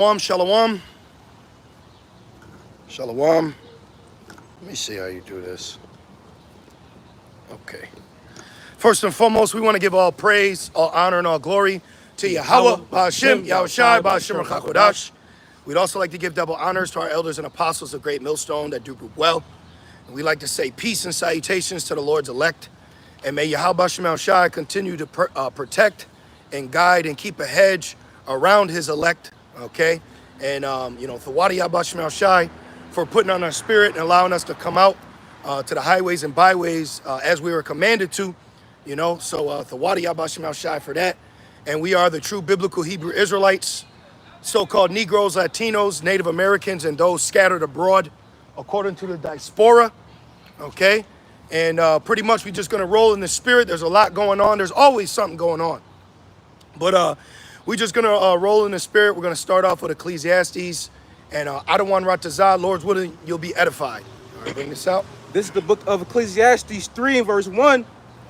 Shalom. Shalom. Let me see how you do this. Okay. First and foremost, we want to give all praise, all honor, and all glory to Yahweh, Ba'ashem, Yahushai, Ba'ashem, Chakodash. We'd also like to give double honors to our elders and apostles of Great Millstone that do group well. And we'd like to say peace and salutations to the Lord's elect. And may Yahweh Ba'ashem Yahushai continue to protect and guide and keep a hedge around his elect, okay? And, Thawadi Yahweh Ba'ashem Yahushai for putting on our spirit and allowing us to come out to the highways and byways as we were commanded to, So Thawadi Yahweh Ba'ashem Yahushai for that. And we are the true biblical Hebrew Israelites, so-called Negroes, Latinos, Native Americans, and those scattered abroad according to the diaspora, okay? And pretty much we're just gonna roll in the spirit. There's a lot going on. There's always something going on. But we're just gonna roll in the spirit. We're gonna start off with Ecclesiastes. And Adawan Ratazah, Lord's willing, you'll be edified. All right, bring this out. This is the book of Ecclesiastes 3 and verse 1.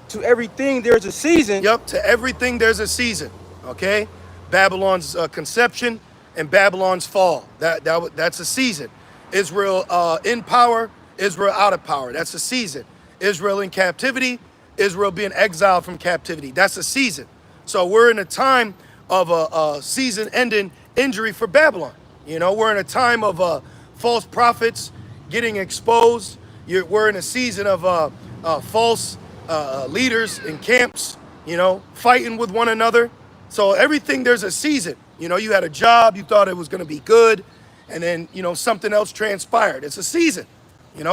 To everything there's a season. Yep, to everything there's a season, okay? Babylon's conception and Babylon's fall. That's a season. Israel in power, Israel out of power. That's a season. Israel in captivity, Israel being exiled from captivity. That's a season. So we're in a time of a season-ending injury for Babylon. We're in a time of false prophets getting exposed. We're in a season of false leaders in camps, fighting with one another. So everything, there's a season. You had a job, you thought it was going to be good, and then, something else transpired. It's a season,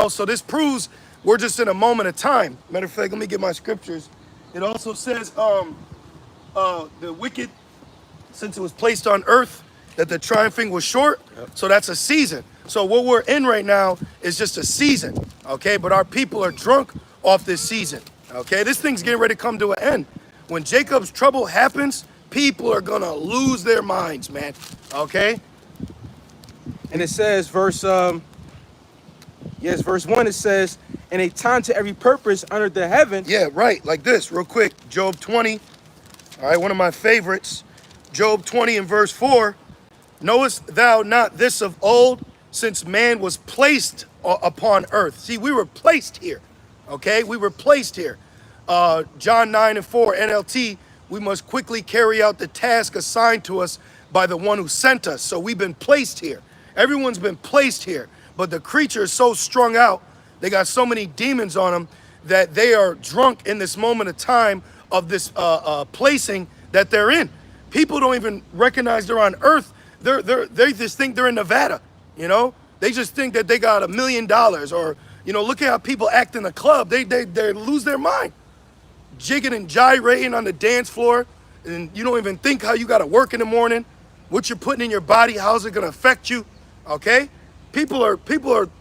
So this proves we're just in a moment of time. Matter of fact, let me get my scriptures. It also says the wicked, since it was placed on earth, that the triumphing was short. Yep. So that's a season. So what we're in right now is just a season, okay? But our people are drunk off this season, okay? This thing's getting ready to come to an end. When Jacob's trouble happens, people are gonna lose their minds, man, okay? And it says, verse 1, it says, in a time to every purpose under the heaven. Yeah, right, like this, real quick. Job 20, all right, one of my favorites. Job 20 and verse 4. Knowest thou not this of old, since man was placed upon earth? See, we were placed here, okay? We were placed here. John 9 and 4, NLT, we must quickly carry out the task assigned to us by the one who sent us. So we've been placed here. Everyone's been placed here, but the creature is so strung out, they got so many demons on them that they are drunk in this moment of time of this placing that they're in. People don't even recognize they're on earth. They just think they're in Nevada, They just think that they got $1 million, or, look at how people act in the club. They lose their mind, jigging and gyrating on the dance floor, and you don't even think how you got to work in the morning, what you're putting in your body, how's it gonna affect you, okay? People are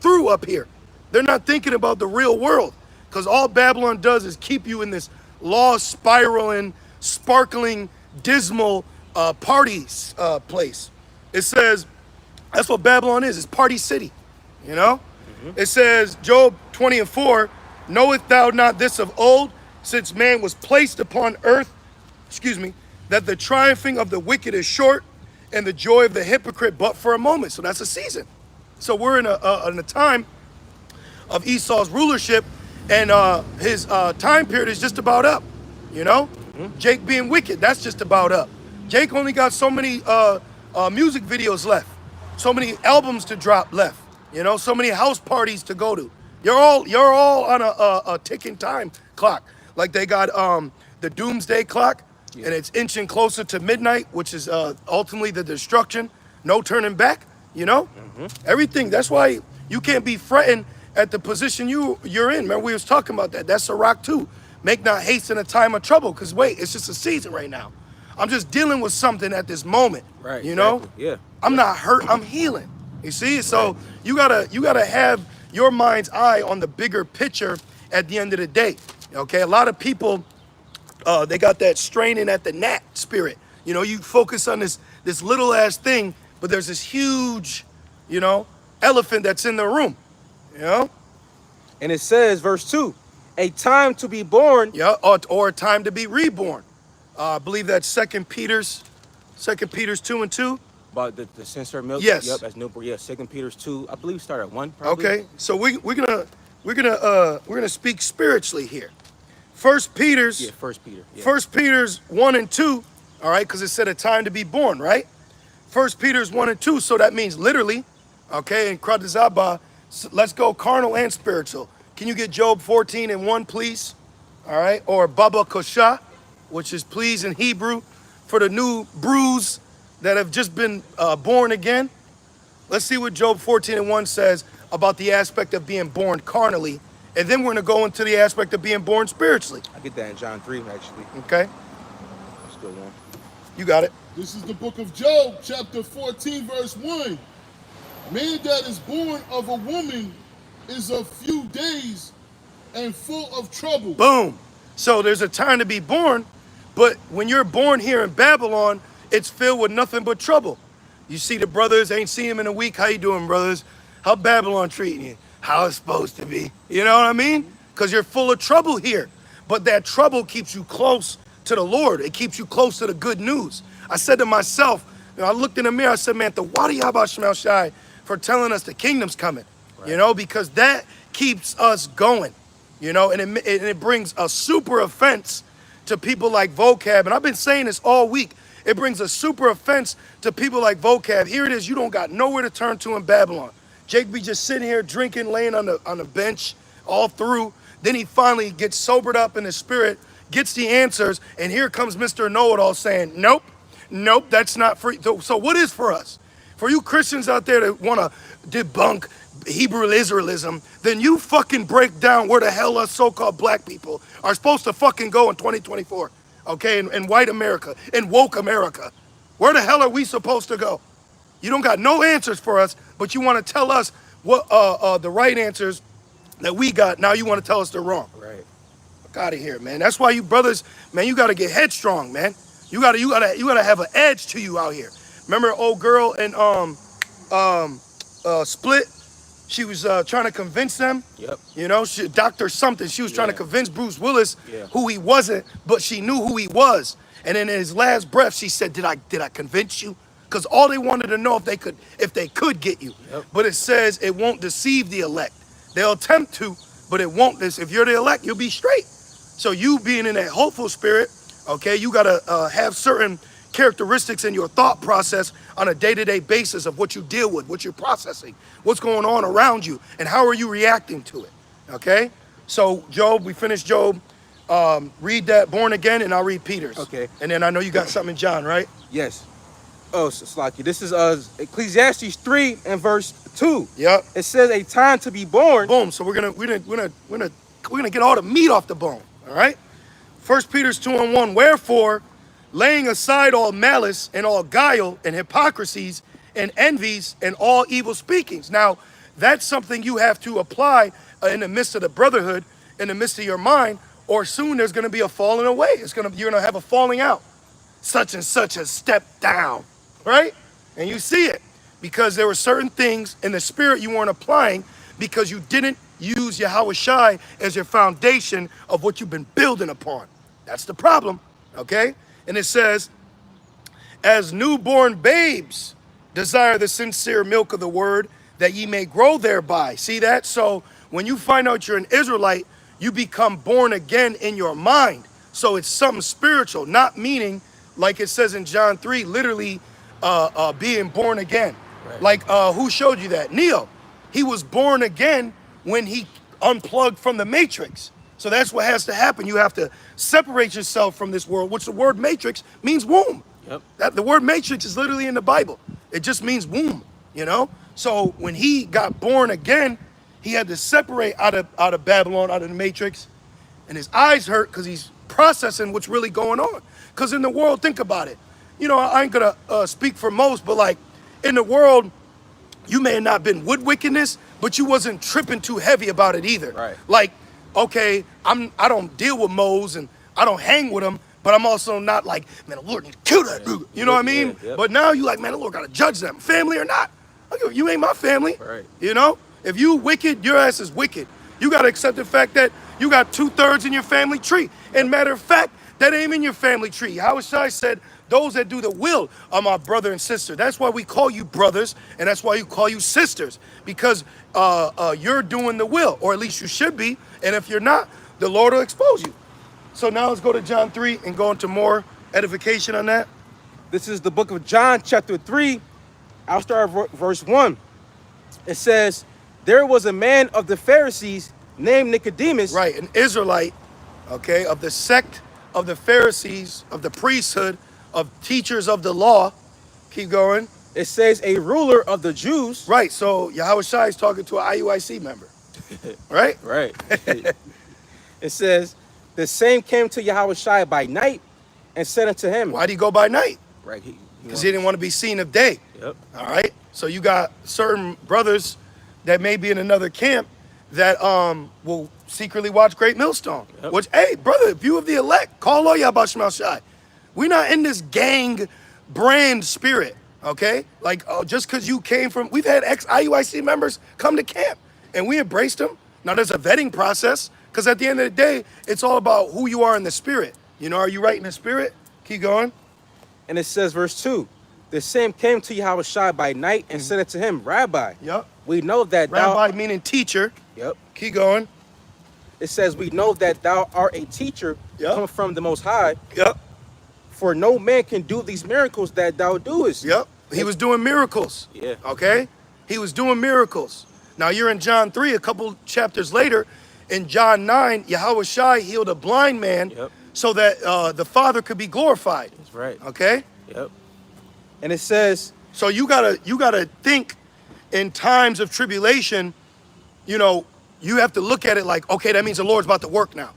through up here. They're not thinking about the real world, because all Babylon does is keep you in this lost, spiraling, sparkling, dismal parties place. It says, that's what Babylon is. It's party city, It says, Job 20 and 4, knowest thou not this of old, since man was placed upon earth, that the triumphing of the wicked is short, and the joy of the hypocrite but for a moment. So that's a season. So we're in a time of Esau's rulership, and his time period is just about up, Jake being wicked, that's just about up. Jake only got so many music videos left, so many albums to drop left, so many house parties to go to. You're all on a ticking time clock. Like they got the doomsday clock, and it's inching closer to midnight, which is ultimately the destruction. No turning back, Everything. That's why you can't be fretting at the position you're in. Remember, we was talking about that. That's Sirach too. Make not haste in a time of trouble, because wait, it's just a season right now. I'm just dealing with something at this moment, right? Exactly. Yeah. I'm not hurt. I'm healing. You see? So right. you gotta have your mind's eye on the bigger picture at the end of the day. Okay. A lot of people, they got that straining at the gnat spirit. You focus on this little ass thing, but there's this huge, elephant that's in the room. And it says, verse 2, a time to be born. Yeah, or a time to be reborn. I believe that's 2 Peter 2 and 2. About the censored milk. Yes. Yep, that's newborn. Yeah, 2 Peter's 2. I believe start at 1 probably. Okay, so we're gonna speak spiritually here. First Peter's Yeah, 1 Peter. Yeah. First Peter's 1 and 2. All right, because it said a time to be born, right? First Peter's 1 and 2. So that means literally, okay. And Kradazaba, let's go carnal and spiritual. Can you get Job 14 and 1, please? All right, or Baba Kosha, which is please in Hebrew for the new brews that have just been born again. Let's see what Job 14 and 1 says about the aspect of being born carnally. And then we're going to go into the aspect of being born spiritually. I get that in John 3, actually. Okay, That's a good one. you got it. This is the book of Job, chapter 14, verse 1. Man that is born of a woman is of few days and full of trouble. Boom. So there's a time to be born, but when you're born here in Babylon, it's filled with nothing but trouble. You see the brothers, ain't seen them in a week. How you doing, brothers? How Babylon treating you? How it's supposed to be. You know what I mean? Because you're full of trouble here. But that trouble keeps you close to the Lord. It keeps you close to the good news. I said to myself, I looked in the mirror, I said, man, the Wadi Yabba Shemel Shai for telling us the kingdom's coming. Right. You know, because that keeps us going. You know, and it brings a super offense to people like Vocab. And I've been saying this all week. It brings a super offense to people like Vocab. Here it is. You don't got nowhere to turn to in Babylon. Jake be just sitting here drinking, laying on the bench all through. Then he finally gets sobered up in his spirit, gets the answers, and here comes Mr. Know-It-All saying, nope, that's not free. So what is for us? For you Christians out there that want to debunk Hebrew Israelism, then you fucking break down where the hell us so-called black people are supposed to fucking go in 2024, okay, in white America, in woke America. Where the hell are we supposed to go? You don't got no answers for us, but you want to tell us what the right answers that we got. Now you want to tell us they're wrong. Right. Fuck out of here, man. That's why you brothers, man, you got to get headstrong, man. You gotta have an edge to you out here. Remember old girl in Split? She was trying to convince them. Yep. You know, Dr. Something. She was trying to convince Bruce Willis who he wasn't, but she knew who he was. And then in his last breath, she said, "Did I convince you?" Because all they wanted to know if they could get you. Yep. But it says it won't deceive the elect. They'll attempt to, but it won't. If you're the elect, you'll be straight. So you being in that hopeful spirit, okay, you gotta have certain characteristics in your thought process on a day-to-day basis of what you deal with, what you're processing, what's going on around you, and how are you reacting to it, okay? So Job, we finished Job. Read that Born Again, and I'll read Peter's. Okay. And then I know you got something in John, right? Yes. Oh, Slaki. This is Ecclesiastes 3 and verse 2. Yep. It says a time to be born. Boom. So we're gonna get all the meat off the bone. All right. 1 Peter's 2 and 1. Wherefore, laying aside all malice and all guile and hypocrisies and envies and all evil speakings. Now, that's something you have to apply in the midst of the brotherhood, in the midst of your mind, or soon there's going to be a falling away. You're going to have a falling out. Such and such has stepped down, right? And you see it because there were certain things in the spirit you weren't applying because you didn't use Yahweh Shai as your foundation of what you've been building upon. That's the problem, okay? And it says, as newborn babes desire the sincere milk of the word, that ye may grow thereby. See that? So when you find out you're an Israelite, you become born again in your mind. So it's something spiritual, not meaning, like it says in John 3, literally being born again. Right. Like who showed you that? Neo. He was born again when he unplugged from the matrix. So that's what has to happen. You have to separate yourself from this world, which the word matrix means womb. Yep. The word matrix is literally in the Bible. It just means womb, you know? So when he got born again, he had to separate out of Babylon, out of the matrix, and his eyes hurt because he's processing what's really going on. Because in the world, think about it. You know, I ain't gonna speak for most, but like in the world, you may have not been wood wickedness, but you wasn't tripping too heavy about it either. Right. Like, okay, I don't deal with moles and I don't hang with them, but I'm also not like, man, the Lord need to kill that dude. You know what I mean? Yeah, yep. But now you like, man, the Lord gotta judge them, family or not. You ain't my family. Right. You know? If you wicked, your ass is wicked. You gotta accept the fact that you got 2/3 in your family tree. And matter of fact, that ain't in your family tree. How Shai said, Those that do the will are my brother and sister. That's why we call you brothers, and that's why you call you sisters, because you're doing the will, or at least you should be. And if you're not, the Lord will expose you. So now let's go to John 3 and go into more edification on that. This is the book of John, chapter 3. I'll start at verse 1. It says, there was a man of the Pharisees named Nicodemus. Right, an Israelite, okay, of the sect of the Pharisees, of the priesthood, of teachers of the law. Keep going. It says a ruler of the Jews. Right, so Yahweh Shai is talking to an IUIC member. Right? Right. It says, the same came to Yahweh Shai by night and said unto him. Why'd he go by night? Right. Because he didn't want to be seen of day. Yep. All right. So you got certain brothers that may be in another camp that will secretly watch Great Millstone. Yep. Which, hey, brother, if you of the elect, call all Yahweh Shai. We're not in this gang brand spirit, okay? Like, just because you came from, we've had ex-IUIC members come to camp, and we embraced them. Now, there's a vetting process, because at the end of the day, it's all about who you are in the spirit. You know, are you right in the spirit? Keep going. And it says, verse 2, the same came to Yahweh Shai by night and said unto him, Rabbi, Yep. we know that Rabbi meaning teacher. Yep. Keep going. It says, we know that thou art a teacher Yep. come from the Most High, Yep. for no man can do these miracles that thou doest. Yep. He was doing miracles. Yeah. Okay? He was doing miracles. Now you're in John 3, a couple chapters later. In John 9, Yahweh Shai healed a blind man. Yep. So that the Father could be glorified. That's right. Okay? Yep. And it says, So you gotta think in times of tribulation, you know, you have to look at it like, okay, that means the Lord's about to work now.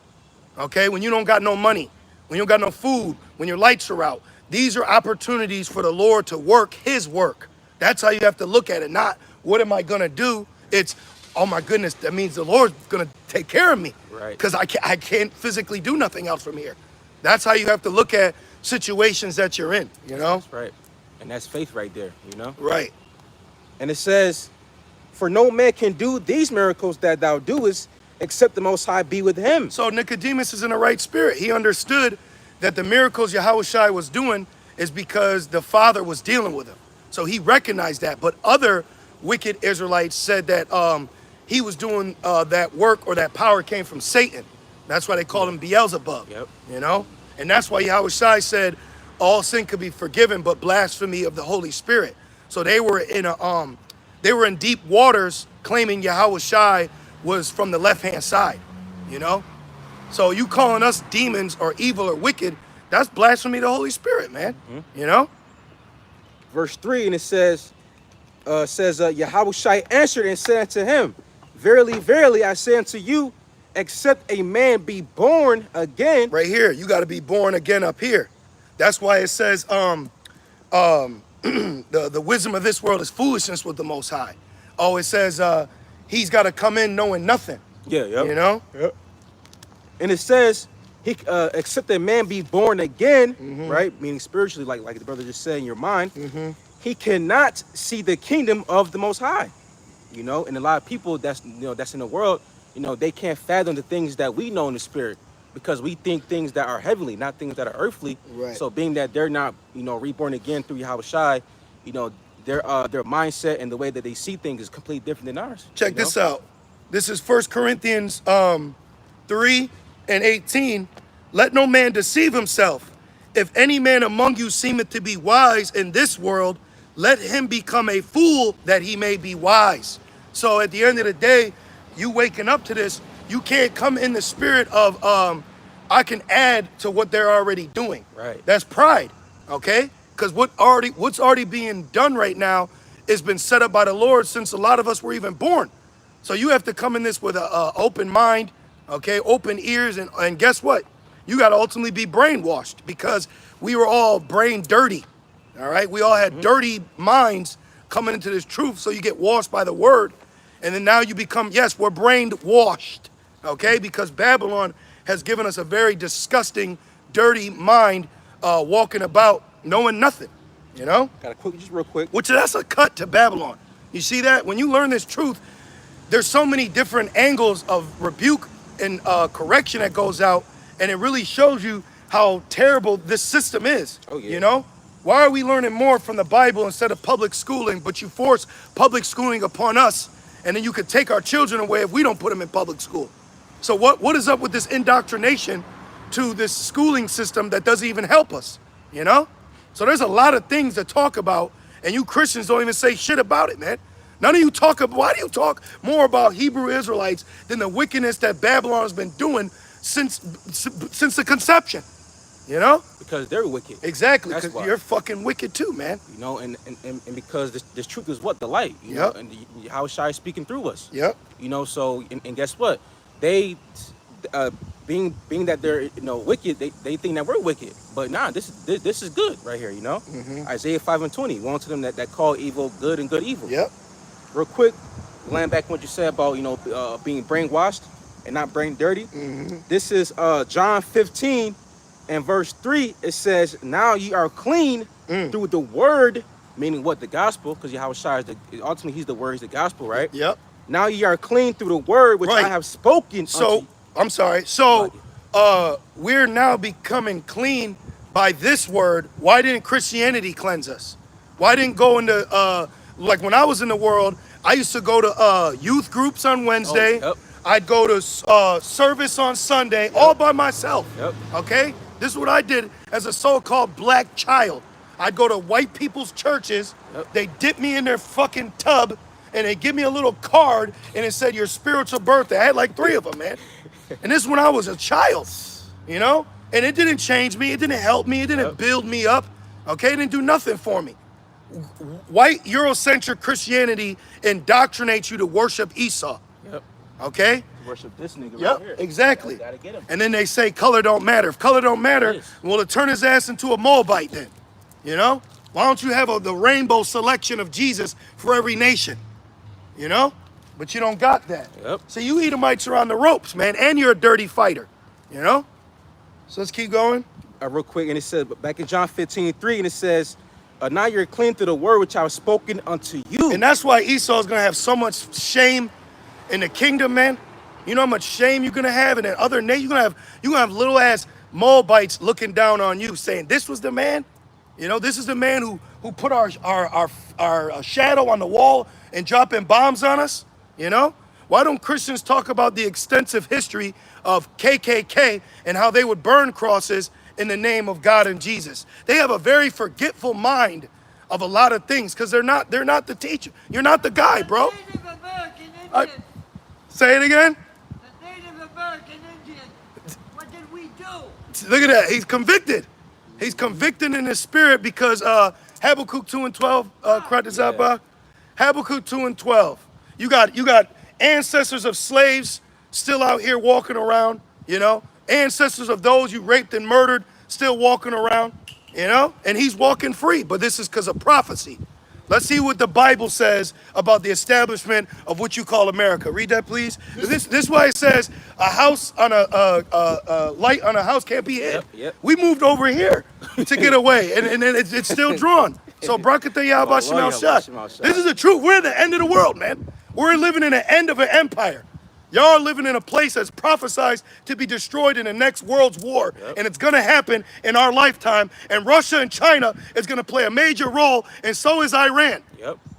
Okay? When you don't got no money, when you don't got no food, when your lights are out, these are opportunities for the Lord to work his work. That's how you have to look at it. Not, what am I gonna do? It's, oh my goodness, that means the Lord's gonna take care of me. Right. Because I can't physically do nothing else from here. That's how you have to look at situations that you're in, you know? that's right. And that's faith right there, you know? Right. And it says, for no man can do these miracles that thou doest, except the Most High be with him. So Nicodemus is in the right spirit. He understood that the miracles Yahweh Shai was doing is because the Father was dealing with him. So he recognized that. But other wicked Israelites said that he was doing that work, or that power came from Satan. That's why they called him Beelzebub. Yep. You know? And that's why Yahweh Shai said all sin could be forgiven, but blasphemy of the Holy Spirit. So they were in deep waters claiming Yahweh Shai was from the left-hand side, you know? So you calling us demons or evil or wicked, that's blasphemy of the Holy Spirit, man. You know? Verse 3, and it says, Yahweh Shai answered and said unto him, verily, verily, I say unto you, except a man be born again. Right here, you got to be born again up here. That's why it says the wisdom of this world is foolishness with the Most High. Oh, it says he's got to come in knowing nothing. Yeah, yep. You know? Yep. And it says, except a man be born again, right? Meaning spiritually, like the brother just said, in your mind, he cannot see the kingdom of the Most High. You know, and a lot of people that's in the world, you know, they can't fathom the things that we know in the spirit, because we think things that are heavenly, not things that are earthly. Right. So being that they're not, you know, reborn again through Yahweh Shai, you know, their mindset and the way that they see things is completely different than ours. Check this out. This is 1 Corinthians 3:18. Let no man deceive himself. If any man among you seemeth to be wise in this world, let him become a fool that he may be wise. So at the end of the day, you waking up to this, you can't come in the spirit of I can add to what they're already doing. Right. That's pride, okay? Because what's already being done right now has been set up by the Lord since a lot of us were even born. So you have to come in this with an open mind, okay, open ears, and guess what? You got to ultimately be brainwashed, because we were all brain dirty, all right? We all had dirty minds coming into this truth, so you get washed by the word, and then now you become, yes, we're brain washed, okay? Because Babylon has given us a very disgusting, dirty mind, walking about knowing nothing, you know? Just real quick. Which that's a cut to Babylon. You see that? When you learn this truth, there's so many different angles of rebuke and correction that goes out, and it really shows you how terrible this system is. Oh, yeah. You know? Why are we learning more from the Bible instead of public schooling, but you force public schooling upon us, and then you could take our children away if we don't put them in public school? So what is up with this indoctrination to this schooling system that doesn't even help us, you know? So there's a lot of things to talk about, and you Christians don't even say shit about it, man. None of you talk about, why do you talk more about Hebrew Israelites than the wickedness that Babylon has been doing since the conception, you know? Because they're wicked. Exactly, That's because why. you're fucking wicked too, man. You know, and because this truth is what? The light. You know, and how Shai is speaking through us. Yep. You know, so, and guess what? They, being that they're, you know, wicked, they think that we're wicked. But nah, this is good right here, you know? Isaiah 5:20, woe to them that call evil good and good evil. Yep. Real quick, land back what you said about, you know, being brainwashed and not brain dirty. This is John 15 and verse 3. It says, now ye are clean through the word, meaning what? The gospel, because Yahweh Shai is ultimately he's the word, he's the gospel, right? Yep. Now ye are clean through the word which I have spoken. So, I'm sorry. So, we're now becoming clean by this word. Why didn't Christianity cleanse us? Why didn't go into, like when I was in the world, I used to go to youth groups on Wednesday. I'd go to service on Sunday, all by myself. Okay? This is what I did as a so-called black child. I'd go to white people's churches. They dip me in their fucking tub, and they give me a little card, and it said, your spiritual birthday. I had like 3 of them, man. And this is when I was a child, you know? And it didn't change me. It didn't help me. It didn't build me up. Okay? It didn't do nothing for me. White Eurocentric Christianity indoctrinates you to worship Esau. Okay? Worship this nigga right here. Exactly. Gotta get him. And then they say color don't matter. If color don't matter, well, it turn his ass into a Moabite then. You know? Why don't you have the rainbow selection of Jesus for every nation? You know? But you don't got that. So you Edomites are on the ropes, man, and you're a dirty fighter. You know? So let's keep going. Real quick, and it says, back in John 15:3, and it says, now you're clean through the word which I have spoken unto you. And that's why Esau is going to have so much shame in the kingdom, man. You know how much shame you're going to have in that other nation? You're going to have little ass Moabites looking down on you saying, this was the man? You know, this is the man who put our shadow on the wall and dropping bombs on us, you know? Why don't Christians talk about the extensive history of KKK and how they would burn crosses in the name of God and Jesus? They have a very forgetful mind of a lot of things because they're not the teacher. You're not the guy, bro. Native American Indians. Say it again. The Native American Indians. What did we do? Look at that. He's convicted. He's convicted in his spirit because Habakkuk 2:12, Habakkuk 2:12. You got ancestors of slaves still out here walking around, you know? Ancestors of those you raped and murdered still walking around, you know? And he's walking free, but this is because of prophecy. Let's see what the Bible says about the establishment of what you call America. Read that, please. This is why it says a house on a light on a house can't be hid. We moved over here to get away, and it's still drawn. So Barakatah Yahweh Shemal Shah. This is the truth. We're at the end of the world, man. We're living in the end of an empire. Y'all are living in a place that's prophesied to be destroyed in the next world's war. And it's going to happen in our lifetime. And Russia and China is going to play a major role, and so is Iran.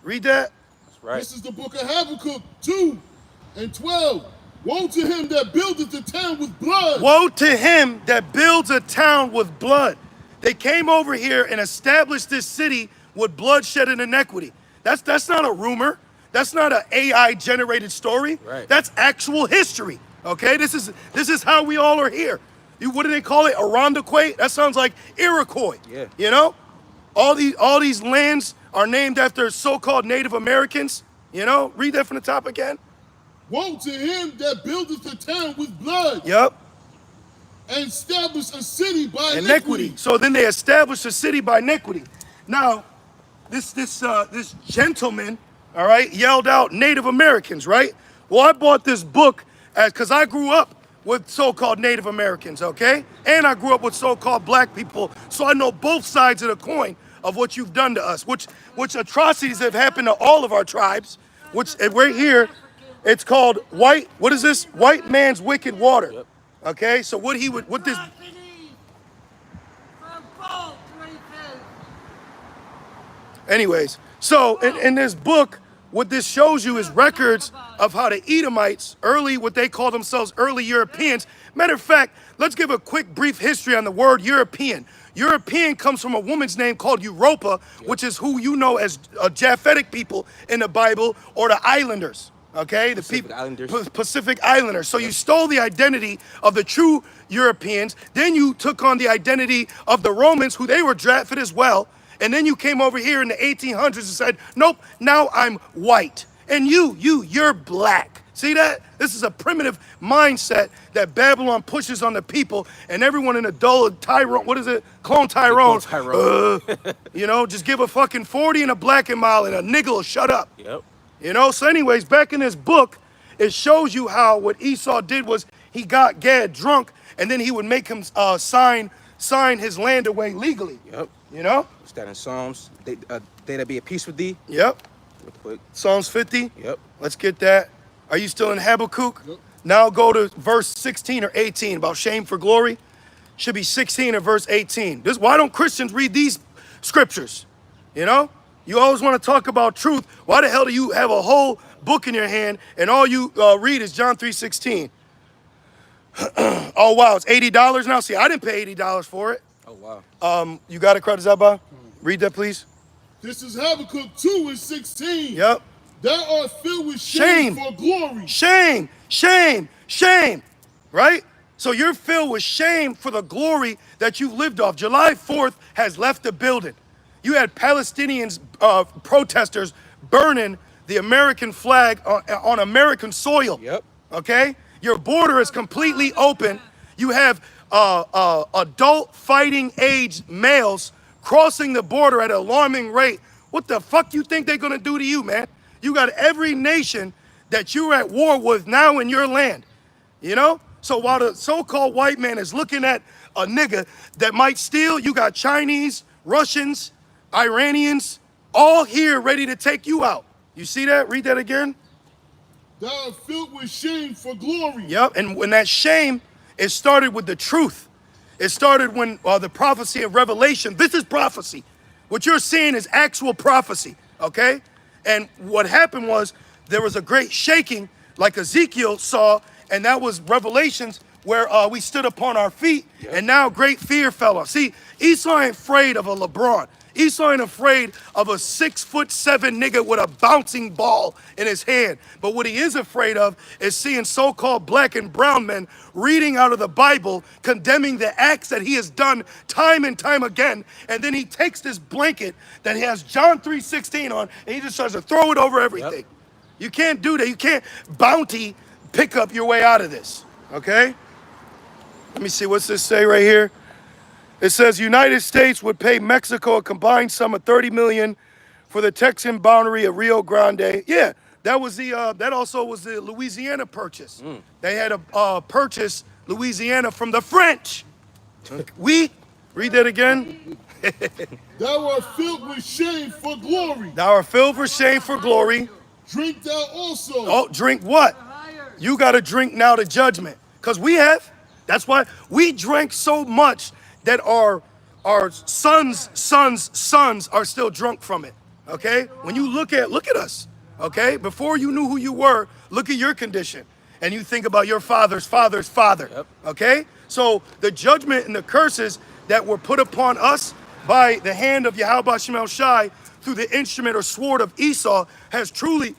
Read that. That's right. This is the book of Habakkuk 2:12. Woe to him that buildeth the town with blood. Woe to him that builds a town with blood. They came over here and established this city with bloodshed and inequity. That's not a rumor. That's not an AI generated story. That's actual history. Okay, this is how we all are here. What do they call it? Irondequoit? That sounds like Iroquois. You know, all these lands are named after so-called Native Americans. You know, read that from the top again. Woe to him that buildeth a town with blood. And establish a city by iniquity. So then they established a city by iniquity. Now, this gentleman, all right, yelled out Native Americans, right? Well, I bought this book because I grew up with so-called Native Americans, okay? And I grew up with so-called black people, so I know both sides of the coin of what you've done to us, which atrocities have happened to all of our tribes, which right here, it's called white man's wicked water. Okay, so what this Anyways, so in this book, what this shows you is records of how the Edomites, early, what they call themselves early Europeans. Matter of fact, let's give a quick brief history on the word European. European comes from a woman's name called Europa, which is who you know as Japhetic people in the Bible, or the Islanders. Okay, the Pacific people, Islanders. Pacific Islanders. So you stole the identity of the true Europeans. Then you took on the identity of the Romans, who they were drafted as well. And then you came over here in the 1800s and said, nope, now I'm white. And you're black. See that? This is a primitive mindset that Babylon pushes on the people, and everyone in a dull Tyrone, what is it? Clone Tyrone. You know, just give a fucking 40 and a black and mile, and a nigga will shut up. Yep. You know, so anyways, back in this book, it shows you how what Esau did was he got Gad drunk, and then he would make him sign his land away legally. Yep. You know? What's that in Psalms? They that be at peace with thee. Yep. Real quick. Psalms 50. Yep. Let's get that. Are you still in Habakkuk? Yep. Now go to verse 16 or 18 about shame for glory. Should be 16 or verse 18. Why don't Christians read these scriptures? You know? You always want to talk about truth. Why the hell do you have a whole book in your hand and all you read is John 3:16? Oh, wow, it's $80 now? See, I didn't pay $80 for it. Oh, wow. You got it, Crowder Zabba? Read that, please. This is Habakkuk 2:16. Yep. Thou art filled with shame for glory. Shame, shame, shame, right? So you're filled with shame for the glory that you've lived off. July 4th has left the building. You had Palestinians, protesters burning the American flag on American soil. Yep. Okay? Your border is completely open. You have adult fighting age males crossing the border at an alarming rate. What the fuck you think they're gonna do to you, man? You got every nation that you're at war with now in your land, you know? So while the so-called white man is looking at a nigga that might steal, you got Chinese, Russians, Iranians, all here ready to take you out. You see that? Read that again. Thou art filled with shame for glory. Yep, and when that shame, it started with the truth. It started when the prophecy of Revelation, this is prophecy. What you're seeing is actual prophecy, okay? And what happened was there was a great shaking like Ezekiel saw, and that was Revelations where we stood upon our feet, and now great fear fell on. See, Esau ain't afraid of a LeBron. Esau ain't afraid of a 6'7" nigga with a bouncing ball in his hand. But what he is afraid of is seeing so-called black and brown men reading out of the Bible, condemning the acts that he has done time and time again. And then he takes this blanket that has John 3:16 on, and he just starts to throw it over everything. Yep. You can't do that. You can't bounty pick up your way out of this, okay? Let me see, what's this say right here? It says United States would pay Mexico a combined sum of $30 million for the Texan boundary of Rio Grande. Yeah, that was that also was the Louisiana purchase. They had a purchase Louisiana from the French. We read that again. Thou art filled with shame for glory. Thou art filled for shame for glory. Drink thou also. Oh, drink what? You got to drink now to judgment, because we have. That's why we drank so much that our sons are still drunk from it, okay? When you look at us, okay? Before you knew who you were, look at your condition. And you think about your father's father's father, okay? So the judgment and the curses that were put upon us by the hand of Yahweh Shemel Shai through the instrument or sword of Esau has truly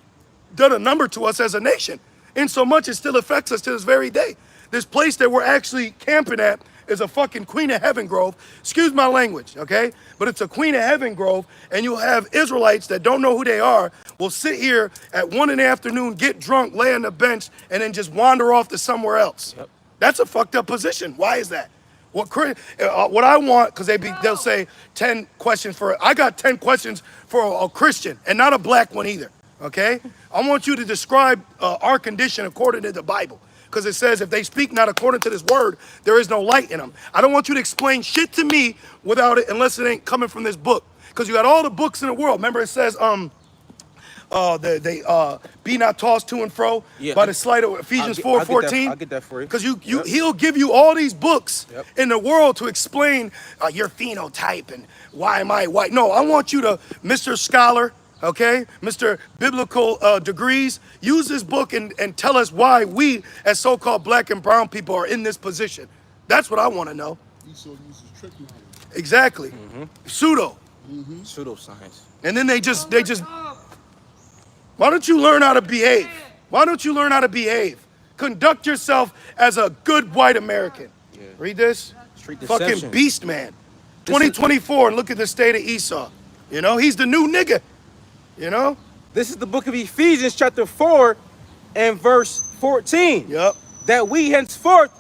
done a number to us as a nation. In so much it still affects us to this very day. This place that we're actually camping at is a fucking Queen of Heaven Grove. Excuse my language, okay? But it's a Queen of Heaven Grove, and you'll have Israelites that don't know who they are, will sit here at 1 in the afternoon, get drunk, lay on the bench, and then just wander off to somewhere else. That's a fucked up position. Why is that? What I want, because they'll say 10 questions for, I got 10 questions for a Christian, and not a black one either, okay? I want you to describe our condition according to the Bible. Because it says if they speak not according to this word, there is no light in them. I don't want you to explain shit to me without it, unless it ain't coming from this book. Because you got all the books in the world. Remember it says, they be not tossed to and fro Yeah, by the sleight of Ephesians 4:14. I'll get that for you. Because Yep. he'll give you all these books Yep. in the world to explain your phenotype and why am I white. No, I want you to, Mr. Scholar, okay, Mr. Biblical degrees, use this book and tell us why we, as so-called black and brown people, are in this position. That's what I want to know. Esau uses trick knowledge. Exactly. Pseudo. Pseudoscience. And then they just, why don't you learn how to behave? Why don't you learn how to behave? Conduct yourself as a good white American. Yeah. Read this. Street Fucking deception. beast man. This is- 2024, and look at the state of Esau. You know, he's the new nigga. You know? This is the book of Ephesians, chapter 4, and verse 14. Yep. That we henceforth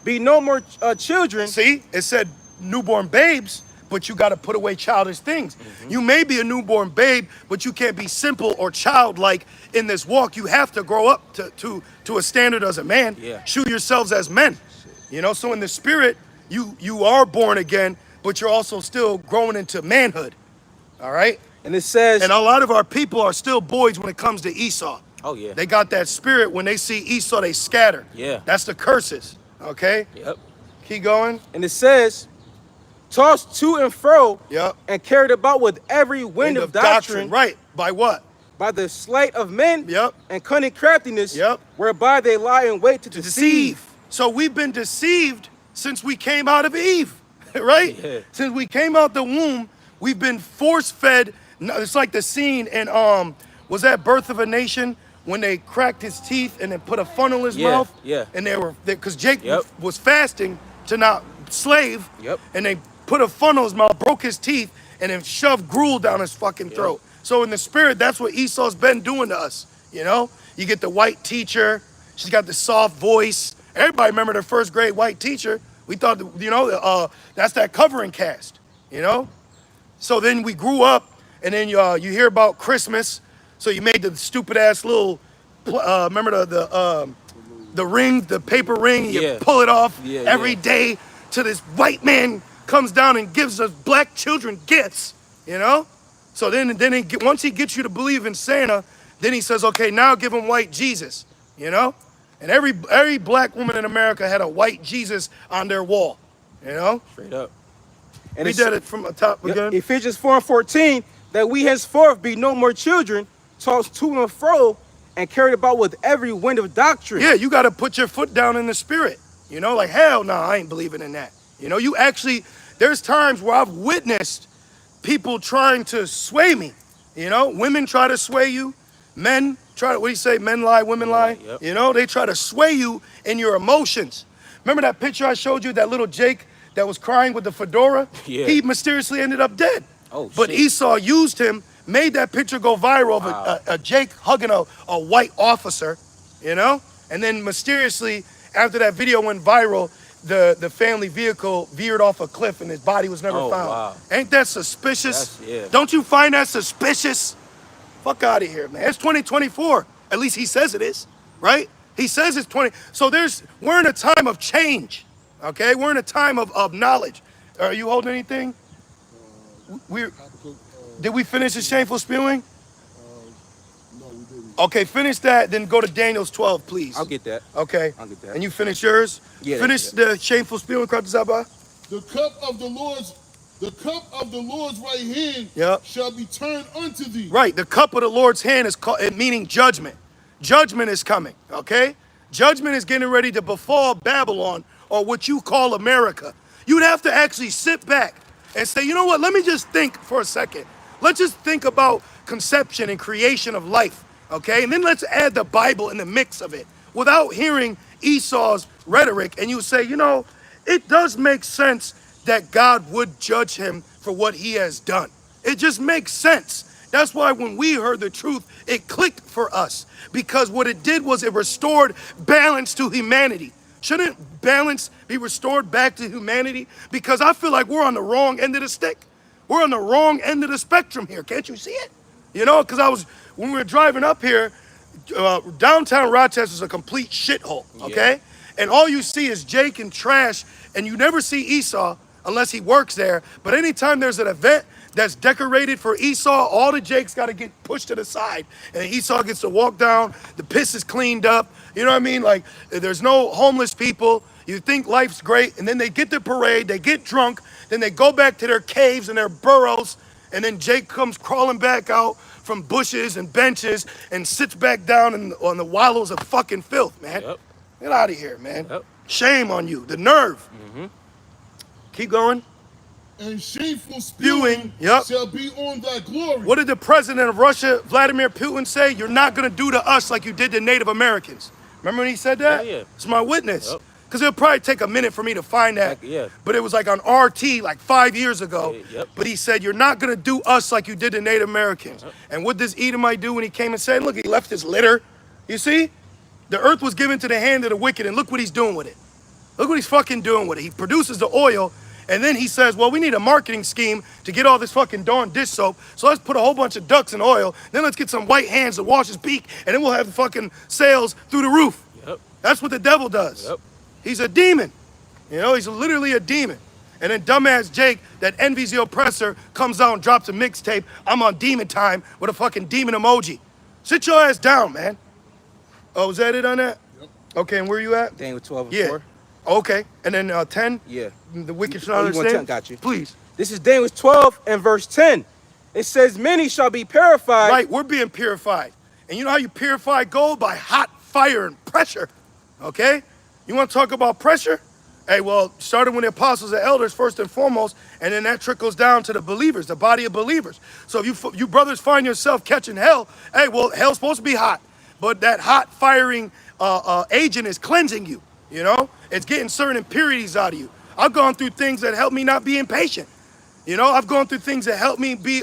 be no more children. See, it said newborn babes, but you got to put away childish things. You may be a newborn babe, but you can't be simple or childlike in this walk. You have to grow up to a standard as a man. Yeah. Show yourselves as men. You know, so in the spirit, you are born again, but you're also still growing into manhood. All right? And it says, And a lot of our people are still boys when it comes to Esau. oh yeah. They got that spirit. When they see Esau, they scatter. Yeah. That's the curses. Okay? Yep. Keep going. And it says, tossed to and fro, Yep. and carried about with every wind of doctrine, Right. By what? by the sleight of men, Yep. and cunning craftiness, Yep. whereby they lie in wait to deceive. So we've been deceived since we came out of Eve, right? Yeah. Since we came out the womb, we've been force-fed. It's like the scene in was that Birth of a Nation when they cracked his teeth and then put a funnel in his Yeah, mouth? yeah. And they were because Jake Yep. was fasting to not slave. Yep. And they put a funnel in his mouth, broke his teeth, and then shoved gruel down his fucking throat. So in the spirit, that's what Esau's been doing to us. You know, you get the white teacher. She's got the soft voice. Everybody remember their first grade white teacher. We thought, that's that covering cast. You know. So then we grew up, and then you hear about Christmas. So you made the stupid ass little, remember the ring, the paper ring. And you Yeah. pull it off Yeah, every yeah. day till this white man comes down and gives us black children gifts. You know. So then once he gets you to believe in Santa, then he says, okay, now give him white Jesus. You know. And every black woman in America had a white Jesus on their wall. You know. Straight up. And We did it from the top Yep. again. Ephesians 4 and 14, that we henceforth be no more children, tossed to and fro, and carried about with every wind of doctrine. Yeah, you got to put your foot down in the spirit. You know, like, hell no, I ain't believing in that. You know, there's times where I've witnessed people trying to sway me. You know, women try to sway you. Men try to, what do you say? Men lie, women lie. Yep. You know, they try to sway you in your emotions. Remember that picture I showed you, that little Jake that was crying with the fedora? Yeah. He mysteriously ended up dead. Oh, But shit. Esau used him, made that picture go viral of Wow. a Jake hugging a white officer, you know? And then mysteriously, after that video went viral, the family vehicle veered off a cliff and his body was never Oh, found. wow. Ain't that suspicious? Yeah. Don't you find that suspicious? Fuck out of here, man. It's 2024. At least he says it is, right? He says it's 20. So we're in a time of change, okay? We're in a time of knowledge. Are you holding anything? Did we finish the shameful spewing? No, we didn't. Okay, finish that, then go to Daniel's 12, please. I'll get that. Okay. I'll get that. And you finish yours? Yeah, Finish yeah. the shameful spewing, Kratazaba? The cup of the Lord's right hand Yep. shall be turned unto thee. Right, the cup of the Lord's hand is meaning judgment. Judgment is coming, okay? Judgment is getting ready to befall Babylon, or what you call America. You'd have to actually sit back and say, you know what, let me just think for a second. Let's just think about conception and creation of life, okay? And then let's add the Bible in the mix of it without hearing Esau's rhetoric. And you say, you know, it does make sense that God would judge him for what he has done. It just makes sense. That's why when we heard the truth, it clicked for us, because what it did was it restored balance to humanity. Shouldn't balance be restored back to humanity? Because I feel like we're on the wrong end of the stick. We're on the wrong end of the spectrum here. Can't you see it? You know, because when we were driving up here, downtown Rochester is a complete shithole, okay? And all you see is Jake and trash, and you never see Esau unless he works there. But anytime there's an event, that's decorated for Esau, all the Jakes got to get pushed to the side. And Esau gets to walk down. The piss is cleaned up. You know what I mean? Like, there's no homeless people. You think life's great. And then they get the parade. They get drunk. Then they go back to their caves and their burrows. And then Jake comes crawling back out from bushes and benches and sits back down on the wallows of fucking filth, man. Yep. Get out of here, man. Yep. Shame on you. The nerve. Keep going. And shameful spewing Yep. shall be on thy glory. What did the president of Russia, Vladimir Putin, say? You're not going to do to us like you did to Native Americans. Remember when he said that? Yeah. It's my witness. Yep. Because it'll probably take a minute for me to find that. Yeah. But it was like on RT like 5 years ago. Yep. But he said, you're not going to do us like you did to Native Americans. And what does Edomite do when he came and said, look, he left his litter. You see? The earth was given to the hand of the wicked, and look what he's doing with it. Look what he's fucking doing with it. He produces the oil, and then he says, well, we need a marketing scheme to get all this fucking darn dish soap, so let's put a whole bunch of ducks in oil, then let's get some white hands to wash his beak, and then we'll have the fucking sales through the roof. Yep. That's what the devil does. Yep. He's a demon. You know, he's literally a demon. And then dumbass Jake that envies the oppressor comes out and drops a mixtape, I'm on demon time, with a fucking demon emoji. Sit your ass down, man. Oh, was that it on that? Yep. Okay, and where you at? Daniel 12 and Yeah. 4. Okay, and then 10? Yeah. The wicked shall Oh, you want 10? understand? Got you. Please. This is Daniel 12 and verse 10. It says, many shall be purified. Right, we're being purified. And you know how you purify gold? By hot fire and pressure. Okay? You want to talk about pressure? Hey, well, started when the apostles and elders, first and foremost, and then that trickles down to the believers, the body of believers. So if you brothers find yourself catching hell, hey, well, hell's supposed to be hot. But that hot firing agent is cleansing you, you know? It's getting certain impurities out of you. I've gone through things that help me not be impatient. You know, I've gone through things that help me be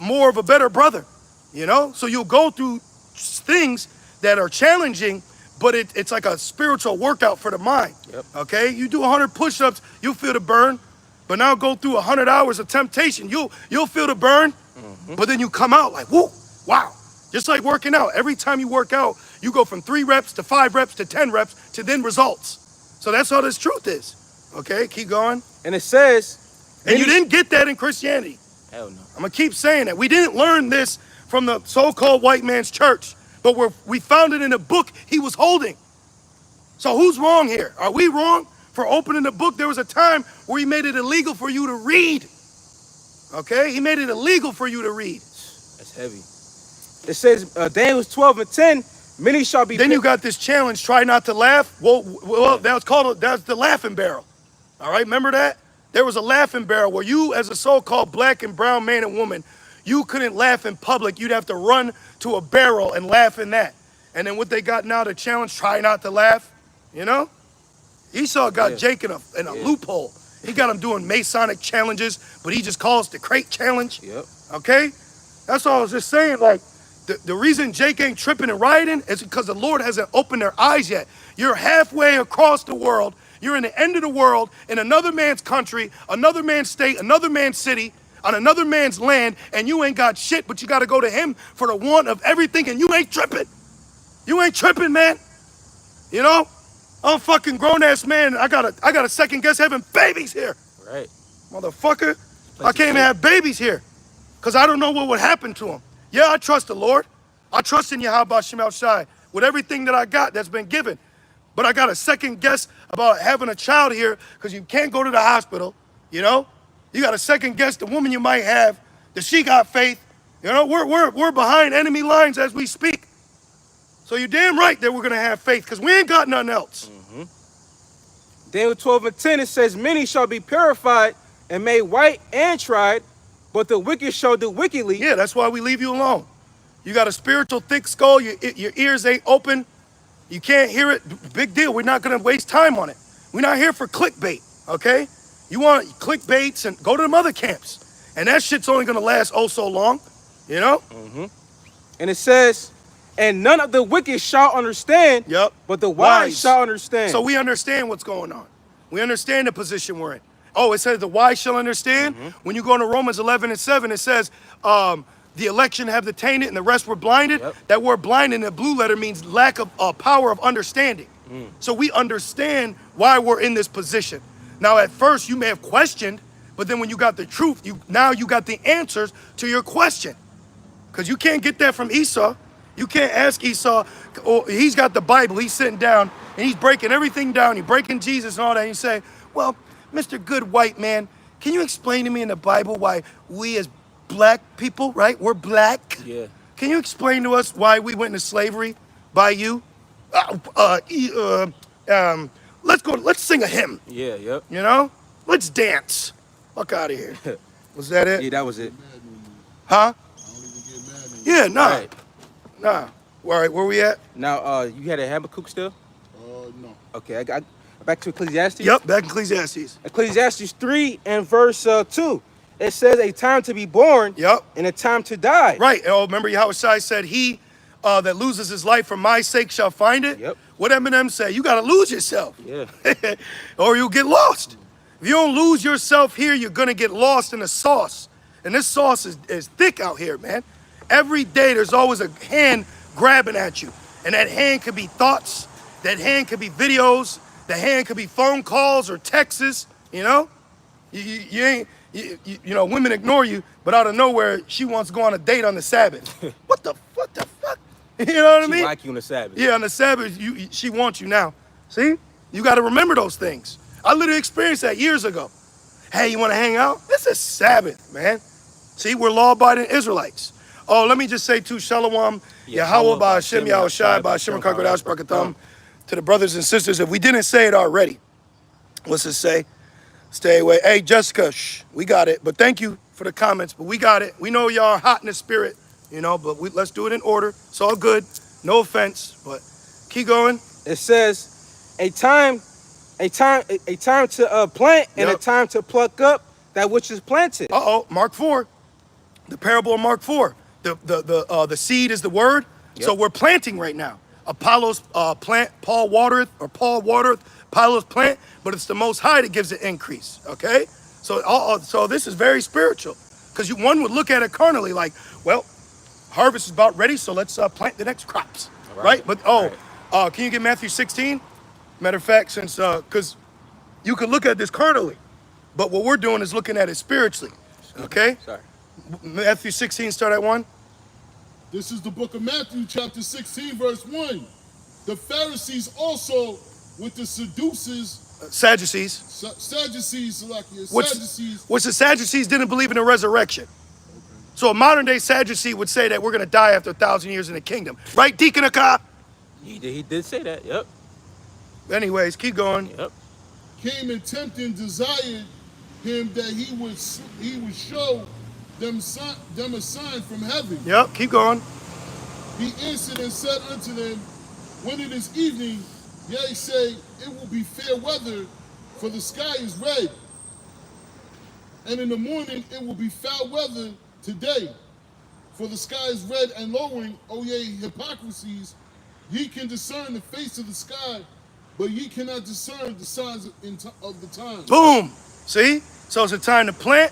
more of a better brother, you know? So you'll go through things that are challenging, but it's like a spiritual workout for the mind, Yep. okay? You do 100 push-ups, you'll feel the burn, but now go through 100 hours of temptation, you'll feel the burn, but then you come out like, whoo, wow. Just like working out. Every time you work out, you go from 3 reps to 5 reps to 10 reps to then results. So that's all this truth is. Okay, keep going. And it says, And you didn't get that in Christianity. hell no. I'm going to keep saying that. We didn't learn this from the so-called white man's church, but we found it in a book he was holding. So who's wrong here? Are we wrong for opening the book? There was a time where he made it illegal for you to read. Okay, he made it illegal for you to read. That's heavy. It says, Daniel 12 and 10, many shall be... Then you got this challenge, try not to laugh. Well, that's the laughing barrel. All right, remember that? There was a laughing barrel where you, as a so-called black and brown man and woman, you couldn't laugh in public. You'd have to run to a barrel and laugh in that. And then what they got now, the challenge, try not to laugh, you know? Esau got Jake in a loophole. He got him doing Masonic challenges, but he just calls the crate challenge. Yep. Okay? That's all I was just saying. Like, the reason Jake ain't tripping and rioting is because the Lord hasn't opened their eyes yet. You're halfway across the world. You're in the end of the world, in another man's country, another man's state, another man's city, on another man's land, and you ain't got shit, but you got to go to him for the want of everything, and you ain't tripping. You ain't tripping, man. You know? I'm a fucking grown-ass man. I gotta second guess having babies here. Right. Motherfucker. I can't even have babies here because I don't know what would happen to them. Yeah, I trust the Lord. I trust in Yahweh Shem Shai with everything that I got that's been given. But I got a second guess about having a child here because you can't go to the hospital, you know? You got to second guess the woman you might have. Does she got faith? You know, we're behind enemy lines as we speak. So you're damn right that we're going to have faith because we ain't got nothing else. Daniel 12 and 10, it says, many shall be purified and made white and tried, but the wicked shall do wickedly. Yeah, that's why we leave you alone. You got a spiritual thick skull. Your ears ain't open. You can't hear it. Big deal. We're not going to waste time on it. We're not here for clickbait, okay? You want clickbaits and go to them other camps. And that shit's only going to last oh so long, you know? And it says, and none of the wicked shall understand, Yep. but the wise shall understand. So we understand what's going on. We understand the position we're in. Oh, it says the wise shall understand. When you go into Romans 11 and 7, it says the election have attained it and the rest were blinded. Yep. That word blind in the blue letter means lack of power of understanding. So we understand why we're in this position. Now, at first, you may have questioned, But then when you got the truth, now you got the answers to your question. Because you can't get that from Esau. You can't ask Esau, he's got the Bible, he's sitting down, and he's breaking everything down, he's breaking Jesus and all that, and you say, well, Mr. Good White Man, can you explain to me in the Bible why we as black people, right, we're black? Yeah. Can you explain to us why we went into slavery by you? Let's sing a hymn, Yeah, yep. you know? Let's dance. Fuck out of here. Was that it? Yeah, that was it. Huh? I don't even get mad at you. Yeah, nah. Right. Nah. All right, where we at? Now, you had a Habakkuk still? No. Okay, I got back to Ecclesiastes. Yep, back in Ecclesiastes. Ecclesiastes 3 and verse 2. It says a time to be born Yep. and a time to die. Right. Oh, remember Yahushua said, he that loses his life for my sake shall find it? Yep. What Eminem say? You got to lose yourself. Yeah. Or you'll get lost. If you don't lose yourself here, you're going to get lost in the sauce. And this sauce is thick out here, man. Every day there's always a hand grabbing at you. And that hand could be thoughts. That hand could be videos. The hand could be phone calls or texts, you know? You know, women ignore you, but out of nowhere, she wants to go on a date on the Sabbath. What the fuck? You know what I She mean? like you on the Sabbath. Yeah, on the Sabbath, she wants you now. See? You got to remember those things. I literally experienced that years ago. Hey, you want to hang out? This is Sabbath, man. See, we're law-abiding Israelites. Oh, let me just say too, Shalom, Yahweh, Ba'Hashem, Yahushai, Ba'Hashem, Kakodash, Barakatam, to the brothers and sisters. If we didn't say it already, what's it say? Stay away. Hey, Jessica, shh, we got it. But thank you for the comments, but we got it. We know y'all are hot in the spirit, you know, but let's do it in order. It's all good. No offense, but keep going. It says a time to plant and a Yep. time to pluck up that which is planted. Uh-oh, Mark 4. The parable of Mark 4. The seed is the word. Yep. So we're planting right now. Apollo's plant, Paul watereth, Apollo's plant, but it's the Most High that gives the increase, okay? So this is very spiritual, because one would look at it carnally like, well, harvest is about ready, so let's plant the next crops, right? But, can you get Matthew 16? Matter of fact, since, because you could look at this carnally, but what we're doing is looking at it spiritually, okay? Sorry. Matthew 16, start at 1. This is the book of Matthew, chapter 16, verse 1. The Pharisees also with the seducers, Sadducees. Sadducees, Which the Sadducees didn't believe in the resurrection. So a modern day Sadducee would say that we're going to die after 1,000 years in the kingdom. Right, Deacon Akah? He did say that. Yep. Anyways, keep going. Yep. came and tempted and desired him that he would show them a sign from heaven. Yep, keep going. He answered and said unto them, when it is evening, yea, say, it will be fair weather, for the sky is red. And in the morning it will be foul weather today, for the sky is red and lowering. O ye hypocrisies, ye can discern the face of the sky, but ye cannot discern the signs of the times. Boom. See? So it's a time to plant,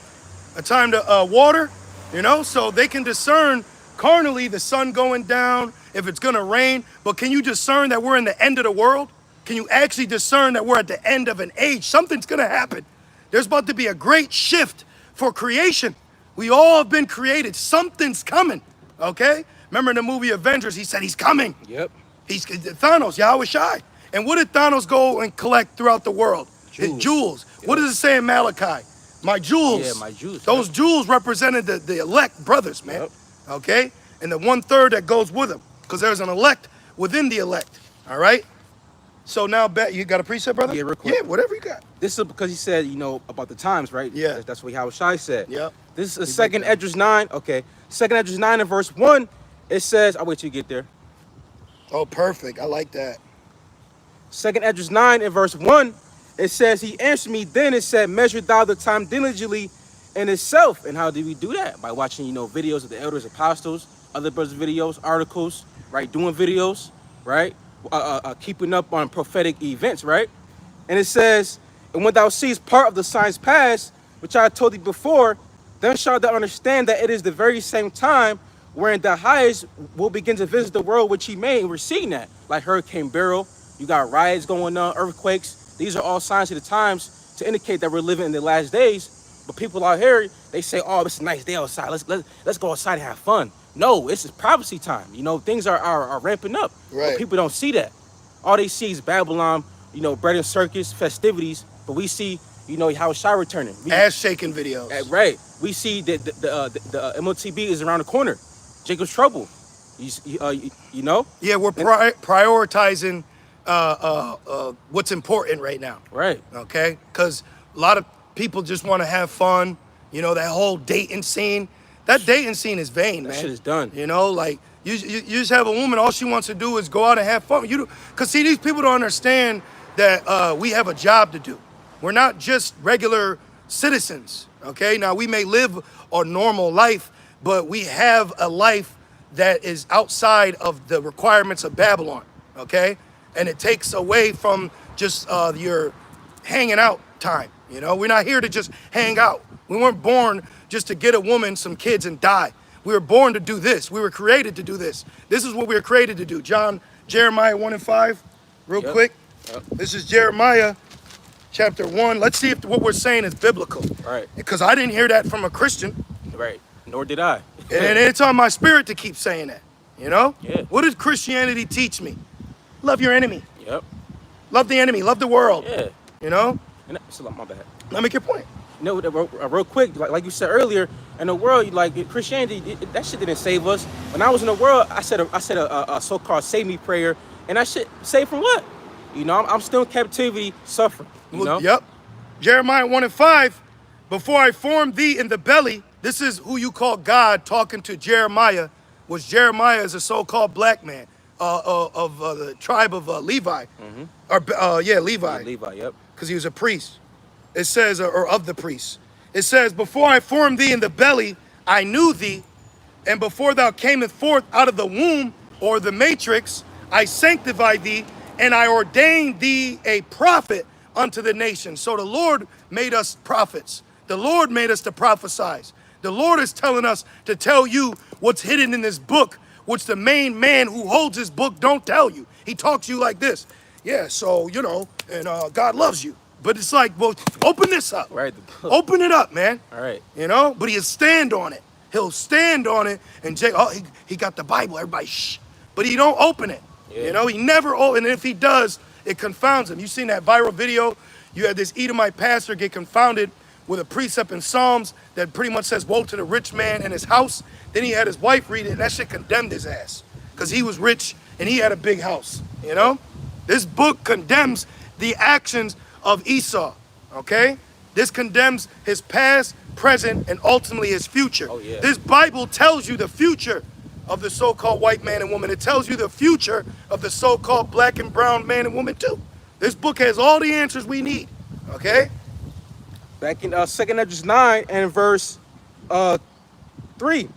a time to water, you know, so they can discern carnally the sun going down, if it's going to rain. But can you discern that we're in the end of the world? Can you actually discern that we're at the end of an age? Something's going to happen. There's about to be a great shift for creation. We all have been created. Something's coming, okay? Remember in the movie Avengers, he said he's coming. Yep. He's Thanos, Yahushai. And what did Thanos go and collect throughout the world? His jewels. Yep. What does it say in Malachi? My jewels. Yeah, my jewels. Those jewels represented the elect brothers, man. Yep. Okay? And the 1/3 that goes with them. Because there's an elect within the elect. All right? So now, you got a precept, brother? Yeah, real quick. Yeah, whatever you got. This is because he said, you know, about the times, right? Yeah. That's what Yahushai said. Yep. This is Second Esdras 9. Okay. Second Esdras 9 and verse 1. It says, I'll wait till you get there. Oh, perfect. I like that. Second Esdras 9 and verse 1. It says, he answered me then and said, measure thou the time diligently in itself. And how did we do that? By watching, you know, videos of the elders, apostles, other brothers' videos, articles, right? Doing videos, right? Keeping up on prophetic events, right? And it says, and when thou seest part of the signs past, which I told thee before, then shalt thou understand that it is the very same time wherein the highest will begin to visit the world which he made. And we're seeing that, like Hurricane Beryl, you got riots going on, earthquakes. These are all signs of the times to indicate that we're living in the last days. But people out here, they say, "Oh, it's a nice day outside. Let's go outside and have fun." No, it's prophecy time. You know, things are ramping up. Right. But people don't see that. All they see is Babylon, you know, bread and circus, festivities. But we see, you know, how Shai returning. Ass shaking videos. Right. We see that the MOTB is around the corner. Jacob's trouble. You know. Yeah, we're prioritizing what's important right now. Right. Okay, because a lot of people just want to have fun. You know, that whole dating scene. That dating scene is vain, man. That shit is done. You know, like you just have a woman. All she wants to do is go out and have fun. Because see, these people don't understand that we have a job to do. We're not just regular citizens. Okay, now we may live a normal life, but we have a life that is outside of the requirements of Babylon. Okay, and it takes away from just your hanging out time. You know, we're not here to just hang out. We weren't born just to get a woman, some kids, and die. We were born to do this. We were created to do this. This is what we were created to do. Jeremiah 1 and 5, real quick. Yep. This is Jeremiah chapter 1. Let's see if what we're saying is biblical. Right. Because I didn't hear that from a Christian. Right. Nor did I. And it's on my spirit to keep saying that. You know? Yeah. What did Christianity teach me? Love your enemy. Yep. Love the enemy. Love the world. Yeah. You know? And my bad. Now make your point. You know, real quick, like you said earlier, in the world, like Christianity, that shit didn't save us. When I was in the world, I said a so-called save me prayer, and that shit saved from what? You know, I'm still in captivity, suffering. You know? Yep. Jeremiah 1 and 5. Before I formed thee in the belly, this is who you call God talking to Jeremiah. Was Jeremiah is a so-called black man of the tribe of Levi. Mm-hmm. Or Levi. Yeah, Levi, yep. Because he was a priest. It says, or of the priests. It says, before I formed thee in the belly, I knew thee. And before thou camest forth out of the womb, or the matrix, I sanctified thee, and I ordained thee a prophet unto the nation. So the Lord made us prophets. The Lord made us to prophesize. The Lord is telling us to tell you what's hidden in this book, which the main man who holds this book don't tell you. He talks to you like this. Yeah, so, you know, and God loves you. But it's like, well, open this up. Right. Open it up, man. All right. You know, but he'll stand on it. He'll stand on it and he got the Bible. Everybody, shh. But he don't open it. Yeah. You know, he never and if he does, it confounds him. You seen that viral video? You had this Edomite pastor get confounded with a precept in Psalms that pretty much says, woe to the rich man and his house. Then he had his wife read it, and that shit condemned his ass. Because he was rich and he had a big house, you know? This book condemns the actions of Esau, okay? This condemns his past, present, and ultimately his future. Oh, yeah. This Bible tells you the future of the so-called white man and woman. It tells you the future of the so-called black and brown man and woman too. This book has all the answers we need, okay? Back in 2nd Esdras 9 and verse 3,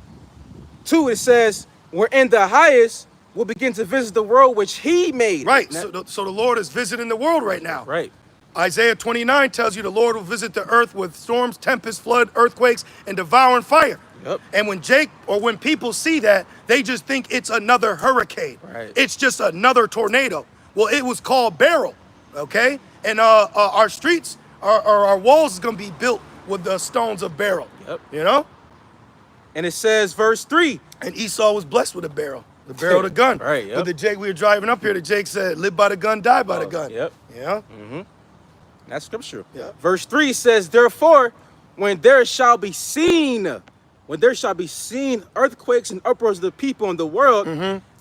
2, it says, wherein the highest will begin to visit the world which he made. Right, so the Lord is visiting the world right now. Right. Isaiah 29 tells you the Lord will visit the earth with storms, tempests, flood, earthquakes, and devouring fire. Yep. And when people see that, they just think it's another hurricane. Right. It's just another tornado. Well, it was called Beryl, okay? And our streets, our walls is gonna be built with the stones of Beryl. Yep. You know? And it says, verse 3. And Esau was blessed with a barrel. The barrel, the gun. Right, yep. But the Jake, we were driving up here, the Jake said, live by the gun, die by the gun. Yep. You know? Mm-hmm. That's scripture. Yeah. Verse 3 says, therefore, when there shall be seen earthquakes and uproars of the people in the world,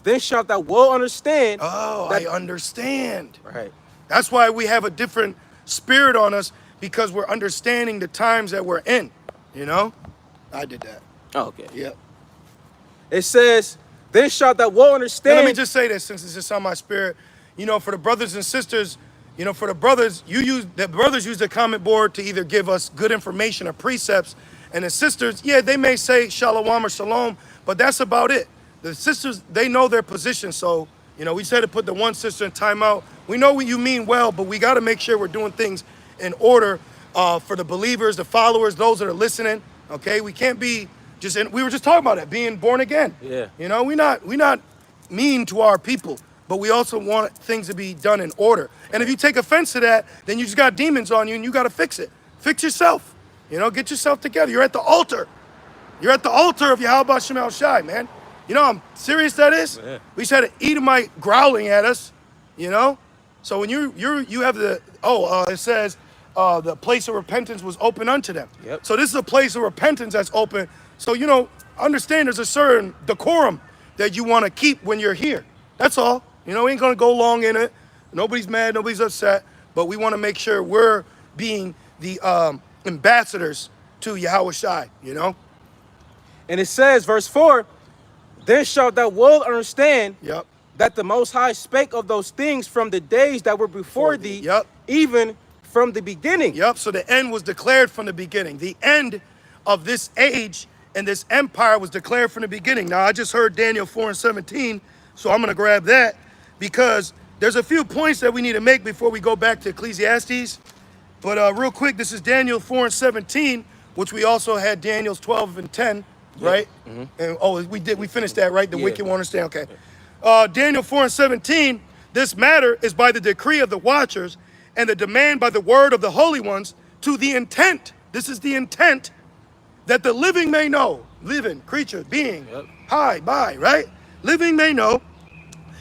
then shalt thou well understand. Oh, I understand. Right. That's why we have a different spirit on us, because we're understanding the times that we're in. You know? I did that. Oh, okay. Yep. It says, then shalt thou well understand. And let me just say this, since it's just on my spirit. You know, for the brothers and sisters, you know, for the brothers, use the comment board to either give us good information or precepts. And the sisters, yeah, they may say shalom or shalom, but that's about it. The sisters, they know their position. So, you know, we said to put the one sister in timeout. We know what you mean well, but we got to make sure we're doing things in order for the believers, the followers, those that are listening. Okay, we can't be we were just talking about it, being born again. Yeah. You know, we're not mean to our people, but we also want things to be done in order. And if you take offense to that, then you just got demons on you and you got to fix it. Fix yourself. You know, get yourself together. You're at the altar. You're at the altar of Yahweh Shem Shai, man. You know how serious that is? Yeah. We just had an Edomite growling at us, you know? So when you have the, it says the place of repentance was open unto them. Yep. So this is a place of repentance that's open. So, you know, understand there's a certain decorum that you want to keep when you're here. That's all. You know, we ain't going to go long in it. Nobody's mad, nobody's upset. But we want to make sure we're being the ambassadors to Yahweh Shai, you know? And it says, verse 4, then shalt thou well understand Yep. that the Most High spake of those things from the days that were before thee, Yep. even from the beginning. Yep, so the end was declared from the beginning. The end of this age and this empire was declared from the beginning. Now, I just heard Daniel 4:17, so I'm going to grab that because there's a few points that we need to make before we go back to Ecclesiastes. But real quick, this is Daniel 4:17, which we also had Daniel's 12:10, right? And we finished that, right? The wicked won't understand, okay. Daniel 4:17, this matter is by the decree of the watchers and the demand by the word of the holy ones to the intent, this is the intent, that the living may know, living, creature, being, high, by, right? Living may know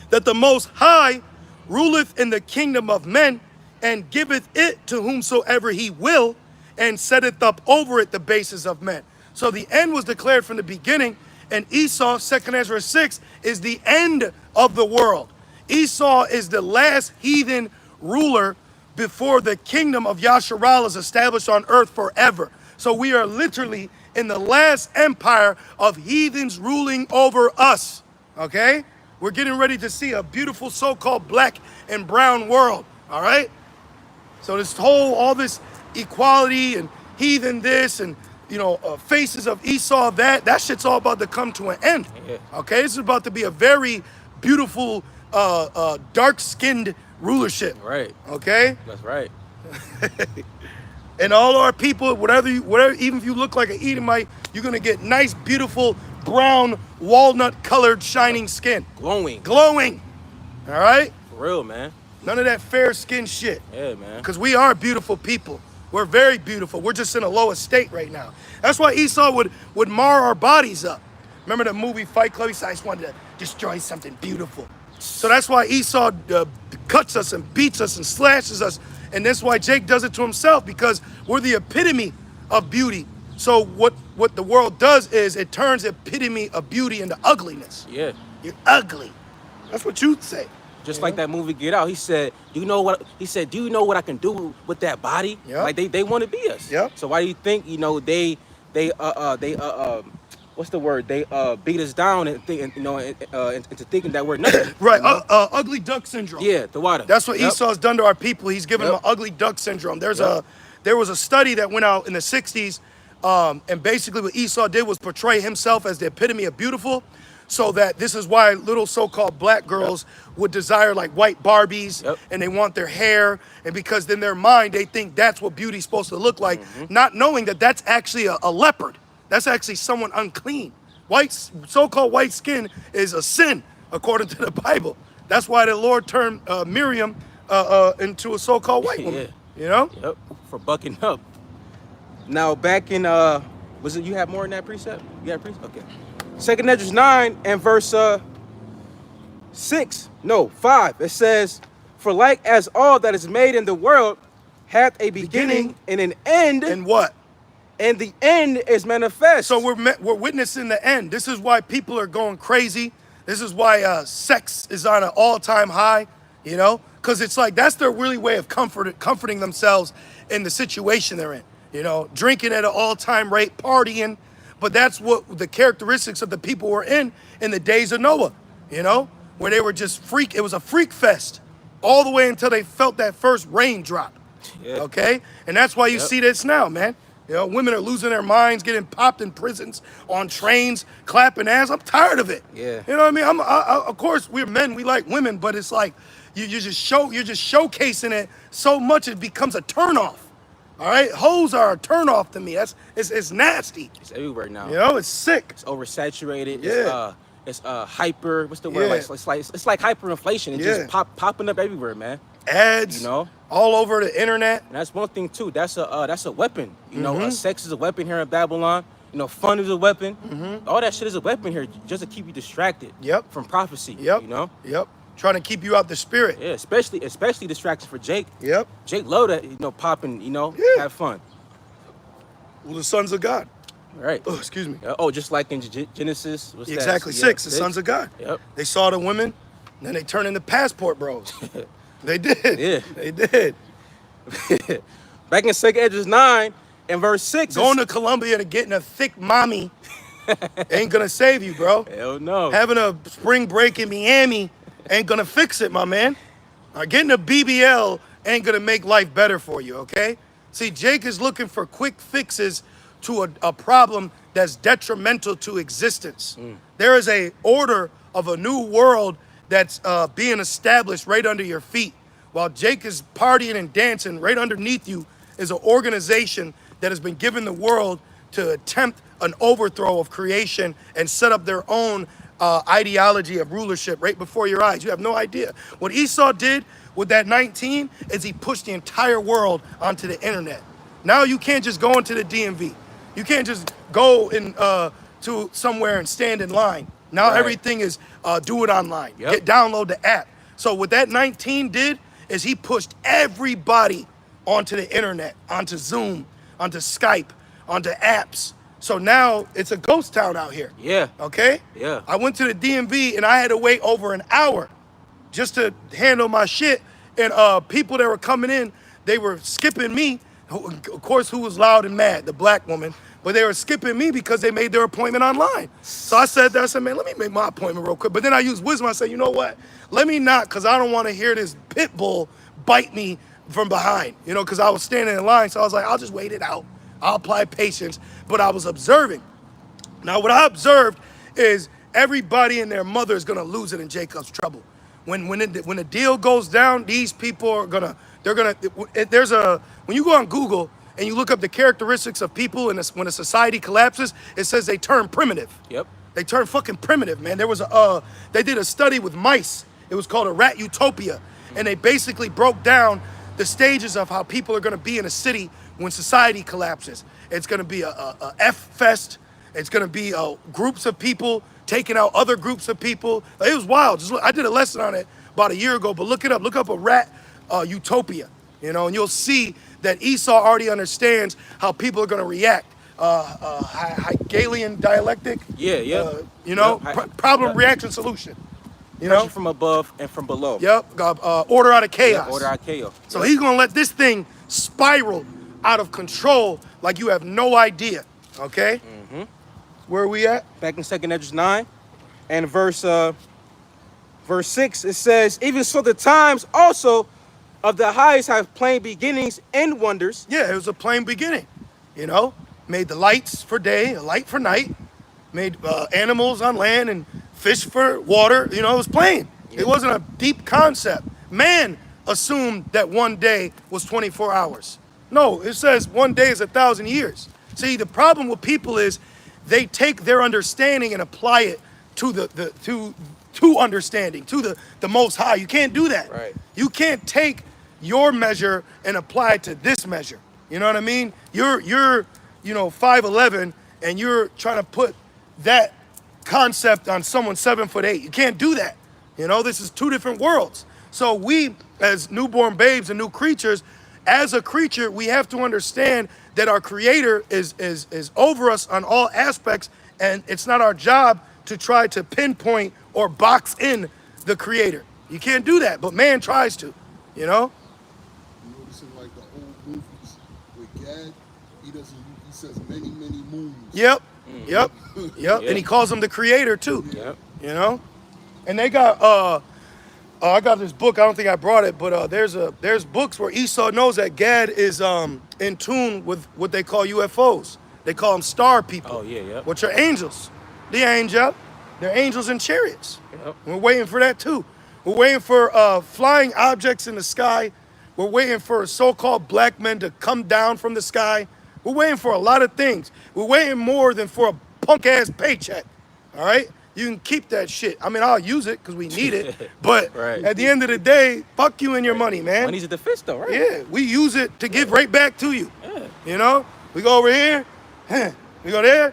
that the Most High ruleth in the kingdom of men and giveth it to whomsoever he will and setteth up over it the bases of men. So the end was declared from the beginning, and Esau, 2 Ezra 6, is the end of the world. Esau is the last heathen ruler before the kingdom of Yasharal is established on earth forever. So we are literally in the last empire of heathens ruling over us, okay? We're getting ready to see a beautiful so-called black and brown world, all right? So all this equality and heathen this and, you know, faces of Esau that shit's all about to come to an end, okay? This is about to be a very beautiful, dark-skinned rulership, Right. okay? That's right. And all our people, whatever, even if you look like an Edomite, you're gonna get nice, beautiful, brown, walnut-colored, shining skin. Glowing. Glowing, all right? For real, man. None of that fair skin shit. Yeah, man. Because we are beautiful people. We're very beautiful. We're just in a lower state right now. That's why Esau would mar our bodies up. Remember the movie Fight Club? He said, I just wanted to destroy something beautiful. So that's why Esau cuts us and beats us and slashes us. And that's why Jake does it to himself, because we're the epitome of beauty. So what the world does is it turns epitome of beauty into ugliness. Yeah. You're ugly. That's what you'd say. Just like that movie Get Out, he said, do you know what I can do with that body? Yep. Like they want to be us. Yep. So why do you think, you know, they what's the word? They beat us down and think, you know, into thinking that we're nothing. Right, You know? ugly duck syndrome. Yeah, the water. That's what Esau's done to our people. He's given them Yep. an ugly duck syndrome. There was a study that went out in the 60s, and basically what Esau did was portray himself as the epitome of beautiful, so that this is why little so-called black girls would desire like white Barbies, and they want their hair, and because in their mind they think that's what beauty's supposed to look like, not knowing that that's actually a leopard. That's actually someone unclean. So-called white skin is a sin according to the Bible. That's why the Lord turned Miriam into a so-called white woman. You know? Yep. For bucking up. Now back in was it you have more in that precept? You have precept? Okay. 2 Ezra 9 and verse 5. It says, for like as all that is made in the world hath a beginning and an end. And what? And the end is manifest. So we're witnessing the end. This is why people are going crazy. This is why sex is on an all-time high, you know? Because it's like that's their really way of comforting themselves in the situation they're in. You know, drinking at an all-time rate, partying. But that's what the characteristics of the people were in the days of Noah, you know? Where they were just it was a freak fest all the way until they felt that first raindrop, okay? And that's why you see this now, man. You know, women are losing their minds, getting popped in prisons, on trains, clapping ass. I'm tired of it. Yeah. You know what I mean? Of course, we're men, we like women, but it's like you're just showcasing it so much it becomes a turnoff. All right, hoes are a turnoff to me. It's nasty. It's everywhere now. You know, it's sick. It's oversaturated. Yeah. It's hyper. What's the word? Yeah. It's like hyperinflation. It's just popping up everywhere, man. Ads, You know? all over the internet. And that's one thing too. That's a weapon. You know, sex is a weapon here in Babylon. You know, fun is a weapon. All that shit is a weapon here just to keep you distracted. Yep. From prophecy. Yep. You know. Yep. Trying to keep you out the spirit. Yeah. Especially distraction for Jake. Yep. Jake love that. You know, popping. You know, Yeah. have fun. Well, the sons of God. Right. Oh, excuse me. Oh, just like in Genesis. What's that? Exactly. Yeah, 6, the sons of God. Yep. They saw the women, and then they turned into passport bros. They did. Yeah. They did. Back in 2 Edges 9 and verse 6. Going to Colombia and getting a thick mommy ain't gonna save you, bro. Hell no. Having a spring break in Miami ain't gonna fix it, my man. Getting a BBL ain't gonna make life better for you, okay? See, Jake is looking for quick fixes to a problem that's detrimental to existence. There is a order of a new world that's being established right under your feet. While Jake is partying and dancing, right underneath you is an organization that has been given the world to attempt an overthrow of creation and set up their own ideology of rulership right before your eyes. You have no idea. What Esau did with that 19 is he pushed the entire world onto the internet. Now you can't just go into the DMV. You can't just go in to somewhere and stand in line. Now Right. everything is do it online. Yep. Download the app. So what that 19 did is he pushed everybody onto the internet, onto Zoom, onto Skype, onto apps. So now it's a ghost town out here. Yeah. Okay? Yeah. I went to the DMV and I had to wait over an hour just to handle my shit. And people that were coming in, they were skipping me. Of course, who was loud and mad? The black woman. But they were skipping me because they made their appointment online. So I said, man, let me make my appointment real quick. But then I used wisdom. I said, you know what? Let me not, because I don't want to hear this pit bull bite me from behind, you know, because I was standing in line. So I was like, I'll just wait it out. I'll apply patience. But I was observing. Now, what I observed is everybody and their mother is going to lose it in Jacob's trouble. When the deal goes down, these people are when you go on Google and you look up the characteristics of people and when a society collapses, it says they turn primitive. Yep. They turn fucking primitive, man. There was they did a study with mice. It was called a rat utopia. And they basically broke down the stages of how people are gonna be in a city when society collapses. It's gonna be a F fest. It's gonna be groups of people taking out other groups of people. It was wild. I did a lesson on it about a year ago, but look it up. Look up a rat utopia, you know, and you'll see that Esau already understands how people are gonna react. Hegelian dialectic. Yeah, yeah. You know, Yep. problem, Yep. reaction, solution. You Pressure know? from above and from below. Yep, order out of chaos. Yeah, order out chaos. So he's gonna let this thing spiral out of control like you have no idea, okay? Where are we at? Back in 2 Edges 9 and verse 6, it says, even so the times also of the highest have plain beginnings and wonders. Yeah, it was a plain beginning, you know? Made the lights for day, a light for night. Made animals on land and fish for water. You know, it was plain. Yeah. It wasn't a deep concept. Man assumed that one day was 24 hours. No, it says one day is 1,000 years. See, the problem with people is they take their understanding and apply it to to understanding, to the Most High. You can't do that. Right. You can't take your measure and apply it to this measure. You know what I mean? You're 5'11", and you're trying to put that concept on someone 7'8". You can't do that. You know, this is two different worlds. So we, as newborn babes and new creatures, as a creature, we have to understand that our Creator is over us on all aspects, and it's not our job to try to pinpoint or box in the Creator. You can't do that, but man tries to, you know? You notice in like the old movies with Gad, he says many, many moons. Yep. Yep. Yeah. And he calls him the Creator too. Yep. You know? And they got I got this book. I don't think I brought it, but there's books where Esau knows that Gad is in tune with what they call UFOs. They call them star people. Oh, yeah, yeah. Which are angels. The angel. They're angels in chariots. Yep. We're waiting for that too. We're waiting for flying objects in the sky. We're waiting for so-called black men to come down from the sky. We're waiting for a lot of things. We're waiting more than for a punk-ass paycheck. All right? you can keep that shit. I mean, I'll use it because we need it. But Right. at the end of the day, fuck you and your money, man. Money's a defense, though, right? Yeah, we use it to give right back to you. Yeah. You know, we go over here, we go there,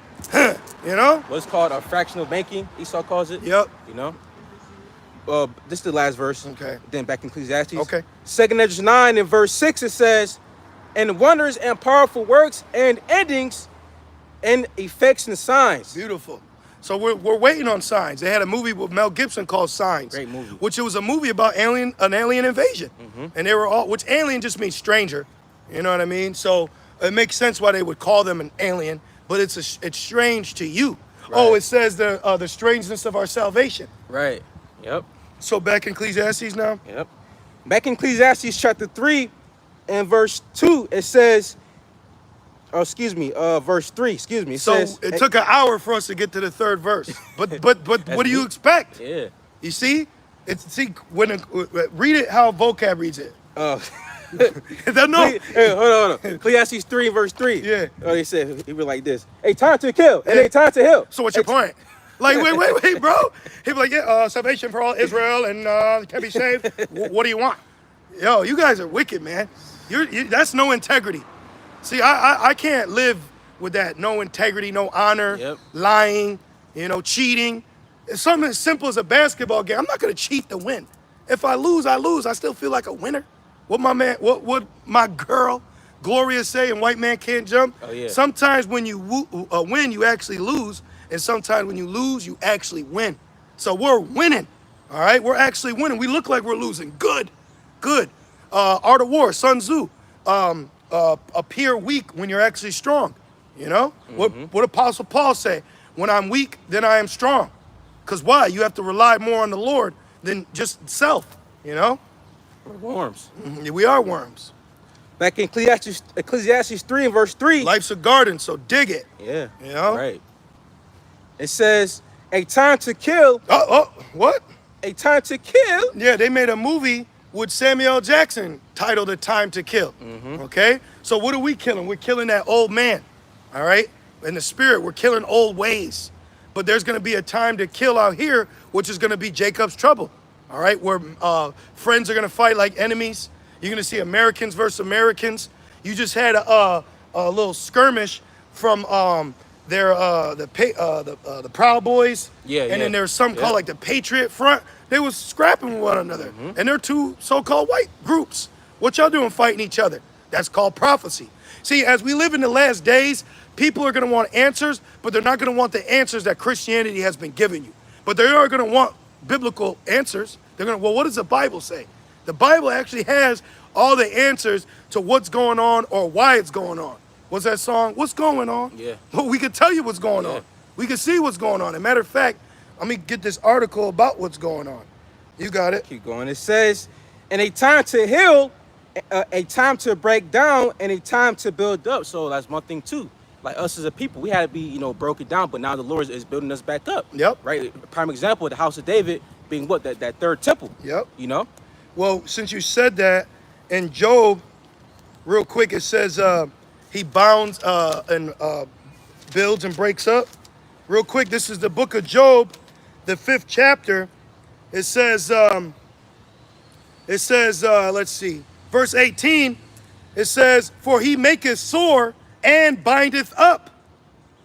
you know. What's called a fractional banking, Esau calls it. Yep. You know. This is the last verse. Okay. Then back in Ecclesiastes. Okay. 2nd Ezra 9 and verse 6 it says, "And wonders and powerful works and endings, and effects and signs." Beautiful. So we're waiting on Signs. They had a movie with Mel Gibson called Signs. Great movie. Which it was a movie about an alien invasion. And they were all, which alien just means stranger. You know what I mean? So it makes sense why they would call them an alien, but it's strange to you. Right. Oh, it says the strangeness of our salvation. Right. Yep. So back in Ecclesiastes now. Yep. Back in Ecclesiastes chapter 3 and verse 2, it says, verse 3, it So says, it took an hour for us to get to the third verse. But what do you expect? Yeah. You see? Read it how vocab reads it. Oh. No. Hey, hold on. Ecclesiastes 3 and verse 3. Yeah. Oh, he said, he be like this. Hey, time to kill, and hey, time to heal. So what's your point? Like, wait, bro. He'd be like, yeah, salvation for all Israel and can be saved. What do you want? Yo, you guys are wicked, man. That's no integrity. See, I can't live with that. No integrity, no honor, Yep. lying, cheating. It's something as simple as a basketball game. I'm not gonna cheat to win. If I lose, I lose. I still feel like a winner. What my girl Gloria say in White Man Can't Jump? Oh, yeah. Sometimes when you win, you actually lose. And sometimes when you lose, you actually win. So we're winning, all right? We're actually winning. We look like we're losing. Good. Art of War, Sun Tzu. Appear weak when you're actually strong, you know? What Apostle Paul say? When I'm weak, then I am strong. Because why? You have to rely more on the Lord than just self, you know? We're worms. We are worms. Back in Ecclesiastes 3 and verse 3. Life's a garden, so dig it. Yeah. You know? Right. It says, "A time to kill." What? A time to kill. Yeah, they made a movie with Samuel L. Jackson titled A Time to Kill. Okay? So what are we killing? We're killing that old man. All right? In the spirit, we're killing old ways. But there's going to be a time to kill out here, which is going to be Jacob's trouble. All right? Where friends are going to fight like enemies. You're going to see Americans versus Americans. You just had a little skirmish from the Proud Boys. Yeah, and then there's some called like the Patriot Front. They was scrapping with one another. And they're two so-called white groups. What y'all doing fighting each other? That's called prophecy. See, as we live in the last days, people are going to want answers, but they're not going to want the answers that Christianity has been giving you. But they are going to want biblical answers. They're going to, well, what does the Bible say? The Bible actually has all the answers to what's going on or why it's going on. What's that song? What's going on? Yeah. Well, we can tell you what's going on. We can see what's going on. As a matter of fact, let me get this article about what's going on. You got it. Keep going. It says, "And a time to heal, a time to break down, and a time to build up." So that's one thing too. Like us as a people, we had to be, broken down, but now the Lord is building us back up. Yep. Right. A prime example, the house of David being what that third temple. Yep. You know. Well, since you said that, in Job, real quick, it says he bounds and builds and breaks up. Real quick, this is the book of Job, the 5th chapter. It says, let's see, verse 18, it says, "For he maketh sore and bindeth up.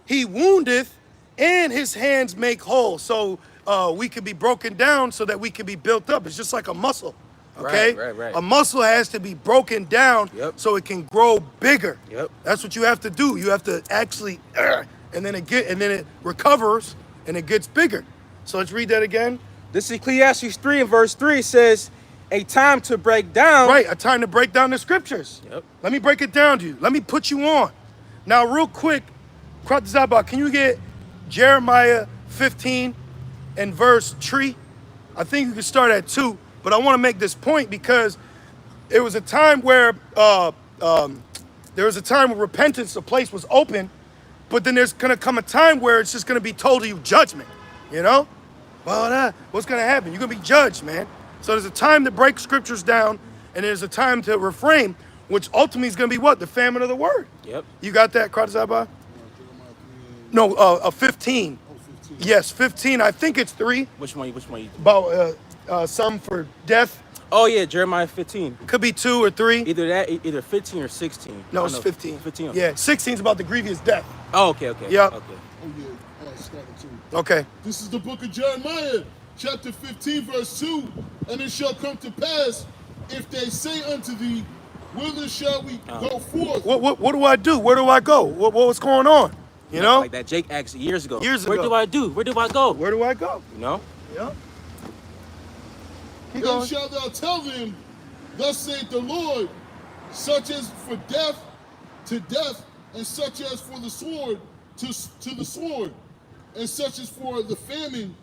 He woundeth and his hands make whole." So we could be broken down so that we can be built up. It's just like a muscle. Okay? Right. A muscle has to be broken down so it can grow bigger. Yep. That's what you have to do. You have to actually, and then it recovers and it gets bigger. So let's read that again. This is Ecclesiastes 3 and verse 3 says, "A time to break down." Right, a time to break down the scriptures. Yep. Let me break it down to you. Let me put you on. Now, real quick, Kratazaba, can you get Jeremiah 15 and verse 3? I think you can start at 2, but I want to make this point because it was a time where repentance, the place was open, but then there's going to come a time where it's just going to be told to you judgment, you know? Well, what's going to happen? You're going to be judged, man. So there's a time to break scriptures down, and there's a time to refrain, which ultimately is going to be what? The famine of the word. Yep. You got that, Kratazaba? No, 15. 15. Yes, 15. I think it's 3. Which one? Which one? About some for death. Oh yeah, Jeremiah 15. Could be 2 or 3. Either that, either 15 or 16. No, I it's know. 15. 15. Yeah, 16 is about the grievous death. Oh, okay, okay. Yep. Okay. Oh, yeah. Oh, starting too. Okay. This is the book of Jeremiah, chapter 15, verse 2. And it shall come to pass, if they say unto thee, whither shall we go forth? What do I do? Where do I go? What's going on? You know? Like that Jake asked years ago. Years Where ago. do I do? Where do I go? Where do I go? You know? Yep. Keep Then going. shalt thou tell them, thus saith the Lord, such as for death to death, and such as for the sword to the sword, and such as for the famine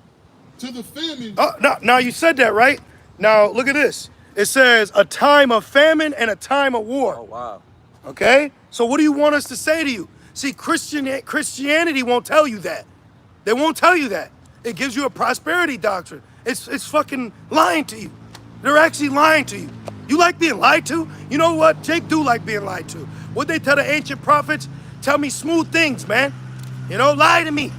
to the famine. Now you said that, right? Now look at this. It says a time of famine and a time of war. Oh wow. Okay? So what do you want us to say to you? See, Christianity won't tell you that. They won't tell you that. It gives you a prosperity doctrine. It's fucking lying to you. They're actually lying to you. You like being lied to? You know what? Jake do like being lied to. What they tell the ancient prophets? Tell me smooth things, man. You know, lie to me.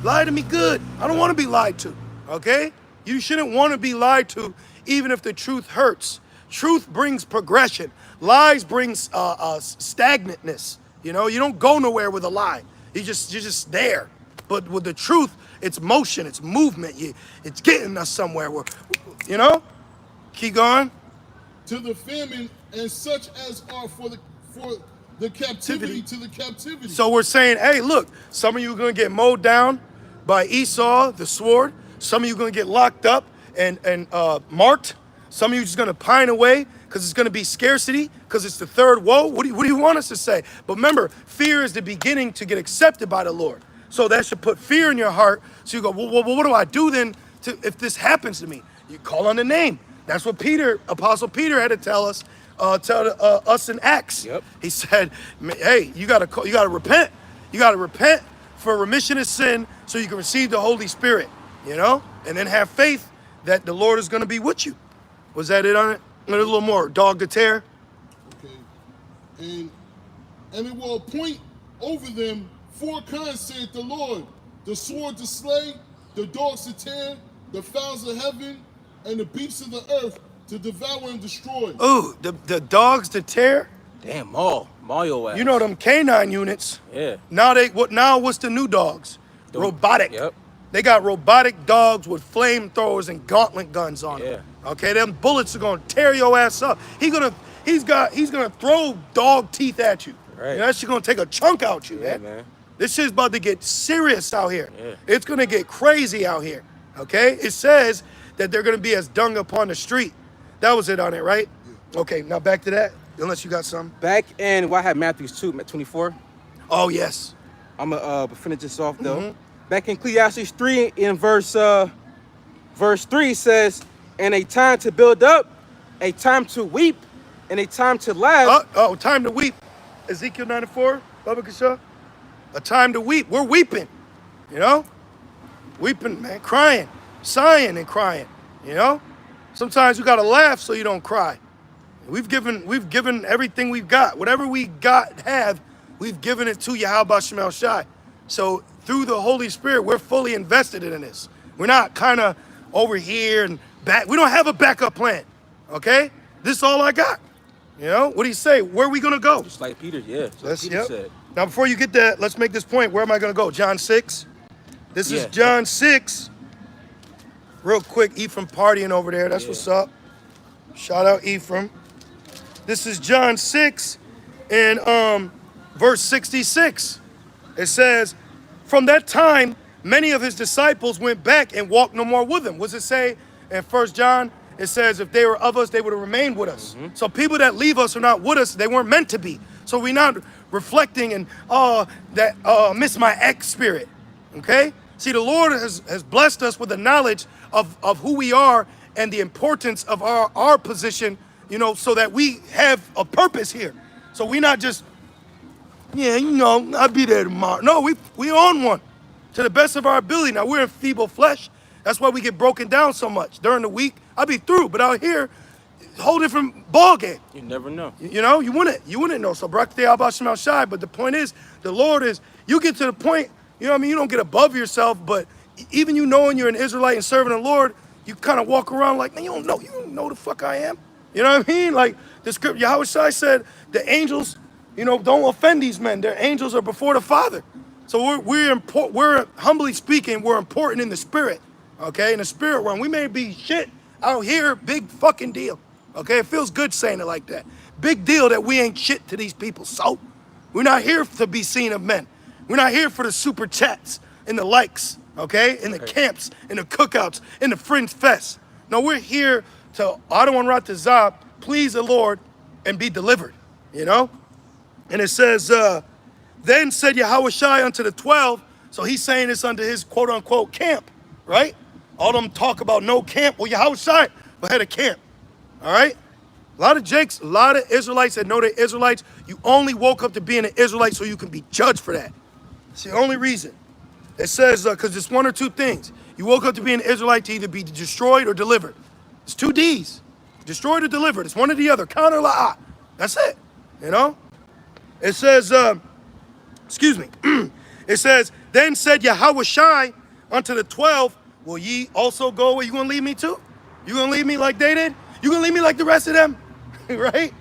Lie to me good. I don't want to be lied to, okay? You shouldn't want to be lied to even if the truth hurts. Truth brings progression. Lies brings stagnantness. You know, you don't go nowhere with a lie. You're just there. But with the truth, it's motion, it's movement. It's getting us somewhere. You know? Keep going. To the famine, and such as are for the captivity to the captivity. So we're saying, hey, look, some of you are going to get mowed down by Esau, the sword. Some of you are going to get locked up and marked. Some of you are just going to pine away because it's going to be scarcity, because it's the third woe. What do you want us to say? But remember, fear is the beginning to get accepted by the Lord. So that should put fear in your heart. So you go, well, what do I do then if this happens to me? You call on the name. That's what Apostle Peter had to tell us in Acts. Yep. He said, hey, you gotta repent. You gotta repent for remission of sin so you can receive the Holy Spirit, you know? And then have faith that the Lord is gonna be with you. Was that it on it? A little more, dog to tear. Okay. And it will appoint over them 4 kinds, saith the Lord: the sword to slay, the dogs to tear, the fowls of heaven, and the beasts of the earth to devour and destroy. Ooh, the dogs to tear. Damn, Mario ass. You know them canine units. Yeah. Now what's the new dogs? Robotic. Yep. They got robotic dogs with flamethrowers and gauntlet guns on them. Yeah. Okay, them bullets are gonna tear your ass up. He's gonna throw dog teeth at you. Right. You know, that shit gonna take a chunk out you, Yeah, man. man. This shit's about to get serious out here. Yeah. It's gonna get crazy out here. Okay? It says that they're gonna be as dung upon the street. That was it on it, right? Okay, now back to that. Unless you got some. Back in, I had Matthews 2, 24. Oh yes. I'm gonna finish this off though. Back in Ecclesiastes 3, in verse 3 says, "And a time to build up, a time to weep, and a time to laugh." Time to weep. Ezekiel 94, Baba Kasha. A time to weep. We're weeping, you know? Weeping, man, crying, sighing and crying, you know? Sometimes you gotta laugh so you don't cry. We've given everything we've got. Whatever we have, we've given it to Yahweh Shemel Shai. So through the Holy Spirit, we're fully invested in this. We're not kind of over here and back. We don't have a backup plan, okay? This is all I got. You know, what do you say? Where are we gonna go? Just like Peter, yeah. Just like Peter Yep. said. Now, before you get that, let's make this point. Where am I gonna go? John 6. This is Yeah. John 6. Real quick, Ephraim partying over there. That's what's up. Shout out Ephraim. This is John 6 and verse 66. It says, "From that time, many of his disciples went back and walked no more with him." What does it say in 1 John? It says, if they were of us, they would have remained with us. So people that leave us are not with us. They weren't meant to be. So we're not reflecting and, miss my ex spirit. Okay? See, the Lord has blessed us with the knowledge of who we are and the importance of our position, you know, so that we have a purpose here. So we're not just, yeah, you know, I'll be there tomorrow. No, we on one to the best of our ability. Now, we're in feeble flesh. That's why we get broken down so much. During the week, I'll be through. But out here, whole different ball game. You never know. You know, you wouldn't know. So, Barak Abba Shemal Shai. But the point is, the Lord is, you get to the point, you know what I mean? You don't get above yourself, but even you knowing you're an Israelite and serving the Lord, you kind of walk around like, man, you don't know the fuck I am. You know what I mean? Like the script, Yahweh Shai said, the angels, don't offend these men. Their angels are before the Father. So we're humbly speaking, we're important in the spirit, okay? In the spirit realm, we may be shit out here, big fucking deal, okay? It feels good saying it like that. Big deal that we ain't shit to these people. So we're not here to be seen of men. We're not here for the super chats and the likes, okay? In the camps, in the cookouts, in the Fringe Fest. No, we're here to Adawan Ratazab, please the Lord, and be delivered, And it says, then said Yahweh Shai unto the 12, so he's saying this under his quote-unquote camp, right? All them talk about no camp. Well, Yahweh Shai had a camp, all right? A lot of Israelites that know they're Israelites, you only woke up to being an Israelite so you can be judged for that. It's the only reason. It says, because it's one or two things. You woke up to be an Israelite to either be destroyed or delivered. It's 2 D's. Destroyed or delivered. It's one or the other. Counter la'ah. That's it. It says, it says, then said Yahweh Shai unto the 12, will ye also go where you gonna leave me too? You gonna leave me like they did? You gonna leave me like the rest of them? Right?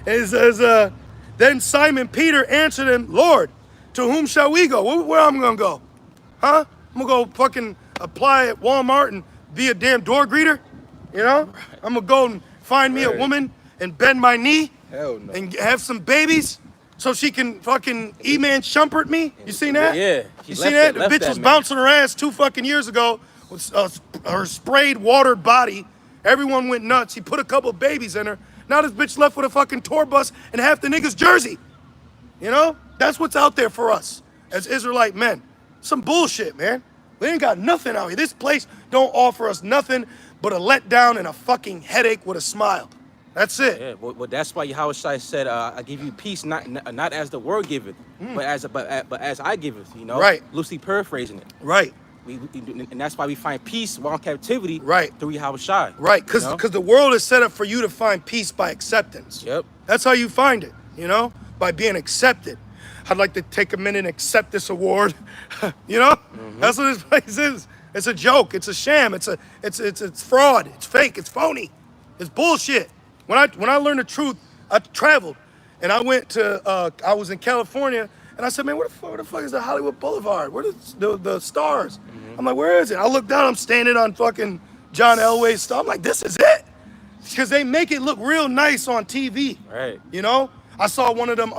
It says, then Simon Peter answered him, Lord, to whom shall we go? Where I'm gonna go? Huh? I'm gonna go fucking apply at Walmart and be a damn door greeter? I'm gonna go and find me a woman and bend my knee and have some babies so she can fucking E-man shumpert me? You seen that? Yeah. You seen that? The bitch was bouncing her ass 2 fucking years ago with her sprayed, watered body. Everyone went nuts. He put a couple of babies in her. Now this bitch left with a fucking tour bus and half the niggas' jersey. That's what's out there for us as Israelite men. Some bullshit, man. We ain't got nothing out here. This place don't offer us nothing but a letdown and a fucking headache with a smile. That's it. Yeah, well, that's why Yahweh Shai said, "I give you peace, not as the world giveth, but as I giveth." Right. Loosely paraphrasing it. Right. And that's why we find peace while in captivity. Right. Through Yahweh Shai. Right. Because the world is set up for you to find peace by acceptance. Yep. That's how you find it. By being accepted. I'd like to take a minute and accept this award. That's what this place is. It's a joke. It's a sham. It's fraud. It's fake. It's phony. It's bullshit. When I learned the truth, I traveled, and I went to. I was in California, and I said, man, where the fuck is the Hollywood Boulevard? Where the stars? I'm like, where is it? I look down. I'm standing on fucking John Elway's star. I'm like, this is it, because they make it look real nice on TV. Right. I saw one of them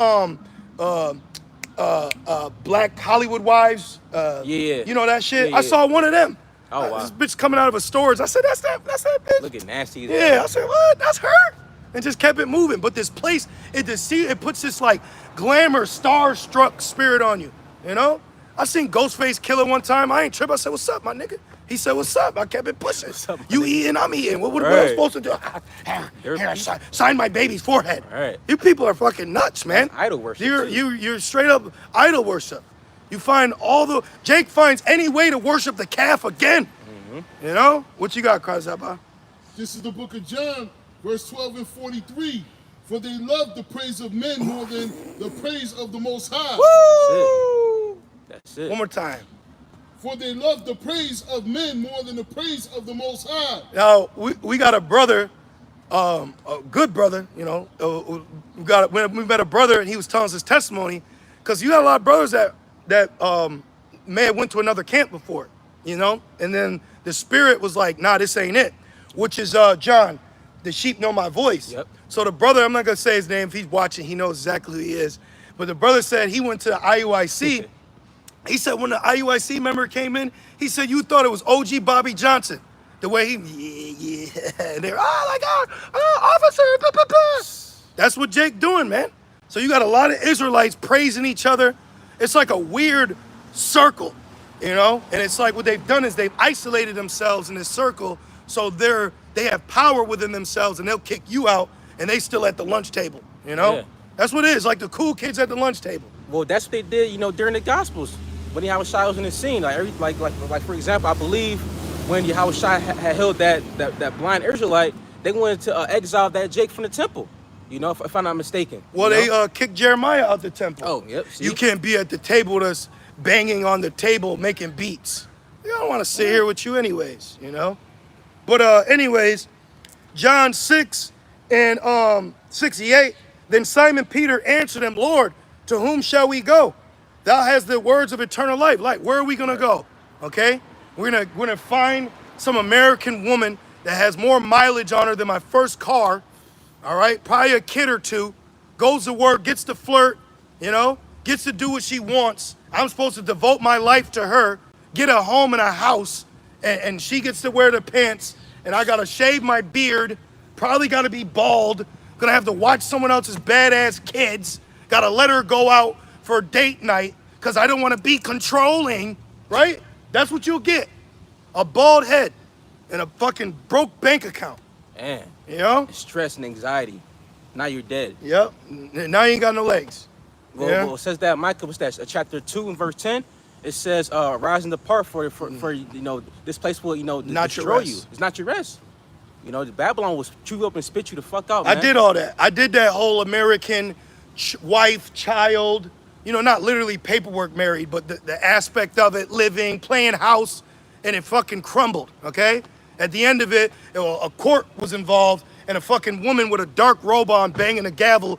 Black Hollywood Wives. Yeah. You know that shit? Yeah. I saw one of them. Oh, wow. This bitch coming out of a storage. I said, that's that bitch. Looking nasty. Yeah, I said, what? That's her? And just kept it moving. But this place, it puts this like glamour, star-struck spirit on you. I seen Ghostface Killer one time. I ain't tripping. I said, what's up, my nigga? He said, what's up? I kept it pushing. You eating, I'm eating. What am I supposed to do? Here, sign my baby's forehead. Right. You people are fucking nuts, man. That's idol worship. You're straight up idol worship. You find Jake finds any way to worship the calf again. What you got, Kazaba? This is the book of John, verse 12 and 43. For they love the praise of men more than the praise of the Most High. Woo! That's it. One more time. For they love the praise of men more than the praise of the Most High. Now, we got a brother, a good brother, we met a brother and he was telling us his testimony, because you got a lot of brothers that may have went to another camp before, and then the spirit was like, nah, this ain't it, which is John, the sheep know my voice. Yep. So the brother, I'm not going to say his name. If he's watching, he knows exactly who he is. But the brother said he went to the IUIC. He said when the IUIC member came in, he said, you thought it was OG Bobby Johnson. The way he, and they're, officer, blah, blah, blah. That's what Jake doing, man. So you got a lot of Israelites praising each other. It's like a weird circle, And it's like what they've done is they've isolated themselves in this circle, so they have power within themselves, and they'll kick you out, and they still at the lunch table, Yeah. That's what it is, like the cool kids at the lunch table. Well, that's what they did, during the Gospels. When Yahweh Shai was in the scene, like for example, I believe when Yahweh Shai had healed that blind Israelite, they wanted to exile that Jake from the temple. If I'm not mistaken. Well, they kicked Jeremiah out the temple. Oh, yep. See? You can't be at the table with us banging on the table, making beats. don't want to sit here with you anyways, you know? But anyways, John 6 and 68, then Simon Peter answered him, Lord, to whom shall we go? Thou hast the words of eternal life. Like, where are we gonna go? Okay? We're gonna find some American woman that has more mileage on her than my first car. All right, probably a kid or two, goes to work, gets to flirt, you know, gets to do what she wants. I'm supposed to devote my life to her, get a home and a house, and she gets to wear the pants, and I gotta shave my beard, probably gotta be bald, gonna have to watch someone else's badass kids, gotta let her go out for a date night, because I don't wanna be controlling, right? That's what you'll get. A bald head and a fucking broke bank account. Man, You know? stress and anxiety. Now you're dead. Yep. Now you ain't got no legs. Well, Yeah. well, it says that Micah was that chapter 2 and verse 10. It says, "Rise and depart for you know this place will Not your destroy rest. you. It's not your rest. You know, Babylon will chew you up and spit you the fuck out. Man. I did all that. I did that whole American wife, child, not literally paperwork married, but the aspect of it, living, playing house, and it fucking crumbled, okay? At the end of it, a court was involved, and a fucking woman with a dark robe on banging a gavel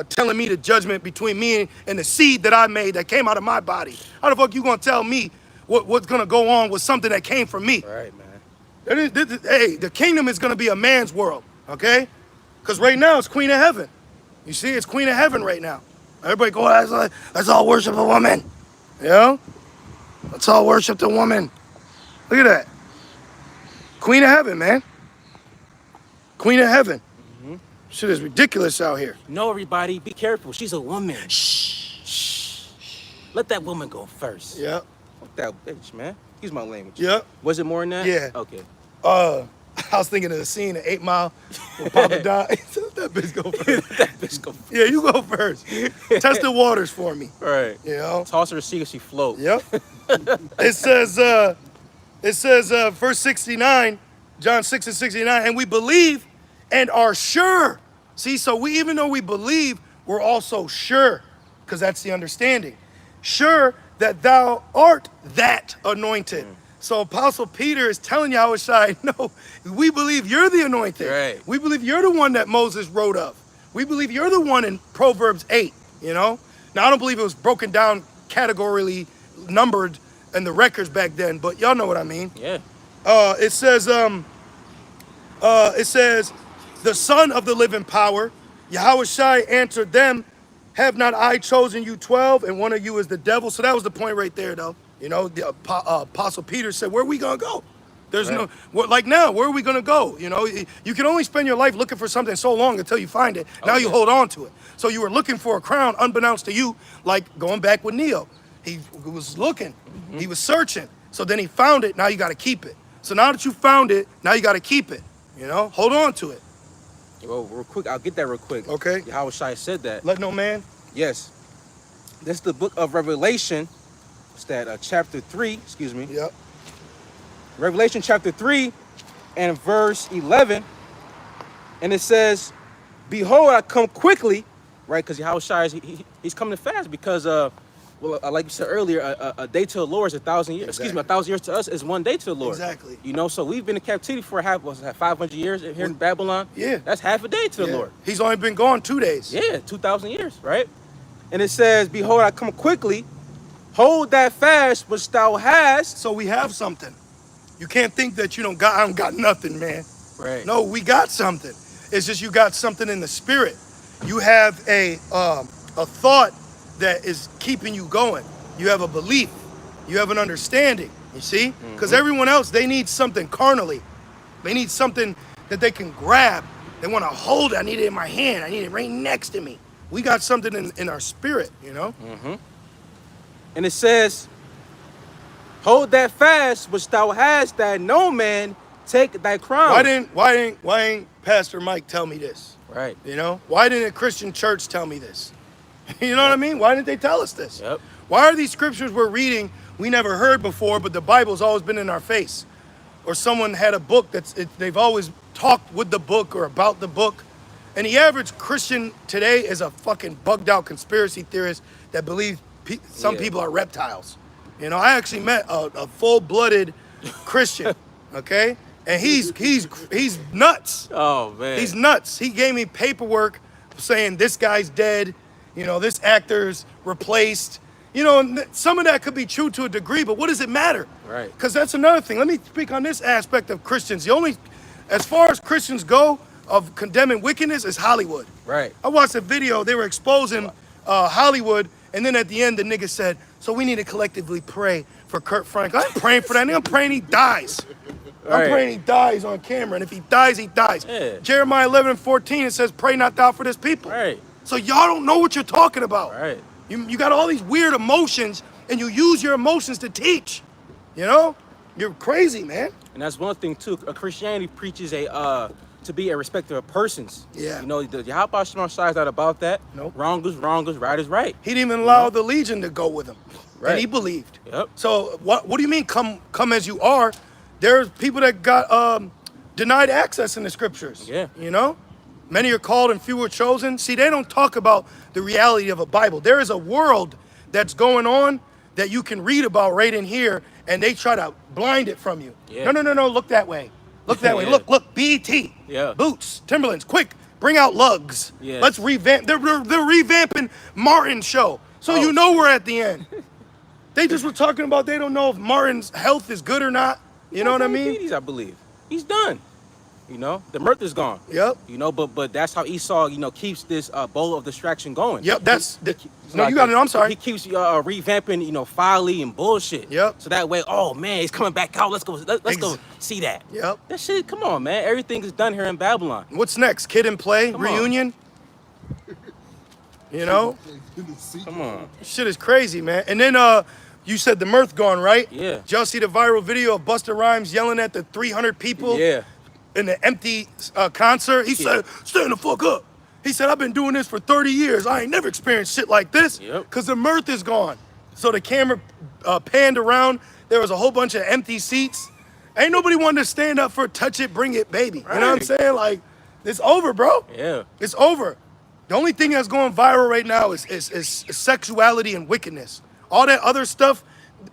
telling me the judgment between me and the seed that I made that came out of my body. How the fuck you gonna tell me what's gonna go on with something that came from me? Right, man. Hey, the kingdom is gonna be a man's world, okay? Because right now it's Queen of Heaven. You see, it's Queen of Heaven right now. Everybody go, let's all worship a woman. You know? Let's all worship the woman. Look at that. Queen of Heaven, man. Queen of Heaven. Shit is ridiculous out here. No, everybody, be careful. She's a woman. Shh. Let that woman go first. Yep. Fuck that bitch, man. Excuse my language. Yep. Was it more than that? Yeah. Okay. I was thinking of the scene in 8 Mile where Papa died. That bitch go first. That bitch go first. Yeah, you go first. Test the waters for me. All right. You know? Toss her to see if she float. Yep. It says, verse 69, John 6 and 69, and we believe and are sure. See, so even though we believe, we're also sure, because that's the understanding. Sure that thou art that anointed. So Apostle Peter is telling Yahushua, no, we believe you're the anointed. Right. We believe you're the one that Moses wrote of. We believe you're the one in Proverbs 8, Now, I don't believe it was broken down categorically numbered in the records back then, but y'all know what I mean. Yeah. It says, the Son of the living power, Yahushua answered them, have not I chosen you 12, and one of you is the devil? So that was the point right there, though. The Apostle Peter said, where are we going to go? There's Right. like now, where are we going to go? You can only spend your life looking for something so long until you find it. Now you hold on to it. So you were looking for a crown unbeknownst to you, like going back with Neo. He was looking, he was searching. So then he found it, now you got to keep it. So now that you found it, now you got to keep it. Hold on to it. Well, real quick, I'll get that real quick. Okay. Yahushua said that. Let no man. Yes. This is the book of Revelation. It's that chapter 3, excuse me. Yep. Revelation chapter 3 and verse 11. And it says, behold, I come quickly, right? Because Yahushua, he's coming fast because, like you said earlier, a day to the Lord is 1,000 years. Exactly. Excuse me, 1,000 years to us is one day to the Lord. Exactly. So we've been in captivity for 500 years here in Babylon. Yeah. That's half a day to the Lord. He's only been gone 2 days. Yeah, 2,000 years, right? And it says, behold, I come quickly. Hold that fast which thou hast. So we have something. You can't think that I don't got nothing, man. Right. No, we got something. It's just you got something in the spirit. You have a thought that is keeping you going. You have a belief. You have an understanding. You see? Because everyone else, they need something carnally. They need something that they can grab. They want to hold it. I need it in my hand. I need it right next to me. We got something in our spirit, And it says, hold that fast which thou hast, that no man take thy crown. Why ain't Pastor Mike tell me this? Right. Why didn't a Christian church tell me this? You know what I mean? Why didn't they tell us this? Yep. Why are these scriptures we're reading we never heard before, but the Bible's always been in our face? Or someone had a book they've always talked with the book or about the book. And the average Christian today is a fucking bugged out conspiracy theorist that believes some people are reptiles. You know, I actually met a full-blooded Christian, okay? And he's nuts. Oh man. He's nuts. He gave me paperwork saying this guy's dead, you know, this actor's replaced. You know, and some of that could be true to a degree, but what does it matter? Right. Because that's another thing. Let me speak on this aspect of Christians. The only, as far as Christians go, of condemning wickedness is Hollywood. Right. I watched a video, they were exposing Hollywood, and then at the end, the nigga said, so we need to collectively pray for Kurt Franklin. I ain't praying for that nigga, I'm praying he dies. Right. I'm praying he dies on camera, and if he dies, he dies. Yeah. Jeremiah 11:14, it says, pray not thou for this people. Right. So y'all don't know what you're talking about. Right. You got all these weird emotions, and you use your emotions to teach. You know? You're crazy, man. And that's one thing too. Christianity preaches to be a respecter of persons. Yeah. You know, the Yahweh Shema Shai is not about that. Nope. Wrong is wrong, is right is right. He didn't even allow the Legion to go with him. Right. And he believed. Yep. So what do you mean come as you are? There's people that got denied access in the scriptures. Yeah. You know? Many are called and few are chosen. See, they don't talk about the reality of a Bible. There is a world that's going on that you can read about right in here, and they try to blind it from you. Yeah. No, look that way. Look that way. Yeah. Look, BT. Yeah. Boots, Timberlands, quick, bring out lugs. Yes. Let's revamp. They're revamping Martin's show. So you know we're at the end. They just were talking about they don't know if Martin's health is good or not. You know what I mean? Diabetes, I believe. He's done. You know, the mirth is gone. Yep. You know, but that's how Esau, you know, keeps this bowl of distraction going. Yep, that's... No, Like, you got it. I'm sorry. He keeps revamping, you know, folly and bullshit. Yep. So that way, oh man, he's coming back out. Let's go see that. Yep. That shit, come on, man. Everything is done here in Babylon. What's next? Kid and Play? Come on. Reunion? You know? Come on. Shit is crazy, man. And then you said the mirth gone, right? Yeah. Did y'all see the viral video of Busta Rhymes yelling at the 300 people Yeah. in the empty concert? He said, stand the fuck up. He said, I've been doing this for 30 years. I ain't never experienced shit like this. Yep. Because the mirth is gone. So the camera panned around. There was a whole bunch of empty seats. Ain't nobody wanted to stand up for touch it, bring it, baby. You know what I'm saying? Like, it's over, bro. Yeah. It's over. The only thing that's going viral right now is sexuality and wickedness. All that other stuff,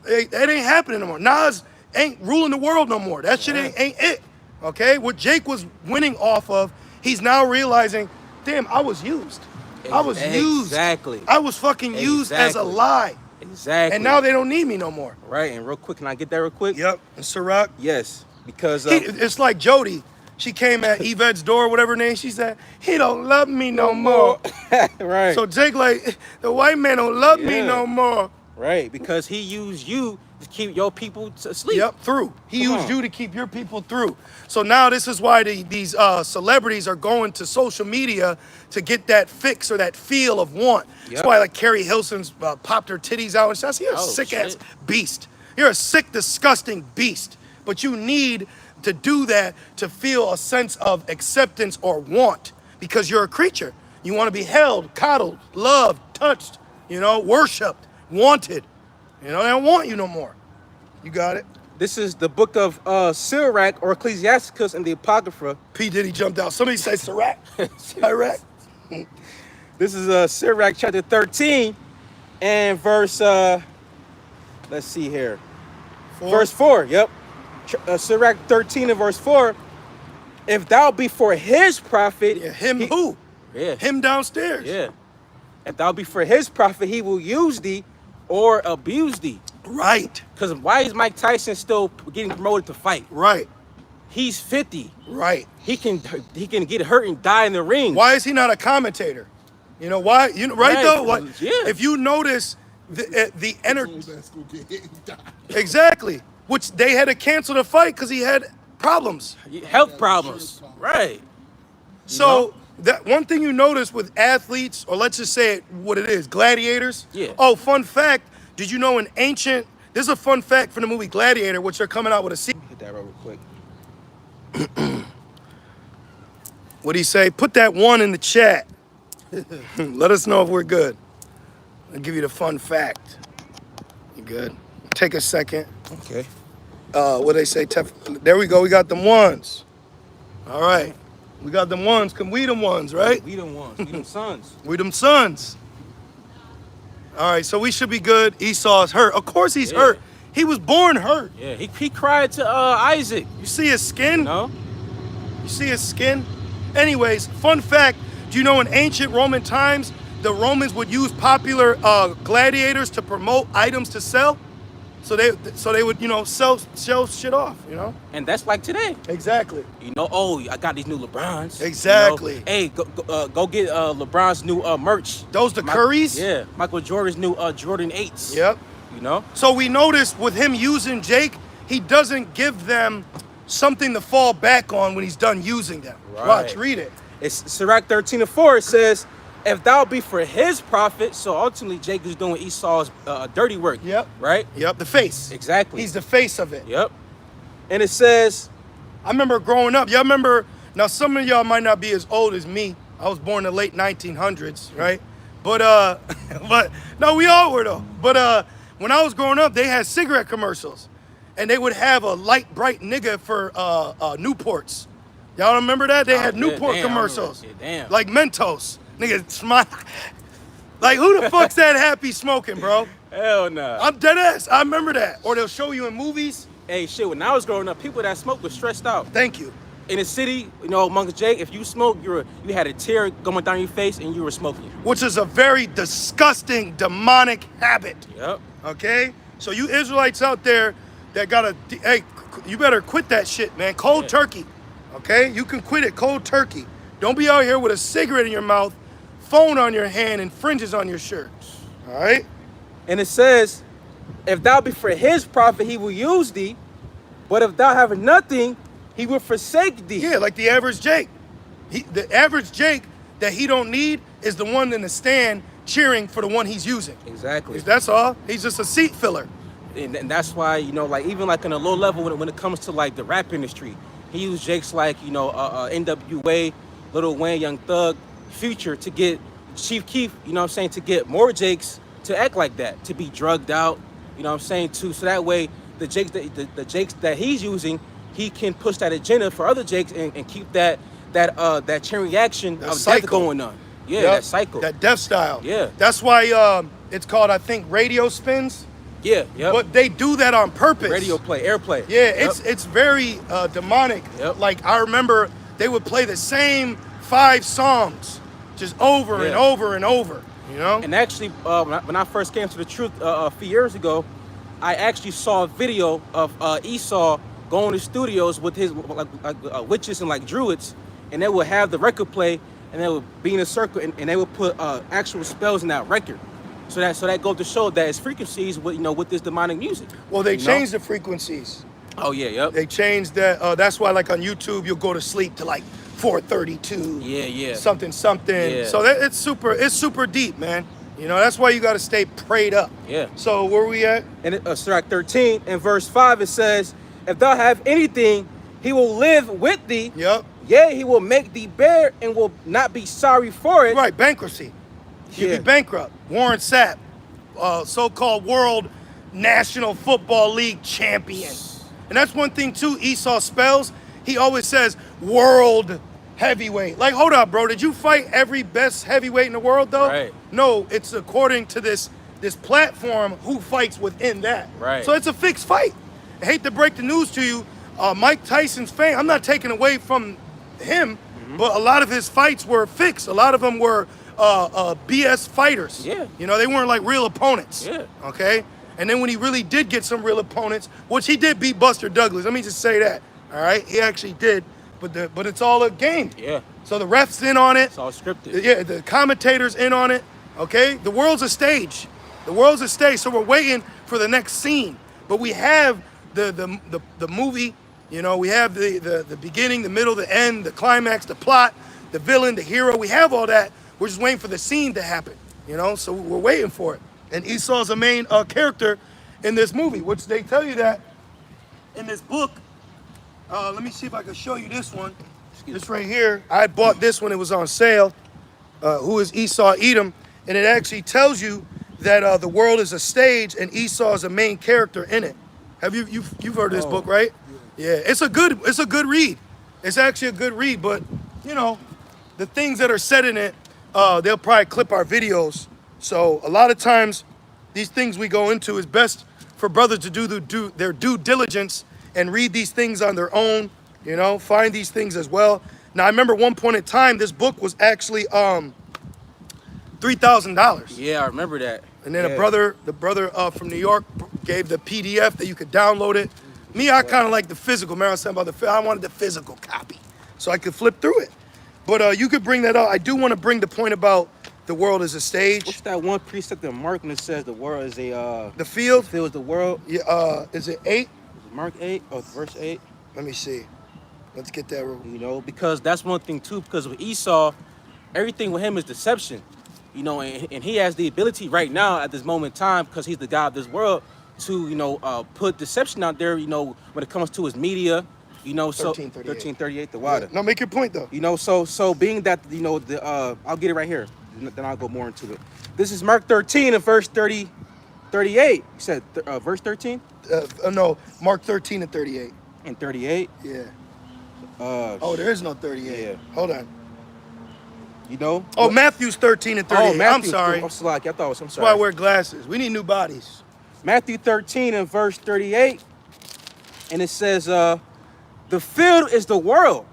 that ain't happening no more. Nas ain't ruling the world no more. That shit ain't it. Okay? What Jake was winning off of, he's now realizing, damn, I was used. I was used. Exactly. I was fucking used as a lie. Exactly. And now they don't need me no more. Right, and real quick, can I get that real quick? Yep. And Ciroc. Yes, because It's like Jody. She came at Yvette's door, whatever her name. She said, he don't love me no more. Right. So Jake like, the white man don't love me no more. Right, because he used you to keep your people asleep. Yep, through. He used you to keep your people through. So now this is why these celebrities are going to social media to get that fix or that feel of want. Yep. That's why like Carrie Hilson's popped her titties out and says, you're a sick-ass beast. You're a sick, disgusting beast. But you need to do that to feel a sense of acceptance or want because you're a creature. You want to be held, coddled, loved, touched, you know, worshipped, wanted. You know, they don't want you no more. You got it? This is the book of Sirach or Ecclesiasticus and the Apocrypha. P. Diddy jumped out. Somebody say Sirach. Sirach. This is Sirach chapter 13 and verse, let's see here. 4. Verse 4, yep. Sirach 13 and verse 4. If thou be for his profit. Yeah, who? Yeah. Him downstairs. Yeah. If thou be for his profit, he will use thee or abuse thee. Right. Because why is Mike Tyson still getting promoted to fight? Right. He's 50. Right. He can get hurt and die in the ring. Why is he not a commentator? You know why? You know, right though. What? Yeah. If you notice the energy. Exactly. Which they had to cancel the fight because he had problems. Health problems. Right. So that one thing you notice with athletes, or let's just say it what it is, gladiators. Yeah. Oh, fun fact. Did you know this is a fun fact from the movie Gladiator, which they're coming out with a sequel. Hit that real quick. What'd he say? Put that 1 in the chat. Let us know if we're good. I'll give you the fun fact. You good? Take a second. Okay. What they say? There we go. We got them ones. All right. We got them ones. Can we them ones, right? We them ones. We them sons. We them sons. All right, so we should be good. Esau's hurt. Of course he's Yeah. hurt. He was born hurt. Yeah, he cried to Isaac. You see his skin? You know? You see his skin? Anyways, fun fact, do you know in ancient Roman times, the Romans would use popular gladiators to promote items to sell? So they would, you know, sell shit off, you know? And that's like today. Exactly. You know, oh, I got these new LeBrons. Exactly. You know? Hey, go get LeBron's new merch. Those the Currys? Yeah, Michael Jordan's new Jordan 8s. Yep. You know? So we noticed with him using Jake, he doesn't give them something to fall back on when he's done using them. Right. Watch, read it. It's Sirach 13:4. It says, if thou be for his profit, so ultimately Jake is doing Esau's dirty work. Yep. Right? Yep, the face. Exactly. He's the face of it. Yep. And it says, I remember growing up. Y'all remember, now some of y'all might not be as old as me. I was born in the late 1900s, right? But but no, we all were though. But when I was growing up, they had cigarette commercials. And they would have a light, bright nigga for Newports. Y'all remember that? They had Newport commercials. Yeah, damn. Like Mentos. Nigga, smile. Like, who the fuck's that happy smoking, bro? Hell nah. I'm dead ass. I remember that. Or they'll show you in movies. Hey, shit, when I was growing up, people that smoked were stressed out. Thank you. In the city, you know, amongst Jake, if you smoked, you had a tear going down your face and you were smoking. Which is a very disgusting, demonic habit. Yep. Okay? So you Israelites out there that gotta, hey, you better quit that shit, man. Cold turkey. Okay? You can quit it cold turkey. Don't be out here with a cigarette in your mouth, phone on your hand, and fringes on your shirt. All right? And it says, if thou be for his profit, he will use thee. But if thou have nothing, he will forsake thee. Yeah, like the average Jake. The average Jake that he don't need is the one in the stand cheering for the one he's using. Exactly. That's all. He's just a seat filler. And that's why, you know, like even like on a low level when it comes to like the rap industry, he used Jake's like, you know, NWA, Lil Wayne, Young Thug, Future to get Chief Keef, you know what I'm saying, to get more Jakes to act like that, to be drugged out, you know what I'm saying, too. So that way the Jakes that he's using, he can push that agenda for other Jakes and keep that chain reaction That of cycle death going on. Yeah, Yep. that cycle. That death style. Yeah. That's why it's called, I think, radio spins. Yeah, yep. But they do that on purpose. Radio play, airplay. Yeah, Yep. it's very demonic. Yep. Like I remember they would play the same 5 songs just over and Yeah. over and over. You know? And actually, when I first came to the truth a few years ago, I actually saw a video of Esau going to studios with his witches and like druids, and they would have the record play, and they would be in a circle, and they would put actual spells in that record. So that goes to show that it's frequencies with, you know, with this demonic music. Well, they you know? changed the frequencies. Oh yeah, yep. They changed that. That's why, like on YouTube, you'll go to sleep to like 4:32. Yeah. Something. Yeah. So it's super deep, man. You know, that's why you got to stay prayed up. Yeah. So where we at? And Sirach 13 and verse 5 it says, if thou have anything, he will live with thee. Yep. Yea, he will make thee bear and will not be sorry for it. Right, bankruptcy. You'd Yeah. be bankrupt. Warren Sapp, so-called World National Football League champion. And that's one thing too, Esau spells. He always says world heavyweight. Like, hold up, bro. Did you fight every best heavyweight in the world though? Right. No, it's according to this platform who fights within that. Right. So it's a fixed fight. I hate to break the news to you. Mike Tyson's fame, I'm not taking away from him, but a lot of his fights were fixed. A lot of them were BS fighters. Yeah. You know, they weren't like real opponents. Yeah. Okay? And then when he really did get some real opponents, which he did beat Buster Douglas. Let me just say that. All right? He actually did. But it's all a game. Yeah. So the ref's in on it. It's all scripted. Yeah, the commentators in on it. Okay? The world's a stage. The world's a stage. So we're waiting for the next scene. But we have the movie, you know, we have the beginning, the middle, the end, the climax, the plot, the villain, the hero. We have all that. We're just waiting for the scene to happen, you know? So we're waiting for it. And Esau's a main character in this movie, which they tell you that in this book. Let me see if I can show you this one. This right here. I bought this when it was on sale. Who is Esau Edom? And it actually tells you that the world is a stage and Esau is a main character in it. Have you've heard of this book, right? Yeah, it's a good read. It's actually a good read, but you know, the things that are said in it, they'll probably clip our videos So a lot of times, these things we go into is best for brothers to do their due diligence and read these things on their own, you know, find these things as well. Now, I remember one point in time, this book was actually $3,000. Yeah, I remember that. And then yeah. the brother from New York gave the PDF that you could download it. Me, I kind of like the physical. Remember I said about I wanted the physical copy so I could flip through it. But you could bring that up. I do want to bring the point about the world is a stage. What's that one precept in Mark when it says the world is a The field? The field is the world. Yeah. Is it 8? Is it Mark 8 or verse 8? Let me see. Let's get that. You know, because that's one thing too. Because with Esau, everything with him is deception. You know, and he has the ability right now at this moment in time, because he's the God of this world, to, you know, put deception out there, you know, when it comes to his media, you know, so 1338 the water. Yeah. No, make your point though. You know, so being that, you know, I'll get it right here, then I'll go more into it. This is Mark 13 and verse 38. You said verse 13? No, Mark 13 and 38. And 38? Yeah. Oh, there is no 38. Yeah. Hold on. You know? Oh, Matthew's 13 and 38. Oh, Matthew, I'm sorry. I'm sorry. I thought it was, I'm That's sorry. why I wear glasses. We need new bodies. Matthew 13 and verse 38. And it says, the field is the world,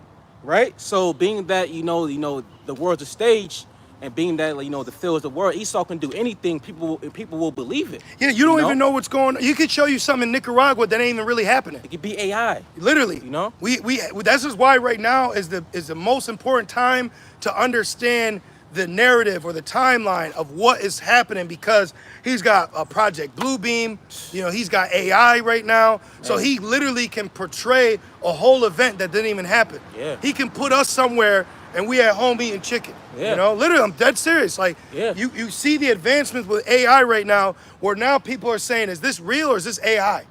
right? So being that, you know, the world's a stage, and being that, you know, the field is the world, Esau can do anything, people will believe it. Yeah, you don't even know what's going on. You could show you something in Nicaragua that ain't even really happening. It could be AI. Literally. You know? We this is why right now is the most important time to understand the narrative or the timeline of what is happening, because he's got a Project Bluebeam, you know, he's got AI right now. So he literally can portray a whole event that didn't even happen. Yeah. He can put us somewhere and we at home eating chicken. Yeah. You know, literally, I'm dead serious. Like, yeah. you see the advancements with AI right now, where now people are saying, is this real or is this AI?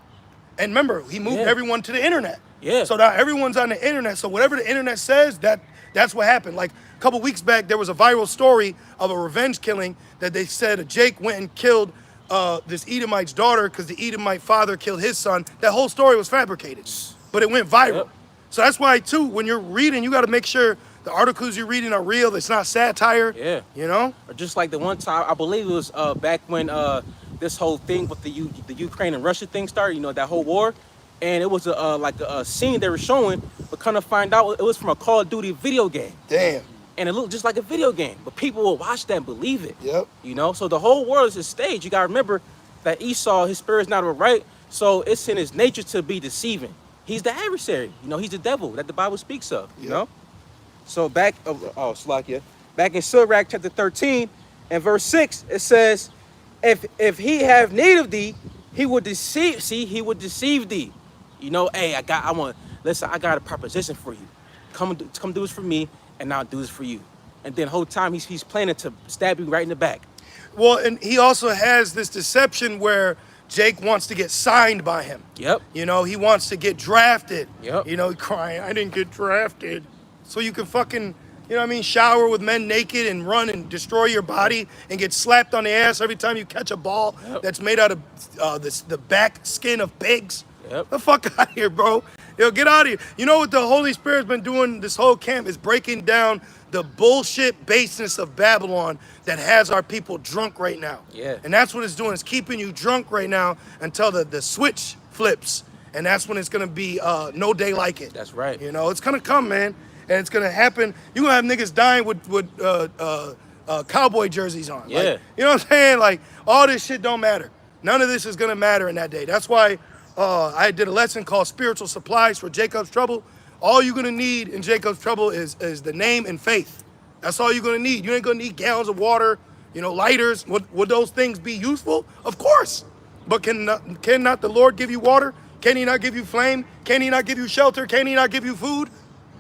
And remember, he moved everyone to the internet. Yeah. So now everyone's on the internet. So whatever the internet says, that's what happened. Like a couple weeks back, there was a viral story of a revenge killing that they said Jake went and killed this Edomite's daughter because the Edomite father killed his son. That whole story was fabricated, but it went viral. Yep. So that's why, too, when you're reading, you got to make sure the articles you're reading are real. It's not satire. Yeah. You know? Or just like the one time, I believe it was back when this whole thing with the Ukraine and Russia thing started, you know, that whole war. And it was like a scene they were showing, but kind of find out it was from a Call of Duty video game. Damn. And it looked just like a video game, but people will watch that and believe it. Yep. You know, so the whole world is a stage. You got to remember that Esau, his spirit's not right, so it's in his nature to be deceiving. He's the adversary. You know, he's the devil that the Bible speaks of, you know? So back in Sirach chapter 13 and verse 6, it says, if he have need of thee, he would deceive thee. You know, hey, I got a proposition for you. Come do this for me, and I'll do this for you. And then the whole time he's planning to stab you right in the back. Well, and he also has this deception where Jake wants to get signed by him. Yep. You know, he wants to get drafted. Yep. You know, crying, I didn't get drafted. So you can fucking, you know what I mean, shower with men naked and run and destroy your body and get slapped on the ass every time you catch a ball that's made out of the back skin of pigs. Yep. The fuck out of here, bro. Yo, get out of here. You know what the Holy Spirit's been doing this whole camp is breaking down the bullshit baseness of Babylon that has our people drunk right now. Yeah. And that's what it's doing. It's keeping you drunk right now until the switch flips. And that's when it's going to be no day like it. That's right. You know, it's going to come, man. And it's going to happen. You're going to have niggas dying with cowboy jerseys on. Yeah. Like, you know what I'm saying? Like, all this shit don't matter. None of this is going to matter in that day. That's why I did a lesson called Spiritual Supplies for Jacob's Trouble. All you're going to need in Jacob's Trouble is the name and faith. That's all you're going to need. You ain't going to need gallons of water, you know, lighters. Would those things be useful? Of course. But cannot the Lord give you water? Can he not give you flame? Can he not give you shelter? Can he not give you food?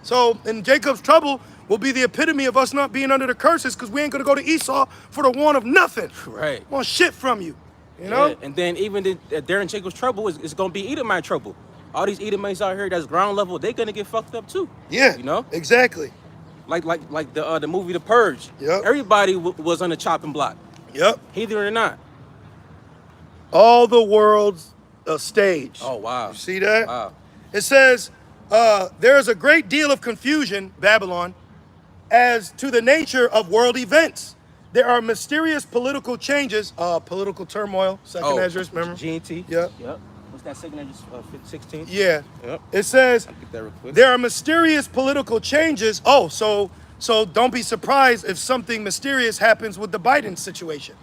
So in Jacob's Trouble will be the epitome of us not being under the curses, because we ain't going to go to Esau for the want of nothing. Right. Want shit from you. You know? Yeah. And then even during Jacob's trouble, it's going to be Edomite trouble. All these Edomites out here that's ground level, they're going to get fucked up too. Yeah. You know? Exactly. Like the movie The Purge. Yep. Everybody was on the chopping block. Yep. Heathen or not. All the world's a stage. Oh, wow. You see that? Wow. It says, there is a great deal of confusion, Babylon, as to the nature of world events. there are mysterious political changes, political turmoil, second Esdras, remember? G&T. Yep. Yep. What's that second Esdras 16? Yeah. Yep. It says, I'll get that real quick. there are mysterious political changes. Oh, so don't be surprised if something mysterious happens with the Biden situation,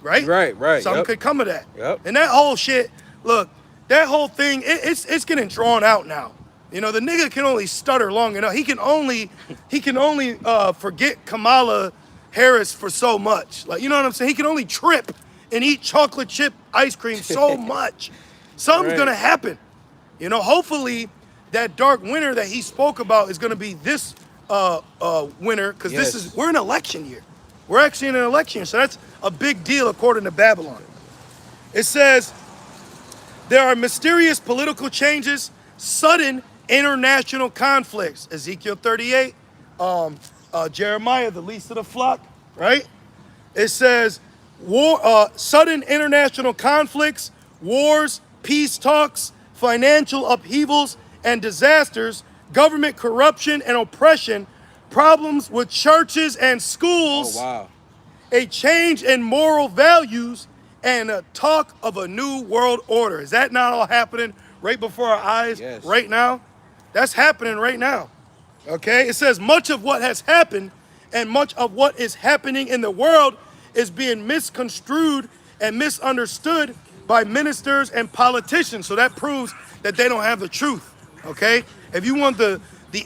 right? Right. Something Yep. could come of that. Yep. And that whole shit, look, that whole thing, it's getting drawn out now. You know, the nigga can only stutter long enough. He can only forget Kamala Harris for so much. Like, you know what I'm saying? He can only trip and eat chocolate chip ice cream so much. Something's gonna happen. You know, hopefully that dark winter that he spoke about is gonna be this winter, because we're in election year. We're actually in an election year, so that's a big deal according to Babylon. It says, there are mysterious political changes, sudden international conflicts. Ezekiel 38, Jeremiah, the least of the flock, right? It says, sudden international conflicts, wars, peace talks, financial upheavals and disasters, government corruption and oppression, problems with churches and schools, a change in moral values, and a talk of a new world order. Is that not all happening right before our eyes right now? That's happening right now, okay? It says much of what has happened and much of what is happening in the world is being misconstrued and misunderstood by ministers and politicians. So that proves that they don't have the truth, okay? If you want the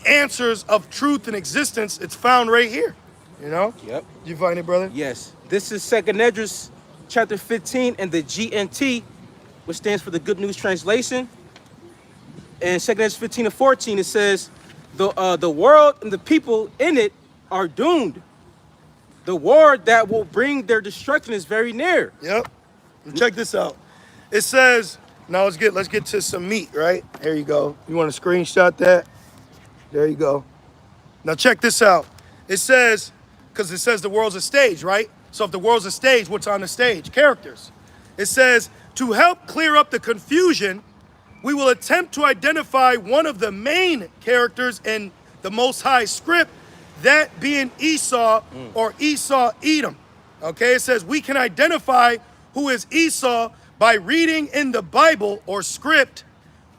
answers of truth and existence, it's found right here, you know? Yep. You find it, brother? Yes. This is Second Esdras, chapter 15, and the GNT, which stands for the Good News Translation. And Second Esdras 15 and 14, it says, the world and the people in it are doomed. The war that will bring their destruction is very near. Yep. Check this out. It says, now let's get to some meat, right? Here you go. You want to screenshot that? There you go. Now check this out. It says, because it says the world's a stage, right? So if the world's a stage, what's on the stage? Characters. It says, to help clear up the confusion, we will attempt to identify one of the main characters in the Most High script, that being Esau or Esau Edom. Okay, it says we can identify who is Esau by reading in the Bible or script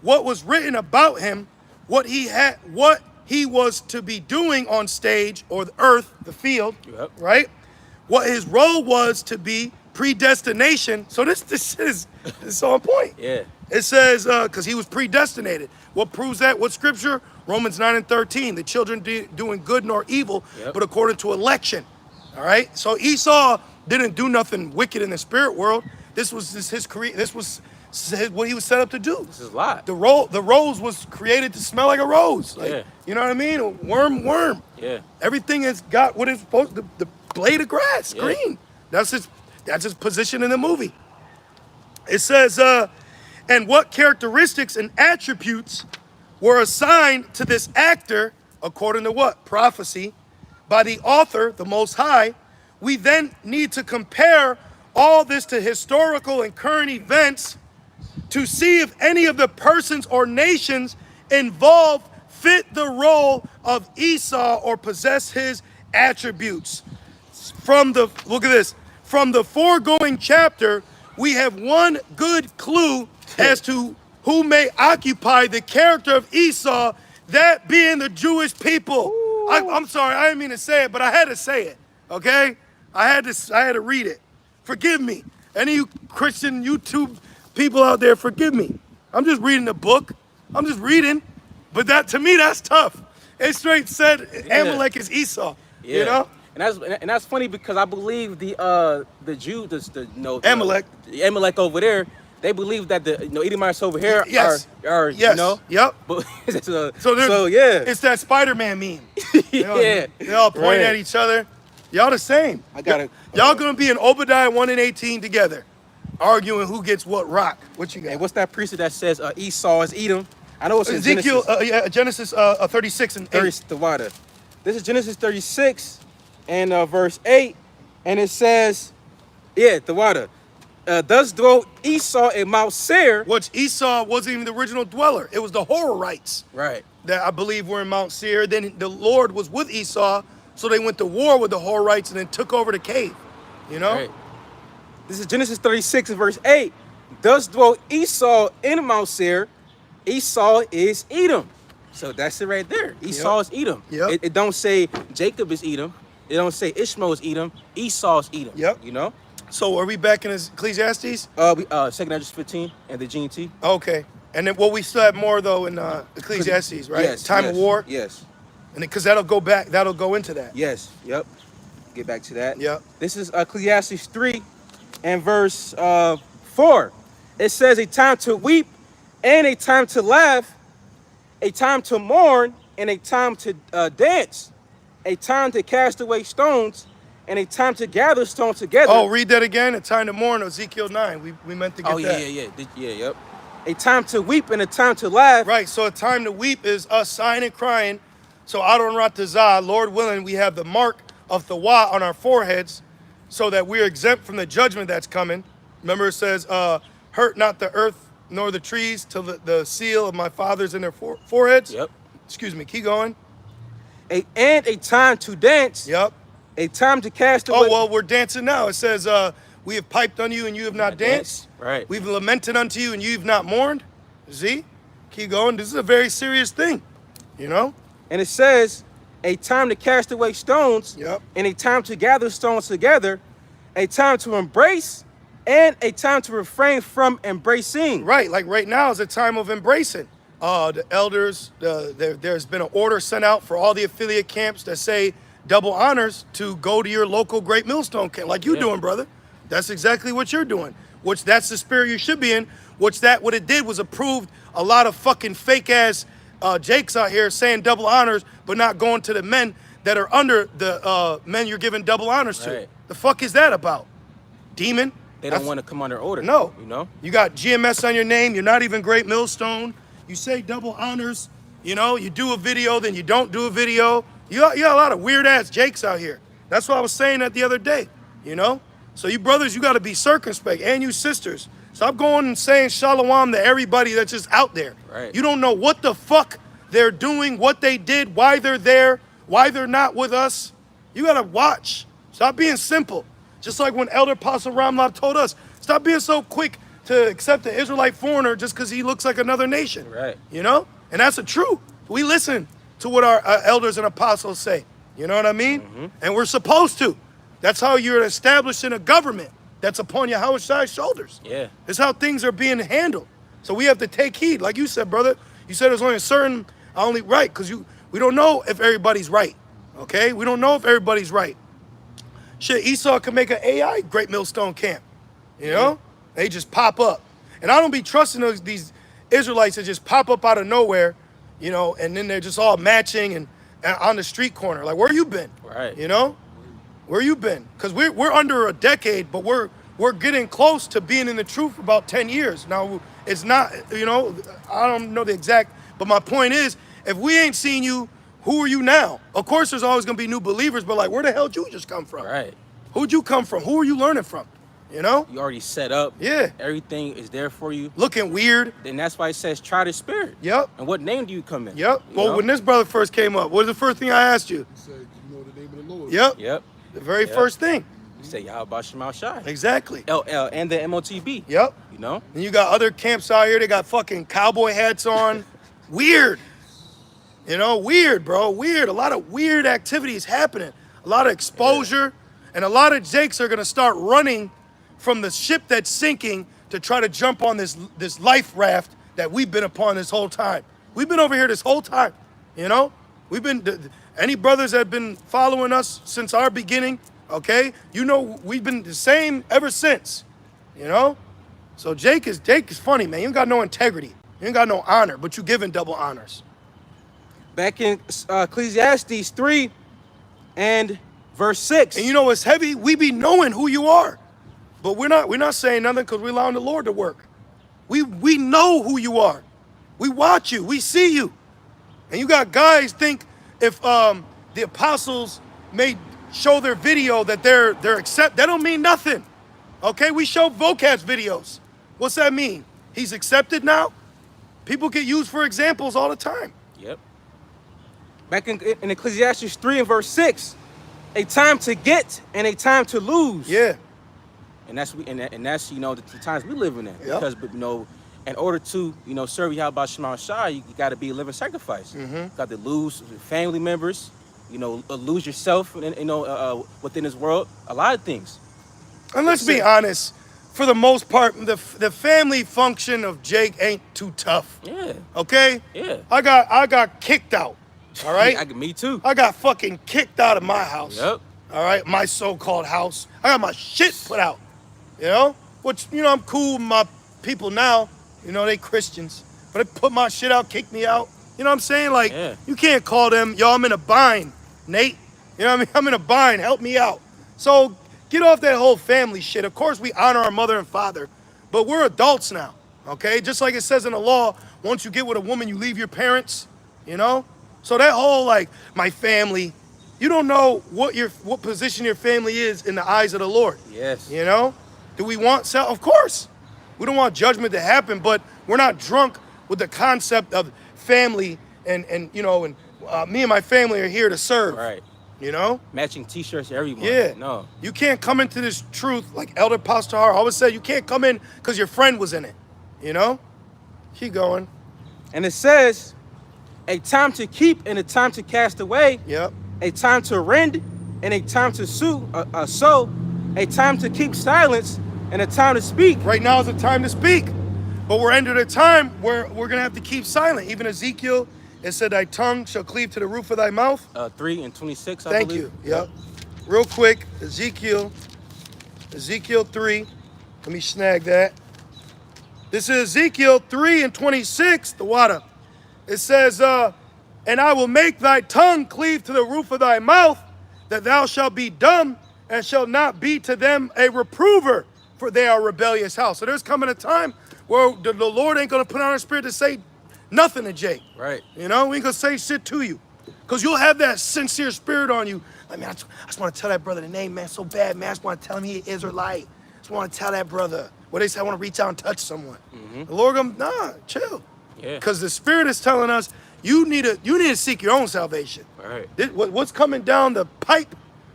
what was written about him, what he was to be doing on stage or the earth, the field, right? What his role was to be, predestination. So this is so on point. Yeah. It says, because he was predestinated. What proves that? What scripture? Romans 9 and 13. The children doing good nor evil, but according to election. All right? So Esau didn't do nothing wicked in the spirit world. This was his career. This was what he was set up to do. This is a lot. The rose was created to smell like a rose. Like, you know what I mean? A worm. Yeah. Everything has got what it's supposed to, the blade of grass, green. That's his position in the movie. It says, and what characteristics and attributes were assigned to this actor, according to what? Prophecy, by the author, the Most High. We then need to compare all this to historical and current events to see if any of the persons or nations involved fit the role of Esau or possess his attributes. Look at this, from the foregoing chapter, we have one good clue as to who may occupy the character of Esau, that being the Jewish people. I'm sorry, I didn't mean to say it, but I had to say it, okay? I had to read it. Forgive me. Any of you Christian YouTube people out there, forgive me. I'm just reading the book. I'm just reading. But that, to me, that's tough. It straight said Amalek is Esau, you know? And that's funny because I believe the Jew, Amalek. Amalek over there, they believe that the Edomites over here are yes. you know. Yep. But, so yeah, it's that Spider-Man meme. They all point at each other. Y'all the same. Y'all gonna be in Obadiah 1 and 18 together, arguing who gets what rock. What you got? Hey, what's that precept that says Esau is Edom? I know it's Ezekiel, in Genesis 36 and 8. This is Genesis 36 and verse 8, and it says, the water. Thus dwelt Esau in Mount Seir. Which Esau wasn't even the original dweller. It was the Hororites. Right. That I believe were in Mount Seir. Then the Lord was with Esau, so they went to war with the Hororites and then took over the cave. You know? Right. This is Genesis 36 and verse 8. Thus dwelt Esau in Mount Seir. Esau is Edom. So that's it right there. Esau is Edom. Yep. It don't say Jacob is Edom. It don't say Ishmael is Edom. Esau is Edom. Yep. You know? So are we back in Ecclesiastes? We 2nd Esdras 15 and the GNT. Okay. And then we still have more though in Ecclesiastes, right? Yes. Time of war. Yes. And because that'll go into that. Yes. Yep. Get back to that. Yep. This is Ecclesiastes 3 and verse 4. It says a time to weep and a time to laugh, a time to mourn and a time to dance, a time to cast away stones and a time to gather stones together. Oh, read that again. A time to mourn, Ezekiel 9. We meant to get that. Yep. A time to weep and a time to laugh. Right, so a time to weep is us sighing and crying. So Adon Ratazah, Lord willing, we have the mark of the Wa on our foreheads so that we're exempt from the judgment that's coming. Remember it says, hurt not the earth nor the trees till the seal of my fathers in their foreheads. Yep. Excuse me, keep going. And a time to dance. Yep. A time to cast away. Oh, well, we're dancing now. It says, we have piped on you and you have not danced. Right. We've lamented unto you and you have not mourned. See? Keep going. This is a very serious thing, you know? And it says, a time to cast away stones. Yep. And a time to gather stones together. A time to embrace and a time to refrain from embracing. Right, like right now is a time of embracing. The elders, there's been an order sent out for all the affiliate camps that say double honors to go to your local Great Millstone camp, like you doing, brother. That's exactly what you're doing. Which that's the spirit you should be in. What it did was approved a lot of fucking fake ass Jakes out here saying double honors, but not going to the men that are under the men you're giving double honors to. Right. The fuck is that about? Demon? They don't want to come under order. No. You know? You got GMS on your name. You're not even Great Millstone. You say double honors. You know, you do a video, then you don't do a video. You got a lot of weird ass Jakes out here. That's what I was saying that the other day. You know? So you brothers, you got to be circumspect. And you sisters. Stop going and saying shalom to everybody that's just out there. Right. You don't know what the fuck they're doing, what they did, why they're there, why they're not with us. You got to watch. Stop being simple. Just like when Elder Apostle Ramlab told us, stop being so quick to accept an Israelite foreigner just because he looks like another nation. Right. You know? And that's the truth. We listen to what our elders and apostles say. You know what I mean? Mm-hmm. And we're supposed to. That's how you're establishing a government that's upon Yahweh's shoulders. Yeah. It's how things are being handled. So we have to take heed. Like you said, brother, you said there's only a certain, right, because we don't know if everybody's right. Okay? We don't know if everybody's right. Shit, Esau could make an AI Great Millstone camp. You know? They just pop up. And I don't be trusting these Israelites that just pop up out of nowhere, you know, and then they're just all matching and on the street corner. Like, where you been? Right. You know? Where you been? Because we're under a decade, but we're getting close to being in the truth for about 10 years. Now, it's not, you know, I don't know the exact, but my point is, if we ain't seen you, who are you now? Of course, there's always going to be new believers, but like, where the hell did you just come from? Right. Who'd you come from? Who are you learning from? You know? You already set up. Yeah. Everything is there for you. Looking weird. Then that's why it says try the spirit. Yep. And what name do you come in? Yep. You Well, know? when this brother first came up, what was the first thing I asked you? He said, you know the name of the Lord. Yep. Yep. The very Yep. first thing. You say Yahweh Shema Shai. Exactly. LL and the MOTB. Yep. You know? And you got other camps out here, they got fucking cowboy hats on. Weird. You know, weird, bro. Weird. A lot of weird activities happening. A lot of exposure. And a lot of Jakes are going to start running from the ship that's sinking to try to jump on this life raft that we've been upon this whole time. We've been over here this whole time, you know? We've been, any brothers that have been following us since our beginning, okay? You know, we've been the same ever since, you know? So Jake is funny, man. You ain't got no integrity. You ain't got no honor, but you giving double honors. Back in Ecclesiastes 3 and verse 6. And you know what's heavy? We be knowing who you are. But we're not saying nothing because we're allowing the Lord to work. We know who you are. We watch you. We see you. And you got guys think if the apostles may show their video that they're accept, that don't mean nothing. Okay, we show vocab videos. What's that mean? He's accepted now? People get used for examples all the time. Yep. Back in Ecclesiastes 3 and verse 6, a time to get and a time to lose. Yeah. And that's the times we live in. Yep. Because in order to serve Yahweh Shema Shai, you got to be a living sacrifice. Mm-hmm. Got to lose family members. Lose yourself. Within this world, a lot of things. And let's be honest, for the most part, the family function of Jake ain't too tough. Yeah. Okay? Yeah. I got kicked out. All right? Me too. I got fucking kicked out of my house. Yep. All right? My so-called house. I got my shit put out. Which, I'm cool with my people now. They Christians. But they put my shit out, kicked me out. You know what I'm saying? Like, Yeah. You can't call them, yo, I'm in a bind, Nate. You know what I mean? I'm in a bind. Help me out. So get off that whole family shit. Of course, we honor our mother and father, but we're adults now, okay? Just like it says in the law, once you get with a woman, you leave your parents, So that whole, like, my family, you don't know what position your family is in the eyes of the Lord. Yes. Do we want Of course. We don't want judgment to happen, but we're not drunk with the concept of family and me and my family are here to serve. Right. Matching T-shirts every month. Yeah. No. You can't come into this truth like Elder Pastor Har always said. You can't come in because your friend was in it. Keep going. And it says, a time to keep and a time to cast away. Yep. A time to rend and a time to sow. A time to keep silence and a time to speak. Right now is the time to speak. But we're entering a time where we're going to have to keep silent. Even Ezekiel, it said, thy tongue shall cleave to the roof of thy mouth. 3:26, I Thank believe. you. Yep. Real quick, Ezekiel 3. Let me snag that. This is Ezekiel 3:26, the water. It says, and I will make thy tongue cleave to the roof of thy mouth, that thou shalt be dumb, and shalt not be to them a reprover, for they are a rebellious house. So there's coming a time where the Lord ain't going to put on our spirit to say nothing to Jake. Right. We ain't going to say shit to you. Because you'll have that sincere spirit on you. Like, man, I just want to tell that brother the name, man, so bad, man. I just want to tell him he is Israelite. I just want to tell that brother. What they say, I want to reach out and touch someone. Mm-hmm. The Lord goes, nah, chill. Yeah. Because the Spirit is telling us, you need to seek your own salvation. Right. What's coming down the pipe,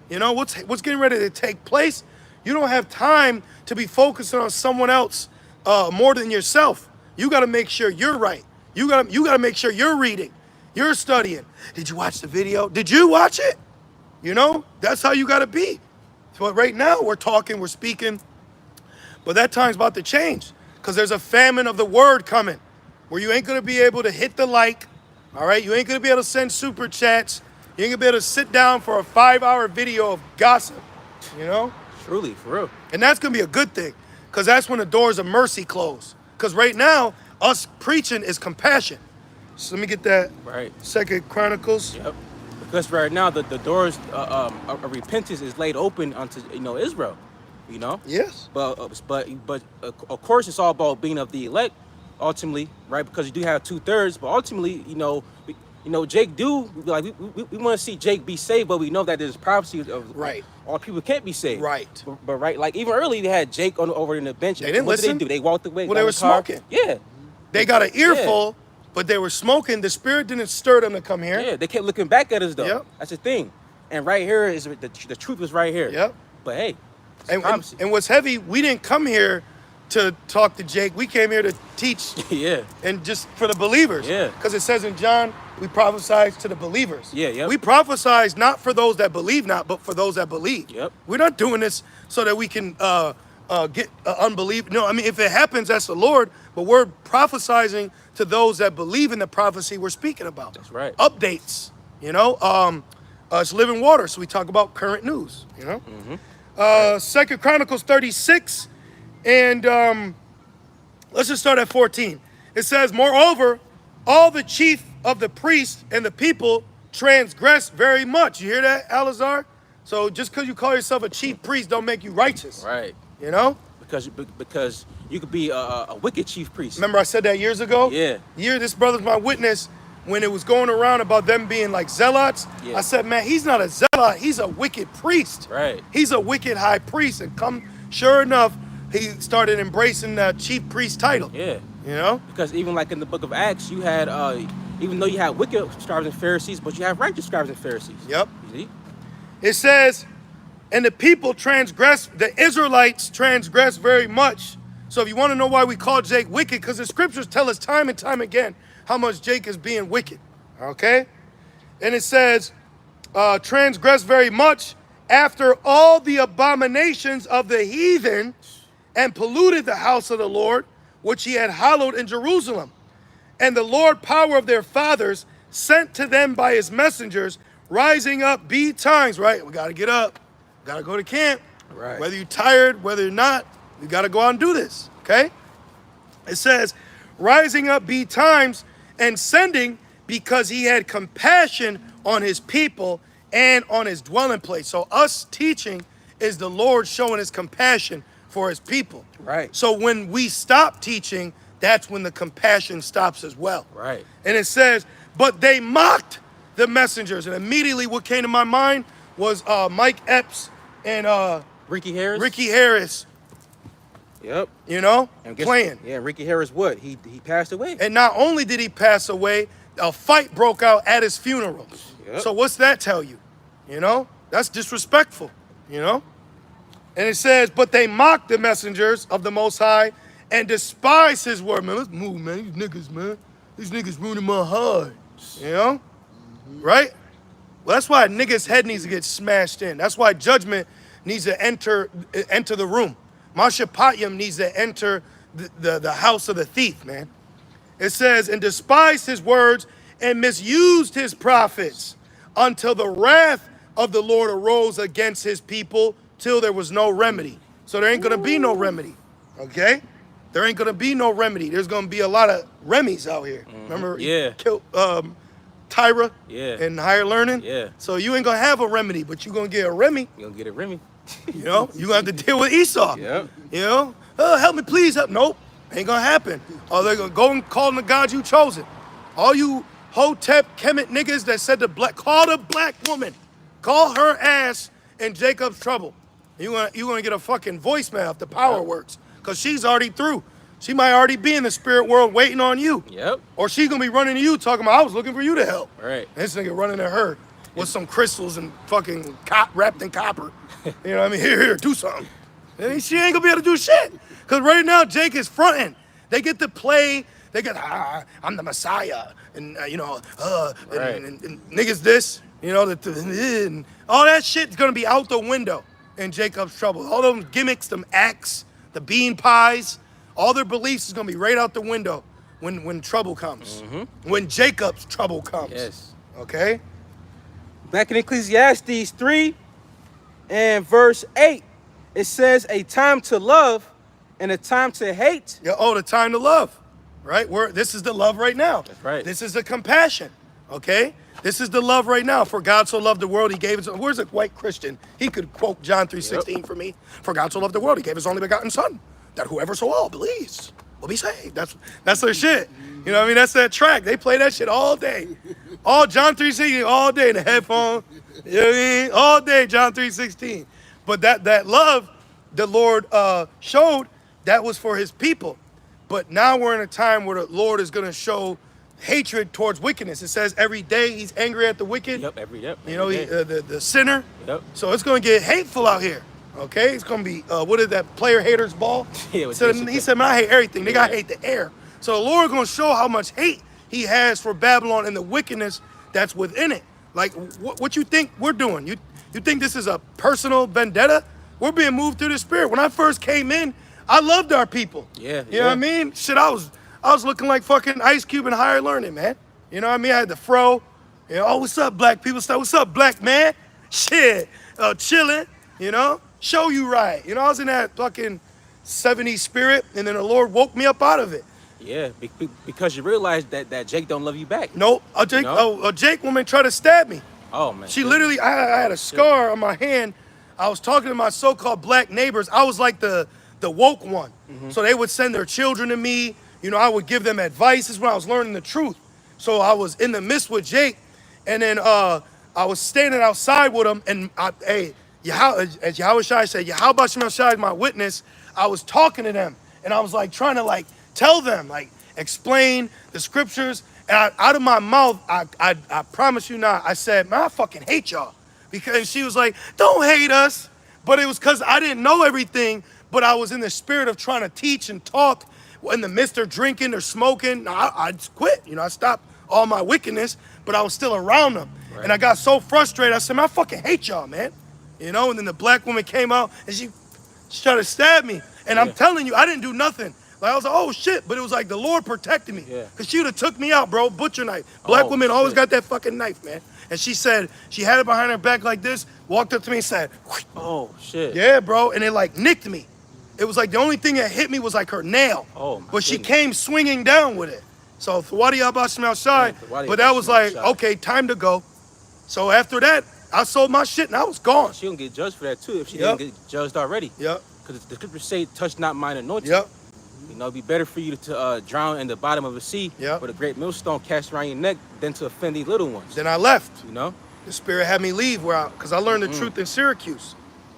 what's getting ready to take place, you don't have time to be focusing on someone else more than yourself. You got to make sure you're right. You got to make sure you're reading, you're studying. Did you watch the video? Did you watch it? That's how you got to be. So right now we're talking, we're speaking, but that time's about to change because there's a famine of the word coming where you ain't going to be able to hit the like, all right? You ain't going to be able to send super chats. You ain't going to be able to sit down for a 5-hour video of gossip, Truly, for real. And that's going to be a good thing because that's when the doors of mercy close. Because right now, us preaching is compassion. So let me get that. Right. 2 Chronicles. Yep. Because right now the doors of repentance is laid open unto Israel, Yes. But of course it's all about being of the elect, ultimately, right? Because you do have 2/3, but ultimately, Jake we want to see Jake be saved, but we know that there's prophecy of Right. All people can't be saved, Right. But right, like even early they had Jake over in the bench. They didn't what listen. Did they do? They walked away. Well, got they in were the car. smoking. Yeah. They got an earful, but they were smoking. The Spirit didn't stir them to come here. Yeah, they kept looking back at us though. Yep. That's the thing. And right here is the truth is right here. Yep. But hey, And what's heavy, we didn't come here to talk to Jake. We came here to teach. yeah. And just for the believers. Yeah. Because it says in John, we prophesy to the believers. Yeah, yep. We prophesy not for those that believe not, but for those that believe. Yep. We're not doing this so that we can get unbelief. No, I mean, if it happens, that's the Lord. But we're prophesizing to those that believe in the prophecy we're speaking about. That's right. Updates, it's living water. So we talk about current news, Mm-hmm. 2 Chronicles 36. And let's just start at 14. It says, moreover, all the chief of the priests and the people transgress very much. You hear that, Alazar? So just because you call yourself a chief priest don't make you righteous. Right. Because you could be a wicked chief priest. Remember I said that years ago? Yeah. This brother's my witness. When it was going around about them being like zealots, Yeah. I said, man, he's not a zealot. He's a wicked priest. Right. He's a wicked high priest. And sure enough, he started embracing the chief priest title. Yeah. Because even like in the book of Acts, you had, even though you had wicked scribes and Pharisees, but you have righteous scribes and Pharisees. Yep. You see? It says, and the people transgressed, the Israelites transgressed very much. So if you want to know why we call Jake wicked, because the scriptures tell us time and time again how much Jake is being wicked. Okay? And it says, transgressed very much after all the abominations of the heathen, and polluted the house of the Lord, which he had hallowed in Jerusalem. And the Lord power of their fathers sent to them by his messengers, rising up betimes, right? We got to get up. Got to go to camp. Right. Whether you're tired, whether you're not, you got to go out and do this, okay? It says, rising up betimes and sending, because he had compassion on his people and on his dwelling place. So us teaching is the Lord showing his compassion for his people. Right. So when we stop teaching, that's when the compassion stops as well. Right. And it says, but they mocked the messengers. And immediately what came to my mind was Mike Epps and Ricky Harris. Ricky Harris, Yep. you know, And playing. Yeah, Ricky Harris. What? He passed away. And not only did he pass away, a fight broke out at his funeral. Yep. So what's that tell you? You know, that's disrespectful, you know? And it says, but they mocked the messengers of the Most High and despised his word. Man, let's move, man. These niggas, man. These niggas ruining my heart. You know? Right? Well, that's why a nigga's head needs to get smashed in. That's why judgment needs to enter the room. Mashapatiyam needs to enter the house of the thief, man. It says, and despised his words and misused his prophets until the wrath of the Lord arose against his people till there was no remedy. So there ain't going to be no remedy, okay? There ain't going to be no remedy. There's going to be a lot of Remy's out here. Remember? Yeah. Killed Tyra Yeah. in higher learning? Yeah. So you ain't going to have a remedy, but you're going to get a Remy. You gonna get it, Remy? You know? You're going to have to deal with Esau. Yep. You know? Oh, help me, please. Help. Nope. Ain't going to happen. Oh, they're going to go and call on the God you chosen. All you Hotep, Kemet niggas that said call the black woman. Call her ass in Jacob's trouble. You're gonna get a fucking voicemail if the power works. Because she's already through. She might already be in the spirit world waiting on you. Yep. Or she's gonna be running to you talking about, I was looking for you to help. Right. And this nigga running to her with some crystals and fucking wrapped in copper. You know what I mean? Here, do something. And she ain't gonna be able to do shit. Because right now, Jake is fronting. They get to play. They get, I'm the Messiah. And, Right. and niggas this. You know, and all that shit's gonna be out the window in Jacob's trouble. All them gimmicks, them acts, the bean pies, all their beliefs is gonna be right out the window when trouble comes. When Jacob's trouble comes. Yes. Okay? Back in Ecclesiastes 3 and verse 8, it says, a time to love and a time to hate. Yeah, oh, the time to love, right? This is the love right now. That's right. This is the compassion, okay? This is the love right now. For God so loved the world, he gave his, where's a white Christian? He could quote John 3:16 for me. For God so loved the world, he gave his only begotten son, that whoever so all believes will be saved. That's their shit. You know what I mean? That's that track. They play that shit all day. All John 3:16 all day in the headphone. You know what I mean? All day, John 3:16. But that love the Lord showed, that was for his people. But now we're in a time where the Lord is going to show hatred towards wickedness. It says every day he's angry at the wicked. Yep, every You know, day. the sinner. Yep. So it's going to get hateful out here. Okay? It's going to be, what is that, player haters ball? Yeah, He said, man, I hate everything. Nigga, I hate the air. So the Lord going to show how much hate he has for Babylon and the wickedness that's within it. Like, what you think we're doing? You think this is a personal vendetta? We're being moved through the spirit. When I first came in, I loved our people. Yeah, You know what I mean? Shit, I was looking like fucking Ice Cube in higher learning, man. You know what I mean? I had the fro. You know, oh, what's up, black people? What's up, black man? Shit, chilling, you know? Show you right. You know, I was in that fucking 70s spirit, and then the Lord woke me up out of it. Yeah, because you realize that Jake don't love you back. Nope, a Jake woman tried to stab me. Oh, man. She literally, I had a scar on my hand. I was talking to my so-called black neighbors. I was like the woke one. So they would send their children to me. You know, I would give them advice. This is when I was learning the truth. So I was in the midst with Jake. And then I was standing outside with him. And as Yahushua said, Yahweh Shai is my witness. I was talking to them. And I was like trying to like tell them, like explain the scriptures. And out of my mouth, I promise you not, I said, man, I fucking hate y'all. Because she was like, don't hate us. But it was because I didn't know everything, but I was in the spirit of trying to teach and talk in the midst of drinking or smoking. I quit. I stopped all my wickedness, but I was still around them. Right. And I got so frustrated. I said, man, I fucking hate y'all, man. And then the black woman came out and she tried to stab me. And I'm telling you, I didn't do nothing. Like, I was like, oh shit, but it was like the Lord protected me. Yeah. Cause she would have took me out, bro, butcher knife. Black women always got that fucking knife, man. And she said, she had it behind her back like this, walked up to me and said, oh shit. yeah, bro, and it like nicked me. It was like the only thing that hit me was like her nail. Oh, my but she goodness. came swinging down with it. So, Thawadi Abashim outside, but that was like, okay, time to go. So after that, I sold my shit and I was gone. She gonna get judged for that too if she didn't get judged already. Yep. Because the scriptures say, touch not mine anointing. Yep. It'd be better for you to drown in the bottom of a sea with a great millstone cast around your neck than to offend these little ones. Then I left. The Spirit had me leave because I learned the truth in Syracuse.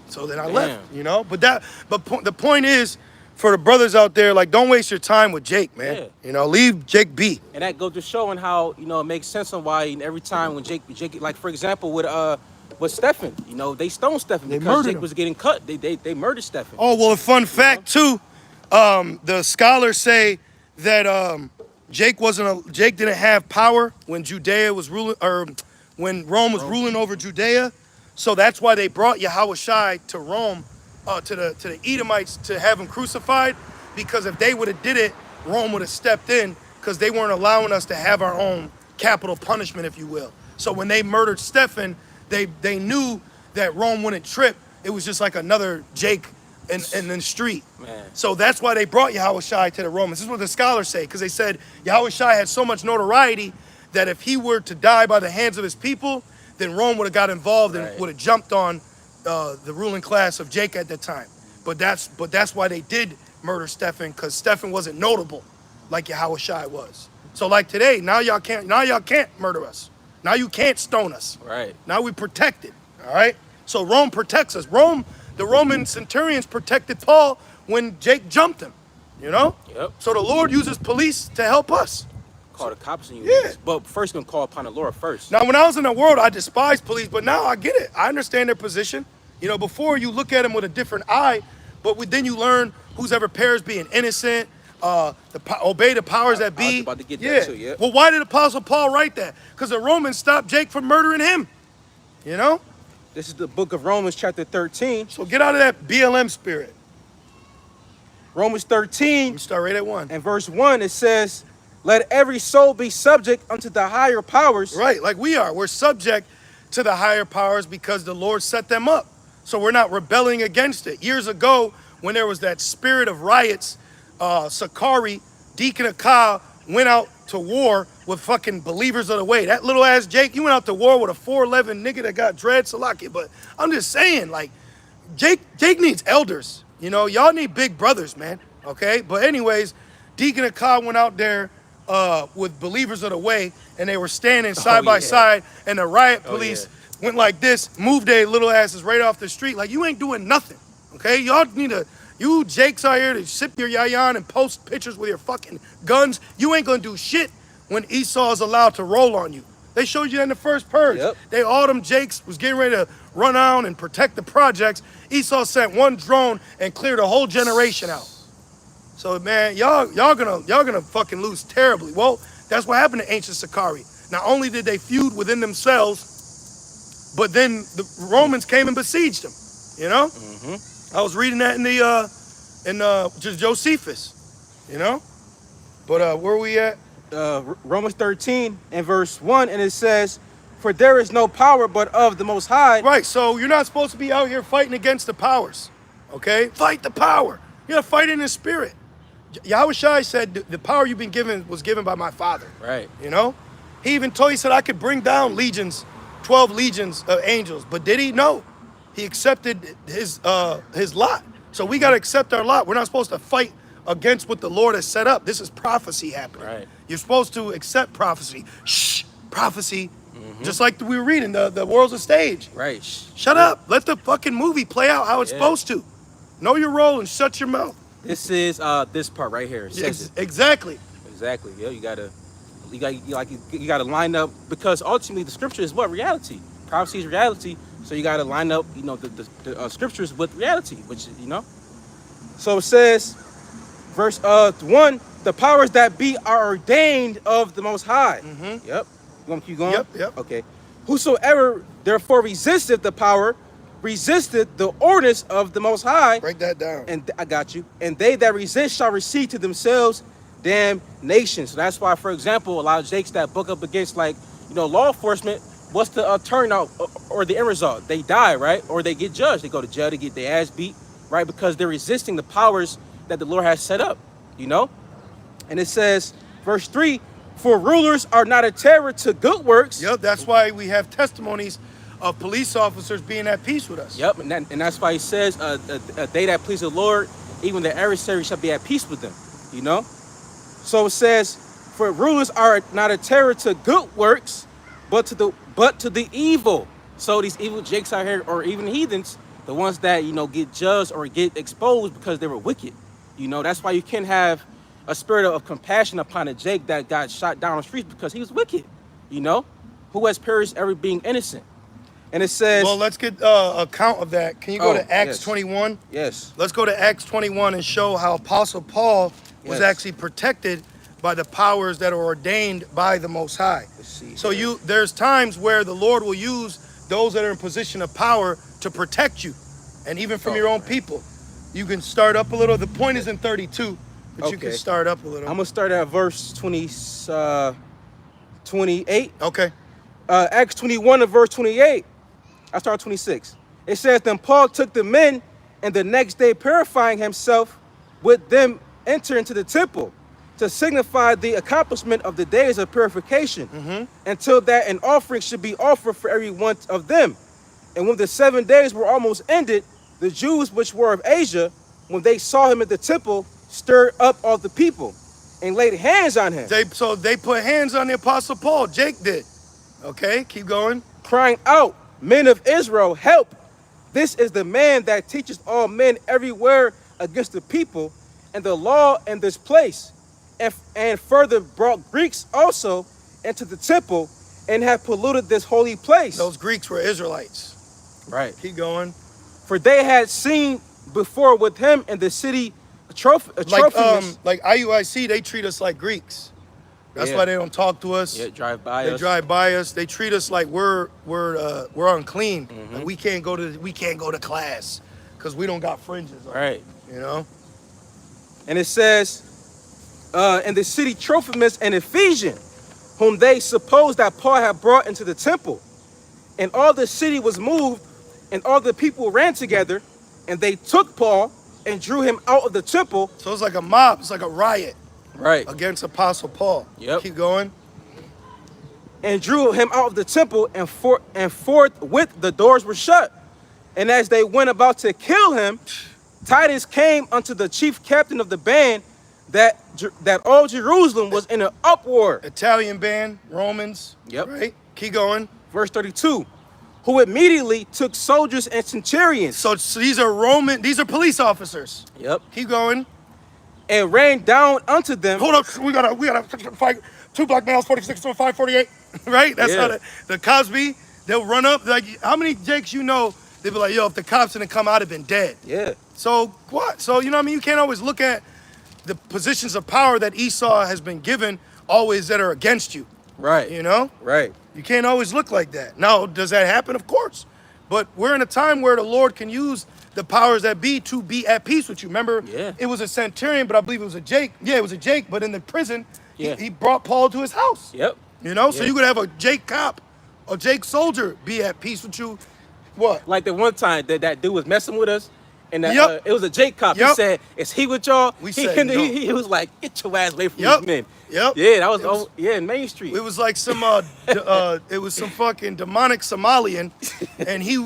So then I left, But the point is, for the brothers out there, like, don't waste your time with Jake, man. Leave Jake be. And that goes to showing how, it makes sense on why every time when Jake, like for example with Stephen, they stoned Stephen because Jake was getting cut. They murdered Stephen. Oh, well, a fun fact too, the scholars say that Jake didn't have power when Judea was ruling, or when Rome was ruling over Judea. So that's why they brought Yahushai to Rome, to the Edomites to have him crucified, because if they would have did it, Rome would have stepped in, because they weren't allowing us to have our own capital punishment, if you will. So when they murdered Stephen, they knew that Rome wouldn't trip. It was just like another Jake in the street. Man. So that's why they brought Yahushai to the Romans. This is what the scholars say, because they said Yahushai had so much notoriety that if he were to die by the hands of his people, then Rome would have got involved and would have jumped on the ruling class of Jake at that time. But that's why they did murder Stephen, because Stephen wasn't notable like Yahushai was. So like today, now y'all can't murder us. Now you can't stone us. Right. Now we protected. All right. So Rome protects us. The Roman centurions protected Paul when Jake jumped him. Yep. So the Lord uses police to help us. Call the cops on you. Yeah. But first gonna call upon the Lord first. Now, when I was in the world, I despised police, but now I get it. I understand their position. Before you look at them with a different eye, but then you learn who's ever perished being innocent, obey the powers that be. I was about to get that too, yeah. Well, why did Apostle Paul write that? Because the Romans stopped Jake from murdering him. This is the book of Romans chapter 13. So get out of that BLM spirit. Romans 13. You start right at 1. And verse 1, it says, let every soul be subject unto the higher powers. Right, like we are. We're subject to the higher powers because the Lord set them up. So we're not rebelling against it. Years ago, when there was that spirit of riots, Sakari, Deacon Akah went out to war with fucking believers of the way. That little ass Jake, he went out to war with a 4'11" nigga that got dread Salaki. But I'm just saying, like, Jake needs elders. Y'all need big brothers, man. Okay? But anyways, Deacon Akah went out there with believers of the way, and they were standing side by side, and the riot police went like this, moved their little asses right off the street. Like, you ain't doing nothing. Okay? Y'all need you Jakes out here to sip your yayan and post pictures with your fucking guns. You ain't gonna do shit when Esau is allowed to roll on you. They showed you that in the first purge. Yep. All them Jakes was getting ready to run out and protect the projects. Esau sent one drone and cleared a whole generation out. So man, y'all gonna fucking lose terribly. Well, that's what happened to ancient Sakari. Not only did they feud within themselves, but then the Romans came and besieged them. I was reading that in just Josephus. But where are we at? Romans 13 and verse 1, and it says, for there is no power but of the Most High. Right, so you're not supposed to be out here fighting against the powers, okay? Fight the power. You gotta fight in the spirit. Yahushai said the power you've been given was given by my Father. Right. He even he said I could bring down 12 legions of angels, but did he? No. He accepted his lot. So we gotta accept our lot. We're not supposed to fight against what the Lord has set up. This is prophecy happening. Right. You're supposed to accept prophecy. Shh, prophecy. Just like we were reading, the world's a stage. Right. Shut up. Let the fucking movie play out how it's supposed to. Know your role and shut your mouth. This is this part right here. It says it. Exactly. Exactly. Yeah, you gotta line up, because ultimately the scripture is what? Reality. Prophecy is reality. So you got to line up, the scriptures with reality, which, So it says, verse 1, the powers that be are ordained of the Most High. Mm-hmm. Yep. You want to keep going? Yep. Okay. Whosoever therefore resisteth the power, resisteth the ordinance of the Most High. Break that down. And I got you. And they that resist shall receive to themselves damnation. So that's why, for example, a lot of jakes that book up against, law enforcement, what's the turnout or the end result? They die, right? Or they get judged. They go to jail, they get their ass beat, right? Because they're resisting the powers that the Lord has set up, And it says, verse 3, for rulers are not a terror to good works. Yep, that's why we have testimonies of police officers being at peace with us. Yep, and that's why he says, they that please the Lord, even the adversary shall be at peace with them, So it says, for rulers are not a terror to good works, but to the evil. So these evil jakes out here, or even heathens, the ones that, get judged or get exposed because they were wicked. That's why you can't have a spirit of compassion upon a jake that got shot down on the streets because he was wicked. Who has perished every being innocent. And it says... Well, let's get a count of that. Can you go to Acts 21? Yes. Let's go to Acts 21 and show how Apostle Paul was actually protected by the powers that are ordained by the Most High. Let's see. So there's times where the Lord will use those that are in position of power to protect you, and even from your own people. You can start up a little. The point is in 32, but you can start up a little. I'm gonna start at verse 28. Okay. Acts 21 and verse 28. I start 26. It says, then Paul took the men, and the next day purifying himself with them, enter into the temple, to signify the accomplishment of the days of purification, until that an offering should be offered for every one of them. And when the 7 days were almost ended, the Jews which were of Asia, when they saw him at the temple, stirred up all the people and laid hands on him. So they put hands on the Apostle Paul. Jake did. Okay, keep going. Crying out, men of Israel, help. This is the man that teaches all men everywhere against the people and the law in this place. And further brought Greeks also into the temple and have polluted this holy place. Those Greeks were Israelites. Right. Keep going. For they had seen before with him in the city Trophimus. Like IUIC, they treat us like Greeks. That's why they don't talk to us. Yeah, drive by us. us. They drive by us. They treat us like we're unclean. Like we can't go to class because we don't got fringes. Right. And it says, in the city Trophimus and Ephesian, whom they supposed that Paul had brought into the temple. And all the city was moved, and all the people ran together, and they took Paul and drew him out of the temple. So it's like a mob. It's like a riot. Right. Against Apostle Paul. Yep. Keep going. And drew him out of the temple, and forthwith the doors were shut. And as they went about to kill him, tidings came unto the chief captain of the band that all Jerusalem was in an uproar. Italian band, Romans. Yep. Right? Keep going. Verse 32. Who immediately took soldiers and centurions. So these are police officers. Yep. Keep going. And ran down unto them. Hold up, we gotta fight 2 black males, 46 to 548. Right? That's how the cops be. They'll run up. Like, how many jakes they'll be like, yo, if the cops didn't come out, I'd have been dead. Yeah. So what? So you know what I mean? You can't always look at the positions of power that Esau has been given always that are against you. Right. Right. You can't always look like that. Now, does that happen? Of course. But we're in a time where the Lord can use the powers that be to be at peace with you. Remember, it was a centurion, but I believe it was a Jake. Yeah, it was a Jake, but in the prison, he brought Paul to his house. Yep. So you could have a Jake cop, a Jake soldier be at peace with you. What? Like the one time that dude was messing with us, and it was a Jake cop. He said, "Is he with y'all?" He was like, "Get your ass away from these men." Yep. Yeah, that was in Main Street. It was like some it was some fucking demonic Somalian, and he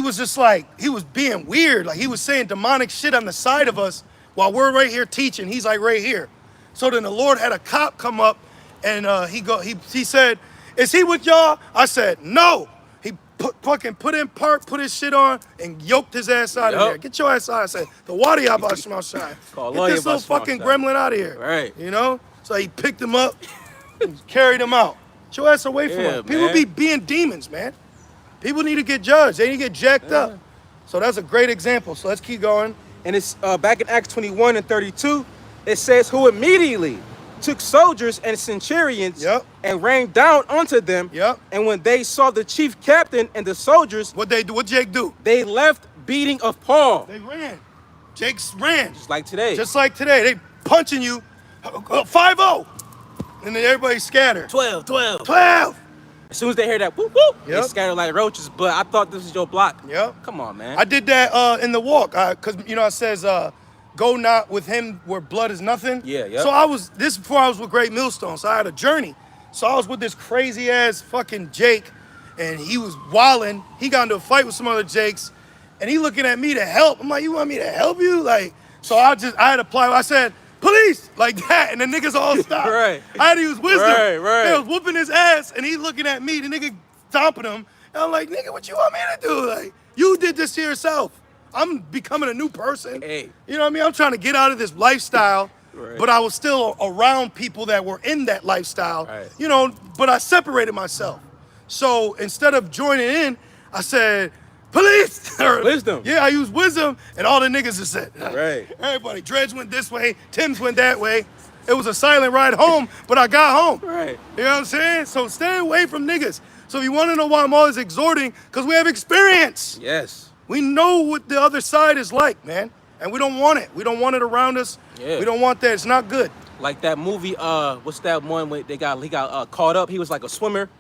was just like, he was being weird. Like he was saying demonic shit on the side of us while we're right here teaching. He's like right here. So then the Lord had a cop come up, and he said, "Is he with y'all?" I said, "No." He put his shit on and yoked his ass out of there. Get your ass out. I said, "The water y'all about to shine. Get this little fucking gremlin out of here." Right. So he picked him up and carried him out. Get your ass away from him. People be being demons, man. People need to get judged. They need to get jacked up. So that's a great example. So let's keep going. And it's back in Acts 21 and 32. It says, who immediately took soldiers and centurions and ran down unto them. And when they saw the chief captain and the soldiers, what Jake do? They left beating of Paul. They ran. Jake's ran. Just like today. Just like today. They punching you. 5-0. And then everybody scattered. 12. As soon as they hear that whoop whoop, they scatter like roaches. But I thought this was your block. Come on, man. I did that in the walk. Cause you know it says go not with him where blood is nothing. So this before I was with Great Millstone. So I had a journey. So I was with this crazy ass fucking Jake, and he was wilding. He got into a fight with some other Jakes, and he looking at me to help. I'm like, you want me to help you? Like, so I had to apply. I said, police, like that, and the niggas all stopped. I had to use wisdom. They was whooping his ass, and he looking at me, the nigga stomping him. And I'm like, nigga, what you want me to do? Like, you did this to yourself. I'm becoming a new person. You know what I mean? I'm trying to get out of this lifestyle, but I was still around people that were in that lifestyle, you know, but I separated myself. So instead of joining in, I said, police! Wisdom. Yeah, I used wisdom, and all the niggas just said, everybody, Dredge went this way, Tim's went that way. It was a silent ride home, but I got home. You know what I'm saying? So stay away from niggas. So if you want to know why I'm always exhorting, because we have experience. We know what the other side is like, man. And we don't want it. We don't want it around us. We don't want that. It's not good. Like that movie, what's that one where he got caught up? He was like a swimmer.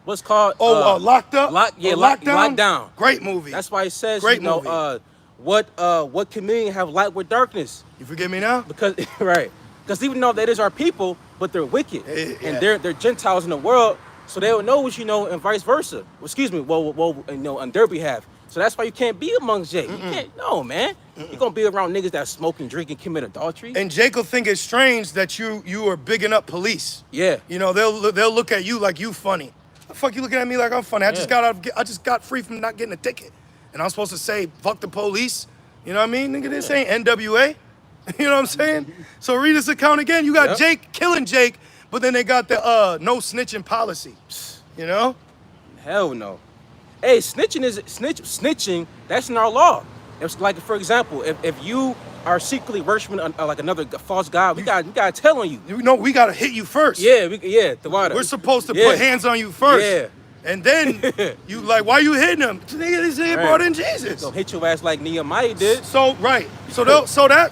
What's called? Locked Up? Lockdown. Great movie. That's why it says, Great you know, what communion have light with darkness? You forgive me now? Because, because even though that is our people, but they're wicked. And they're Gentiles in the world, so they don't know what you know, and vice versa. Excuse me, well, you know, on their behalf. So that's why you can't be amongst Jake. You can't, no, man. You're going to be around niggas that smoke and drink and commit adultery. And Jake will think it's strange that you are bigging up police. You know, they'll look at you like you funny. The fuck you looking at me like I'm funny? I just got free from not getting a ticket. And I'm supposed to say, fuck the police. You know what I mean? Nigga, this ain't NWA. You know what I'm saying? So read this account again. You got Jake killing Jake, but then they got the no snitching policy. You know? Hell no. Hey, snitching, that's in our law. It's like, for example, if you are secretly worshiping like another false god, we gotta tell on you. You know, we gotta hit you first. The water. We're supposed to put hands on you first. And then you like, why you hitting them? Nigga, this nigga brought in Jesus. Don't hit your ass like Nehemiah did. So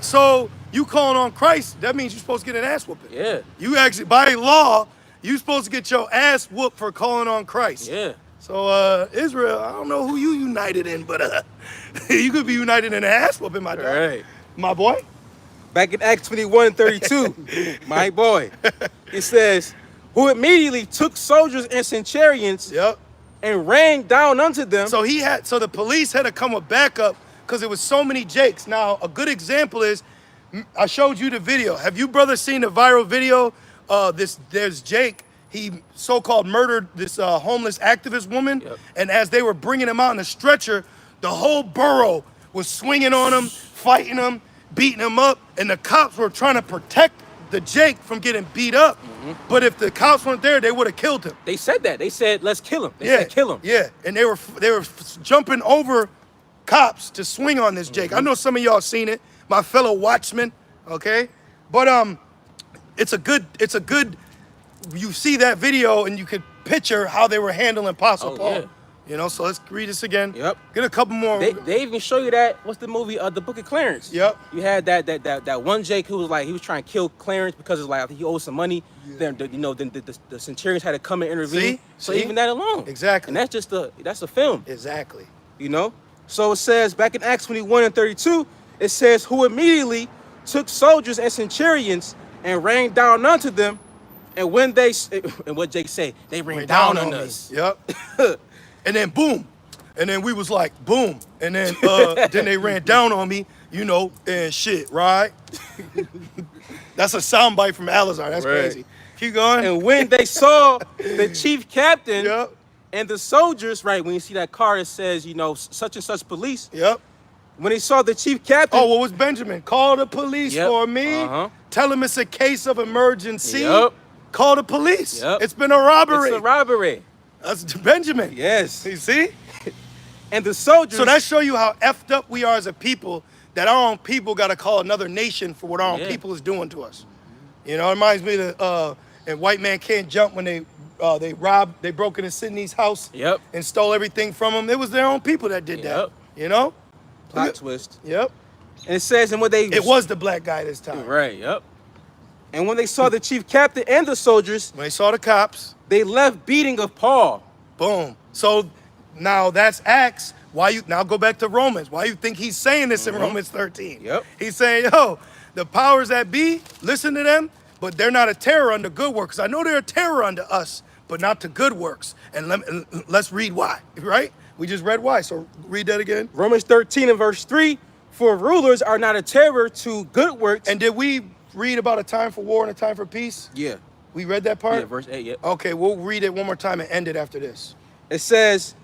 so you calling on Christ, that means you're supposed to get an ass whooping. You actually, by law, you supposed to get your ass whooped for calling on Christ. So Israel, I don't know who you united in, but you could be united in an ass whooping, my dog. My boy. Back in Acts 21:32, my boy, it says, who immediately took soldiers and centurions and ran down unto them. So the police had to come with backup because there was so many Jakes. Now, a good example is, I showed you the video. Have you brothers seen the viral video? There's Jake. He so-called murdered this homeless activist woman. And as they were bringing him out in a stretcher, the whole borough was swinging on him, fighting him, beating him up. And the cops were trying to protect the Jake from getting beat up. But if the cops weren't there, they would have killed him. They said that. They said, let's kill him. They said, kill him. And they were jumping over cops to swing on this Jake. I know some of y'all seen it, my fellow watchmen, okay? But it's a good, you see that video and you could picture how they were handling Apostle Paul. You know, so let's read this again. Get a couple more. They even show you that. What's the movie? The Book of Clarence. You had that one Jake who was like, he was trying to kill Clarence because it's like he owed some money. Then the centurions had to come and intervene. So even that alone. And that's just that's a film. You know. So it says back in Acts 21:32, it says, who immediately took soldiers and centurions and ran down unto them, and when they and what Jake say, they ran down on us. And then boom. And then we was like, boom. And then then they ran down on me, you know, and shit, right? That's a soundbite from Alizar. That's crazy. Keep going. And when they saw the chief captain and the soldiers, when you see that car that says, you know, such and such police. When they saw the chief captain. Oh, what was Benjamin? Call the police for me. Tell them it's a case of emergency. Call the police. It's been a robbery. It's a robbery. That's Benjamin. Yes. You see? And the soldiers. So that show you how effed up we are as a people, that our own people got to call another nation for what our own people is doing to us. You know, it reminds me of and White Man Can't Jump when they broke into Sydney's house and stole everything from him. It was their own people that did that. You know? Plot twist. Yep. And it says, and when they... It was the black guy this time. Right, And when they saw the chief captain and the soldiers... When they saw the cops... They left beating of Paul. Boom. So now that's Acts. Why you... Now go back to Romans. Why you think he's saying this in Romans 13? He's saying, yo, the powers that be, listen to them, but they're not a terror unto good works. I know they're a terror unto us, but not to good works. And let's read why, right? We just read why, so read that again. Romans 13 and verse 3, for rulers are not a terror to good works. And did we read about a time for war and a time for peace? Yeah. We read that part? Yeah, verse 8, Okay, we'll read it one more time and end it after this. It says,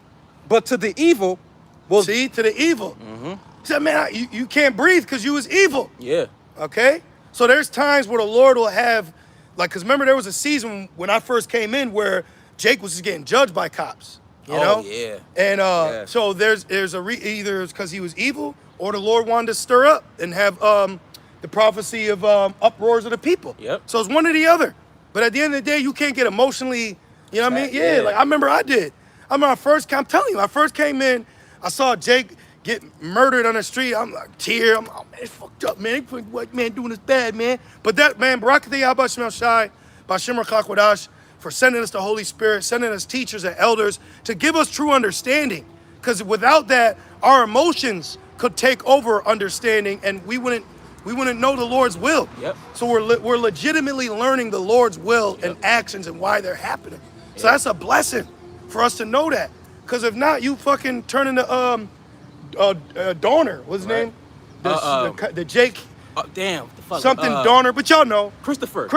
but to the evil... Well, see, to the evil. He said, man, you can't breathe because you was evil. Yeah. Okay? So there's times where the Lord will have, like, because remember there was a season when I first came in where Jake was just getting judged by cops. You know? Yeah. And so there's either it's because he was evil or the Lord wanted to stir up and have the prophecy of uproars of the people. Yep. So it's one or the other. But at the end of the day, you can't get emotionally, you know what I mean? Yeah, like I remember I did. I'm telling you, I first came in, I saw Jake get murdered on the street. I'm like, tear. I'm like, oh, man, it's fucked up, man. What man doing this bad, man? But that, man, Barakatah Yahba Shem Shai, Bashim Rachakwadash, for sending us the Holy Spirit, sending us teachers and elders to give us true understanding. Because without that, our emotions could take over understanding and we wouldn't know the Lord's will. So we're legitimately learning the Lord's will and actions and why they're happening. So that's a blessing for us to know that. Because if not, you fucking turn into Donner. What's his name? The Jake. Damn. The fuck? Something Donner, but y'all know. Christopher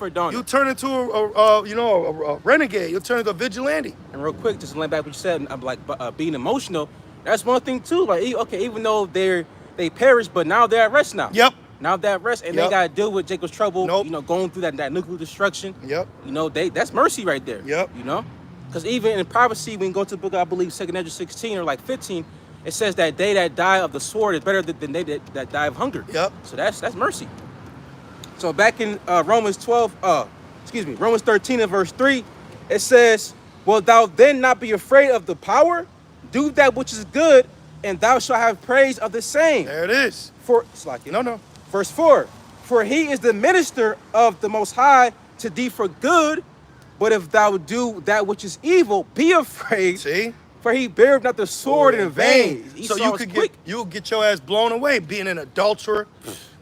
Donner. You turn into a renegade. You'll turn into a vigilante. And real quick, just to land back what you said, I'm like being emotional. That's one thing too. Like, okay, even though they perished, but now they're at rest now. Now they're at rest, and they got to deal with Jacob's trouble. You know, going through that nuclear destruction. You know, that's mercy right there. You know, because even in prophecy, when you go to the book, I believe 2 Ezra 16 or like 15, it says that they that die of the sword is better than they that die of hunger. So that's mercy. So back in Romans 13 and verse 3, it says, "Will thou then not be afraid of the power? Do that which is good, and thou shalt have praise of the same." There it is. Verse 4, for he is the minister of the Most High to thee for good, but if thou do that which is evil, be afraid. See? For he beareth not the sword in vain. So you'll get your ass blown away, being an adulterer,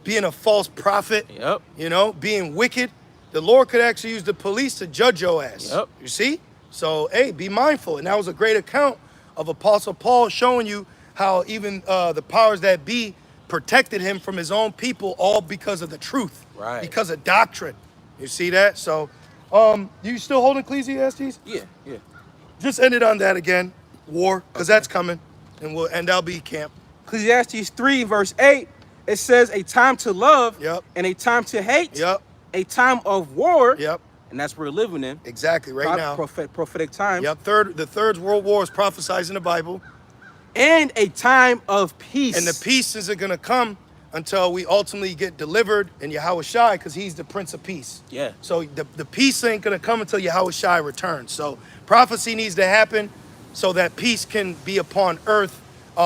being a false prophet, you know, being wicked. The Lord could actually use the police to judge your ass. You see? So, hey, be mindful. And that was a great account of Apostle Paul showing you how even the powers that be protected him from his own people, all because of the truth, because of doctrine. You see that? So, you still holding Ecclesiastes? Yeah. Just end it on that again, war, because that's coming, and that'll be camp. Ecclesiastes 3 verse 8, it says a time to love and a time to hate, a time of war, and that's what we're living in. Exactly, right now. Prophetic time. The third world war is prophesied in the Bible. And a time of peace. And the peace isn't going to come until we ultimately get delivered in Yahweh Shai, because he's the Prince of Peace. So the peace ain't going to come until Yahweh Shai returns. So prophecy needs to happen so that peace can be upon earth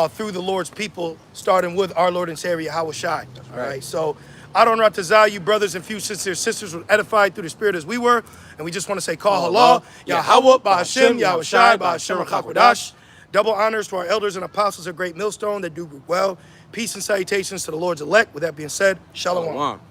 through the Lord's people, starting with our Lord and Savior Yahweh Shai. All right. So Adon Ratazah, you brothers and few sisters were edified through the Spirit as we were. And we just want to say, Call Allah, Yahweh, Ba'ashem, Yahweh Shai, Ba'ashem, Rachakwadash. Double honors to our elders and apostles of Great Millstone that do well. Peace and salutations to the Lord's elect. With that being said, Shalom.